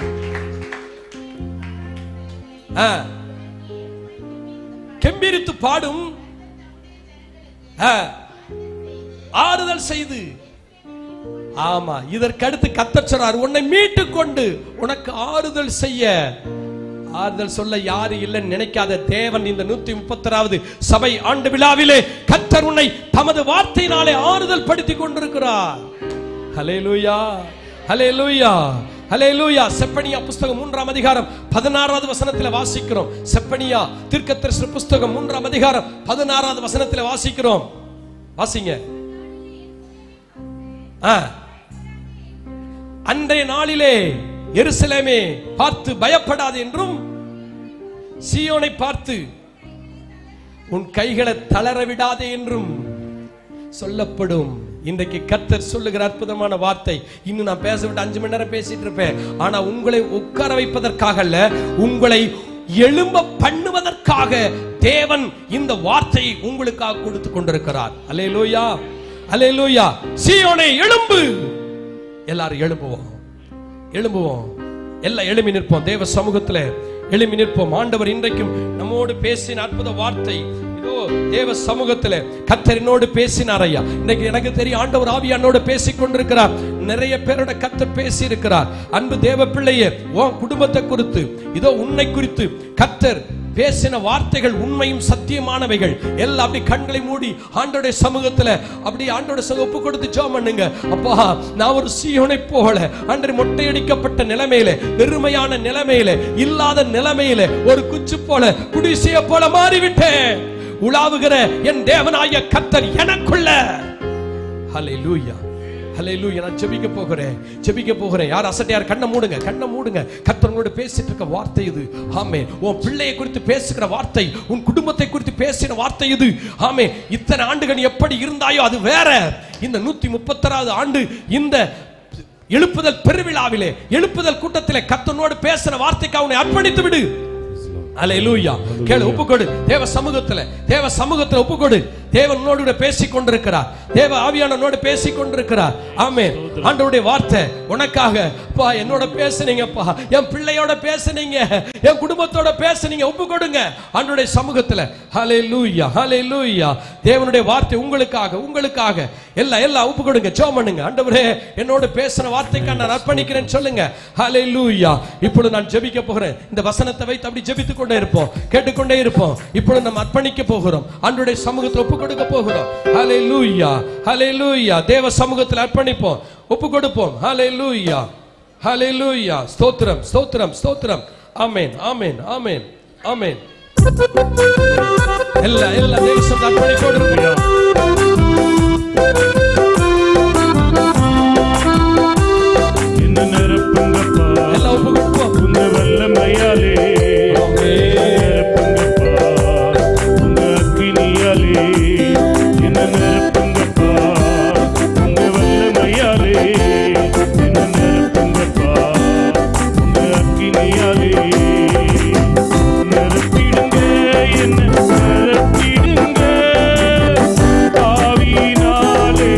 கெம்பீரித்து பாடும், ஆறுதல் செய்து. ஆமா, இதற்கு அடுத்து கர்த்தர் சொல்றார், உன்னை மீட்டு கொண்டு உனக்கு ஆறுதல் செய்ய. ஆறுதல் சொல்ல யாரு இல்லைன்னு நினைக்காத. தேவன் இந்த 136வது சபை ஆண்டு விழாவிலே கர்த்தர் உன்னை தமது வார்த்தையினாலே ஆறுதல் படுத்தி கொண்டிருக்கிறார். ஹல்லேலூயா, ஹல்லேலூயா, ஹல்லேலூயா. செப்பனியா புஸ்தகம் 3ஆம் அதிகாரம் 16வது வசனத்தில் வாசிக்கிறோம். செப்பனியா தீர்க்கதரிசன புஸ்தகம் 3ஆம் அதிகாரம் 16வது வசனத்தில் வாசிக்கிறோம். வாசிங்க. அன்றைய நாளிலே எருசலேமே பார்த்து பயப்படாது என்றும், சீயோனை பார்த்து உன் கைகளை தளர விடாதே என்றும் சொல்லப்படும். இன்றைக்கு கர்த்தர் சொல்லுகிற அற்புதமான வார்த்தை. இன்னும் நான் பேச விட்டு 5 மணி நேரம் பேசிட்டு இருப்பேன். ஆனா உங்களை உட்கார வைப்பதற்காக அல்ல, உங்களை எழும்ப பண்ணுவதற்காக தேவன் இந்த வார்த்தையை உங்களுக்காக கொடுத்து கொண்டிருக்கிறார். அல்லேலூயா, அல்லேலூயா. சீயோனே எழும்பு. எல்லாரும் எழும்புவோம், எழும்புவோம், எல்லாம் எழும்பி நிற்போம். தேவ சமூகத்தில் எழும்பி நிற்போம். ஆண்டவர் இன்றைக்கும் நம்மோடு பேசின அற்புத வார்த்தை இதோ தேவ சமூகத்தில் கர்த்தர் என்னோடு பேசினார். ஐயா, இன்னைக்கு எனக்கு தெரியும் ஆண்டவர் ஆவியானோடு பேசிக் கொண்டிருக்கிறார். நிறைய பேரோட கர்த்தர் பேசி இருக்கிறார். அன்பு தேவ பிள்ளையே, உன் குடும்பத்தை குறித்து, இதோ உன்னை குறித்து கர்த்தர் பேசின வார்த்தைகள் உண்மையும் சத்தியமானவைகள். எல்லாம் அப்படி கண்களை மூடி ஆண்டோட சமூகத்துல அப்படி ஆண்டோட ஒப்பு கொடுத்து ஜெபம் பண்ணுங்க. அப்பா, நான் ஒரு சீயோனை போல அன்று மொட்டையடிக்கப்பட்ட நிலைமையில, வெறுமையான நிலைமையில, இல்லாத நிலைமையில ஒரு குச்சி போல, குடிசைய போல மாறிவிட்டேன். உலாவுகிற என் தேவனாய கர்த்தர் எனக்குள்ள. ஹல்லேலூயா, ஹல்லேலூயா. நான் ஜெபிக்க போகிறேன். யார் அசட்டையார் கண்ணை மூடுங்க, கண்ணை மூடுங்க. கர்த்தர் உங்களோட பேசிட்டு இருக்க வார்த்தை இது. ஆமென். உன் பிள்ளையை குறித்து பேசுகிற வார்த்தை, உன் குடும்பத்தை குறித்து பேசின வார்த்தை இது. ஆமென். இத்தனை ஆண்டுகள் எப்படி இருந்தாயோ அது வேற. இந்த 136வது ஆண்டு இந்த எழுப்புதல் பெருவிழாவிலே, எழுப்புதல் கூட்டத்திலே கர்த்தரோடு பேசின வார்த்தைக்கு அவனை அர்ப்பணித்து விடு. அல்லேலூயா. கேளு, ஒப்புக்கொடு. தேவ சமூகத்துல ஒப்புக்கொடு. தேவனோடு பேசிக் கொண்டிருக்கிறார். தேவ ஆவியானவரோடு பேசிக் கொண்டிருக்கிறார். ஆமென். ஆண்டவருடைய வார்த்தை உனக்காக. அப்பா, என்னோட பேசுனீங்கப்பா, என் பிள்ளையோட பேசுனீங்க, என் குடும்பத்தோட பேசுனீங்க. ஒப்புக்கொடுங்க ஆண்டவருடைய சமூகத்துல. ஹல்லேலூயா, ஹல்லேலூயா. தேவனுடைய வார்த்தை உங்களுக்காக எல்லாம் ஒப்புக்கொடுங்க. ஜெபம் பண்ணுங்க. ஆண்டவரே, என்னோட பேசின வார்த்தைக்கு நான் அர்ப்பணிக்கிறேன்னு சொல்லுங்க. ஹல்லேலூயா. இப்பொழுது நான் ஜெபிக்க போகிறேன். இந்த வசனத்தை வைத்து அப்படி ஜெபித்துக் கொண்டே இருப்போம், கேட்டுக்கொண்டே இருப்போம். இப்பொழுது நம்ம அர்ப்பணிக்க போகிறோம். ஆண்டவருடைய சமூகத்தில் ஒப்பு கொடுக்க போகிறோம். ஹல்லேலூயா, ஹல்லேலூயா. தேவ சமூகத்தில் அர்ப்பணிப்போம், ஒப்பு கொடுப்போம். ஹல்லேலூயா, ஹல்லேலூயா. ஸ்தோத்திரம், ஸ்தோத்திரம், ஸ்தோத்திரம். ஆமென், ஆமென், ஆமென், ஆமென். எல்லாம் தேவ சமூகத்தில் அர்ப்பணிப்போம். என்ன நிரப்புங்கப்பா, எல்லாம் ஒப்பு கொடுப்போம். உங்க வல்லமையாலே ஆவியினாலே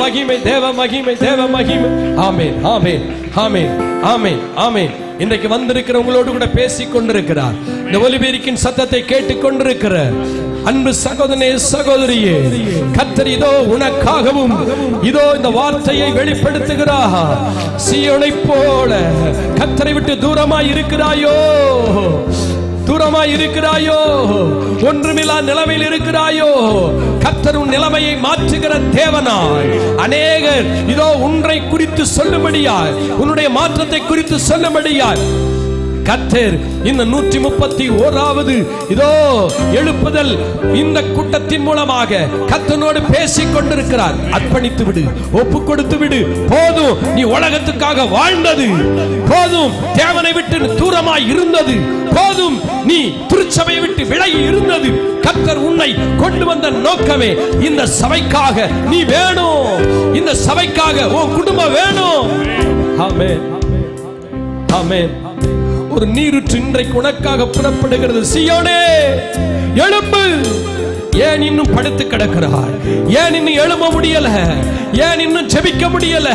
மகிமை, தேவ மகிமை, தேவ மகிமை. ஆமென், ஆமென், ஆமென், ஆமென், ஆமென். இன்றைக்கு வந்திருக்கிற உங்களோடு கூட பேசிக் கொண்டிருக்கிறார். இந்த ஒலிபெருக்கின் சத்தத்தை கேட்டுக் கொண்டிருக்கிற அன்பு சகோதரனே, சகோதரியே, கர்த்தர் இதோ உனக்காகவும் இதோ இந்த வார்த்தையை வெளிப்படுத்துகிறார். சீயோனை போல கர்த்தரை விட்டு தூரமாய் இருக்கிறாயோ, தூரமாய் இருக்கிறாயோ, ஒன்றுமில்லா நிலைமையில் இருக்கிறாயோ, கர்த்தர் உன் நிலைமையை மாற்றுகிற தேவனாய் அநேகர் இதோ உன்னை குறித்து சொல்லும்படியாய், உன்னுடைய மாற்றத்தை குறித்து சொல்லும்படியாய் கர்த்தர் இந்த 131வது இதோ எழுப்புதல் இந்த கூட்டத்தின் மூலமாக கர்த்தனோடு பேசிக் கொண்டிருக்கிறார். அர்ப்பணித்து விடு, ஒப்பு கொடுத்து விடு. போதும், நீ உலகத்துக்காக வாழ்ந்தது போதும், தேவனை விட்டு தூரமாய் இருந்தது போதும், நீ திருச்சபையை விட்டு விலகி இருந்தது. கர்த்தர் உன்னை கொண்டு வந்த நோக்கமே இந்த சபைக்காக நீ வேணும், இந்த சபைக்காக உன் குடும்பம் வேணும். ஆமென், ஆமென். ஒரு நீருற்று இன்றைக்கு உனக்காக புறப்படுகிறது. சீயோனே எழும்பு. ஏன் இன்னும் படுத்து கிடக்கிறாய்? ஏன் இன்னும் எழும்ப முடியல? ஏன் இன்னும் ஜெபிக்க முடியல?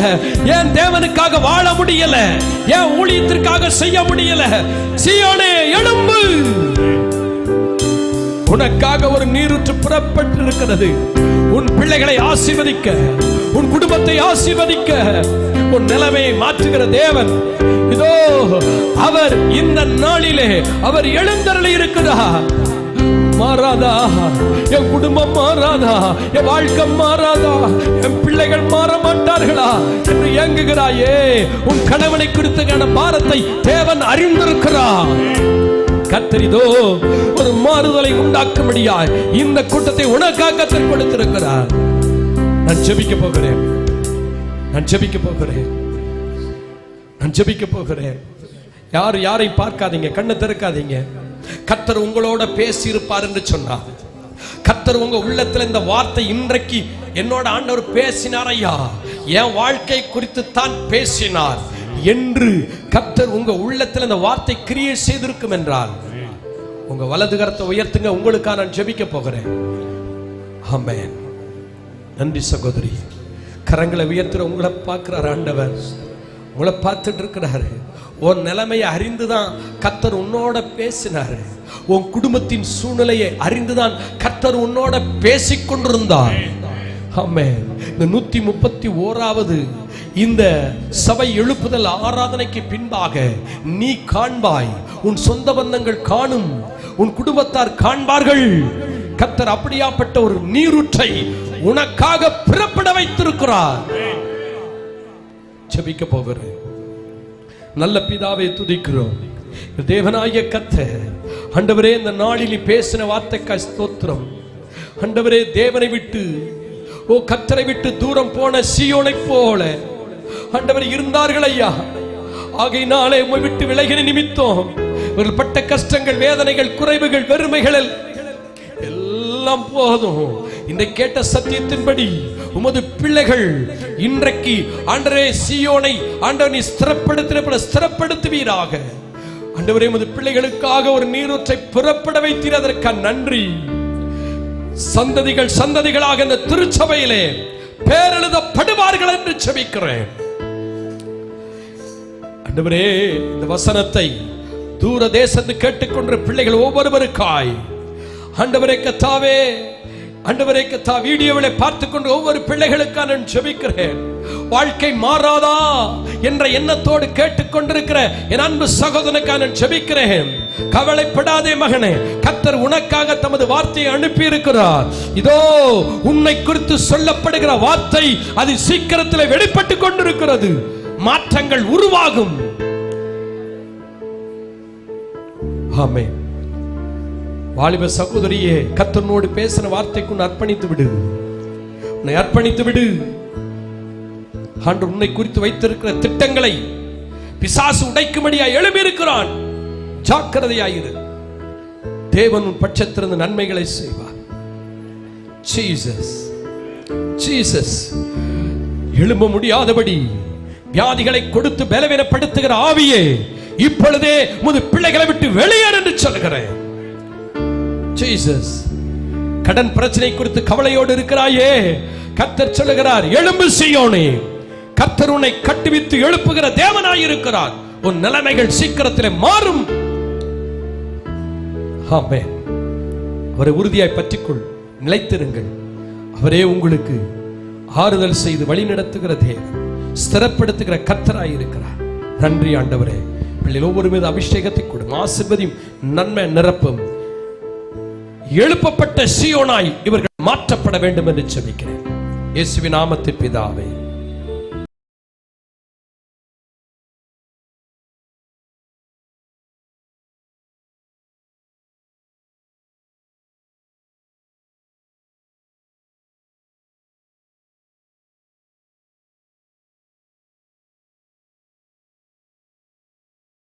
ஏன் தேவனுக்காக வாழ முடியல? ஏன் ஊழியத்திற்காக செய்ய முடியல? சீயோனே எழும்பு. உனக்காக ஒரு நீருற்று புறப்பட்டு இருக்கிறது. உன் பிள்ளைகளை ஆசீர்வதிக்க, உன் குடும்பத்தை ஆசீர்வதிக்க, உன் நிலைமையை மாற்றுகிற தேவன் இதோ அவர் இந்த நாளிலே அவர் எழுந்தருளி இருக்கிறார். மாறாதா என் குடும்பம், மாறாதா என் வாழ்க்கை, மாறாதா என் பிள்ளைகள் மாற மாட்டார்களா என்று ஏங்குகிறாயே, உன் கணவனை குறித்த பாரத்தை தேவன் அறிந்திருக்கிறார். கர்த்தர் இதோ ஒரு மாறுதலை உண்டாக்கும்படியாய் இந்த கூட்டத்தை உனக்காக கர்த்தர் கொடுத்திருக்கிறார். நான் ஜெபிக்க போகிறேன், நான் ஜெபிக்க போகிறேன், நான் ஜெபிக்க போகிறேன். யார் யாரை பார்க்காதீங்க, கண்ணை திறக்காதீங்க. கர்த்தர் உங்களோட பேசி இருப்பார் என்று சொன்னார். கர்த்தர் உங்க உள்ளத்துல இந்த வார்த்தை இன்றைக்கு என்னோட ஆண்டவர் பேசினார் ஐயா, என் வாழ்க்கை குறித்து தான் பேசினார் என்று கர்த்தர் உங்க உள்ளத்துல இந்த வார்த்தை கிரியை செய்திருக்கும் என்றால் உங்க வலது கரத்தை உயர்த்துங்க. உங்களுக்காக நான் ஜெபிக்க போகிறேன். ஆமென். நன்றி சகோதரி. கரங்களை உயர்த்துற உங்களை பார்க்கிறார் ஆண்டவர், உங்களை பார்த்துட்டு இருக்கிறாரு. உன் நிலைமையை அறிந்துதான் கர்த்தர் உன்னோட பேசினாரு. உன் குடும்பத்தின் சூழ்நிலையை அறிந்துதான் கர்த்தர் உன்னோட பேசிக் கொண்டிருந்தார். ஆமென். இந்த 131வது இந்த சபை எழுப்புதல் ஆராதனைக்கு பின்பாக நீ காண்பாய், உன் சொந்த பந்தங்கள் காணும், உன் குடும்பத்தார் காண்பார்கள். கர்த்தர் அப்படியாப்பட்ட ஒரு நீரூற்றை உனக்காக பிறப்பிட வைத்திருக்கிறார். ஜெபிக்க போகிறேன். நல்ல பிதாவை துதிக்கிறோம். தேவனாகிய கர்த்தர் ஆண்டவரே, இந்த நாளில் பேசின வார்த்தைக்காய் ஸ்தோத்திரம். ஆண்டவரே, தேவனை விட்டு கர்த்தரை விட்டு தூரம் போன சீயோனை போல ஆண்டவர் இருந்தார்கள் ஐயா. ஆகையினாலே உம்மை விட்டு விலகின நிமித்தம் இவர்கள் பட்ட கஷ்டங்கள், வேதனைகள், குறைவுகள், வெறுமைகள் எல்லாம் போதும். இந்த கேட்ட சத்தியத்தின்படி உமது பிள்ளைகள் இன்றைக்கு ஆண்டவரே சீயோனை ஆண்டவர் நீ ஸ்திரப்படுத்துவீராக. ஆண்டவரே, உமது பிள்ளைகளுக்காக ஒரு நீரூற்றை புறப்பட வைத்தீர், அதற்காக நன்றி. சந்ததிகள் சந்ததிகளாக இந்த திருச்சபையிலே பேரெழுதப்படுவார்கள் என்று ஜெபிக்கிறேன். ஆண்டவரே, இந்த வசனத்தை தூர தேசத்து கேட்டுக்கொண்ட பிள்ளைகள் ஒவ்வொருவருக்காய் ஆண்டவரே கர்த்தாவே, ஆண்டவரே கர்த்தா, வீடியோவிலே பார்த்துக்கொண்டு ஒவ்வொரு பிள்ளைகளுக்காக நான் ஜெபிக்கிறேன். வாழ்க்கை மாறாதா என்ற எண்ணத்தோடு கேட்டுக்கொண்டிருக்கிற என் அன்பு சகோதரனுக்காக நான் ஜெபிக்கிறேன். கவலைப்படாதே மகனே, கர்த்தர் உனக்காக தமது வார்த்தையை அனுப்பி இருக்கிறார். இதோ உன்னை குறித்து சொல்லப்படுகிற வார்த்தை அது சீக்கிரத்தில் வெளிப்பட்டு கொண்டிருக்கிறது. மாற்றங்கள் உருவாகும். ஆமென். வாலிப சகோதரியே, கர்த்தனோடு பேசின வார்த்தைக்கு உன்னை அர்ப்பணித்து விடு, உன்னை அர்ப்பணித்து விடு. ஆண்டவர் உன்னை குறித்து வைத்திருக்கிற திட்டங்களை பிசாசு உடைக்கும்படியாய் எழும்பி இருக்கிறான். ஜாக்கிரதையாயிரு. தேவன் உன் பட்சத்திலிருந்து நன்மைகளை செய்வார். Jesus, Jesus. எழும்ப முடியாதபடி வியாதிகளை கொடுத்து பலவீனப்படுத்துகிற ஆவியே, இப்பொழுதே உமது பிள்ளைகளை விட்டு வெளியேறு என்று சொல்கிறேன். ஜீசஸ். கடன் பிரச்சனை குறித்து கவலையோடு இருக்கிறாயே, கர்த்தர் சொல்லுகிறார், எழும்பு சீயோனே, கர்த்தர் உன்னை கட்டுவித்து எழுப்புகிற தேவனாயிருக்கிறார். உன் நிலைமைகள் சீக்கிரத்திலே மாறும். ஆமென். அவரை உறுதியாய் பற்றிக்கொள், நிலைத்திருங்கள். அவரே உங்களுக்கு ஆறுதல் செய்து வழி நடத்துகிற தேவன், ஸ்திரப்படுத்துகிற கர்த்தராய் இருக்கிறார். நன்றி ஆண்டவரே. பிள்ளைகள் ஒவ்வொரு மீது அபிஷேகத்தை கொடுங்க, ஆசீர்வதியும், நன்மை நிரப்பும். எழுப்பப்பட்ட சீயோனாய் இவர்கள் மாற்றப்பட வேண்டும் என்று ஜெபிக்கிறேன். இயேசுவின் நாமத்தில் பிதாவே.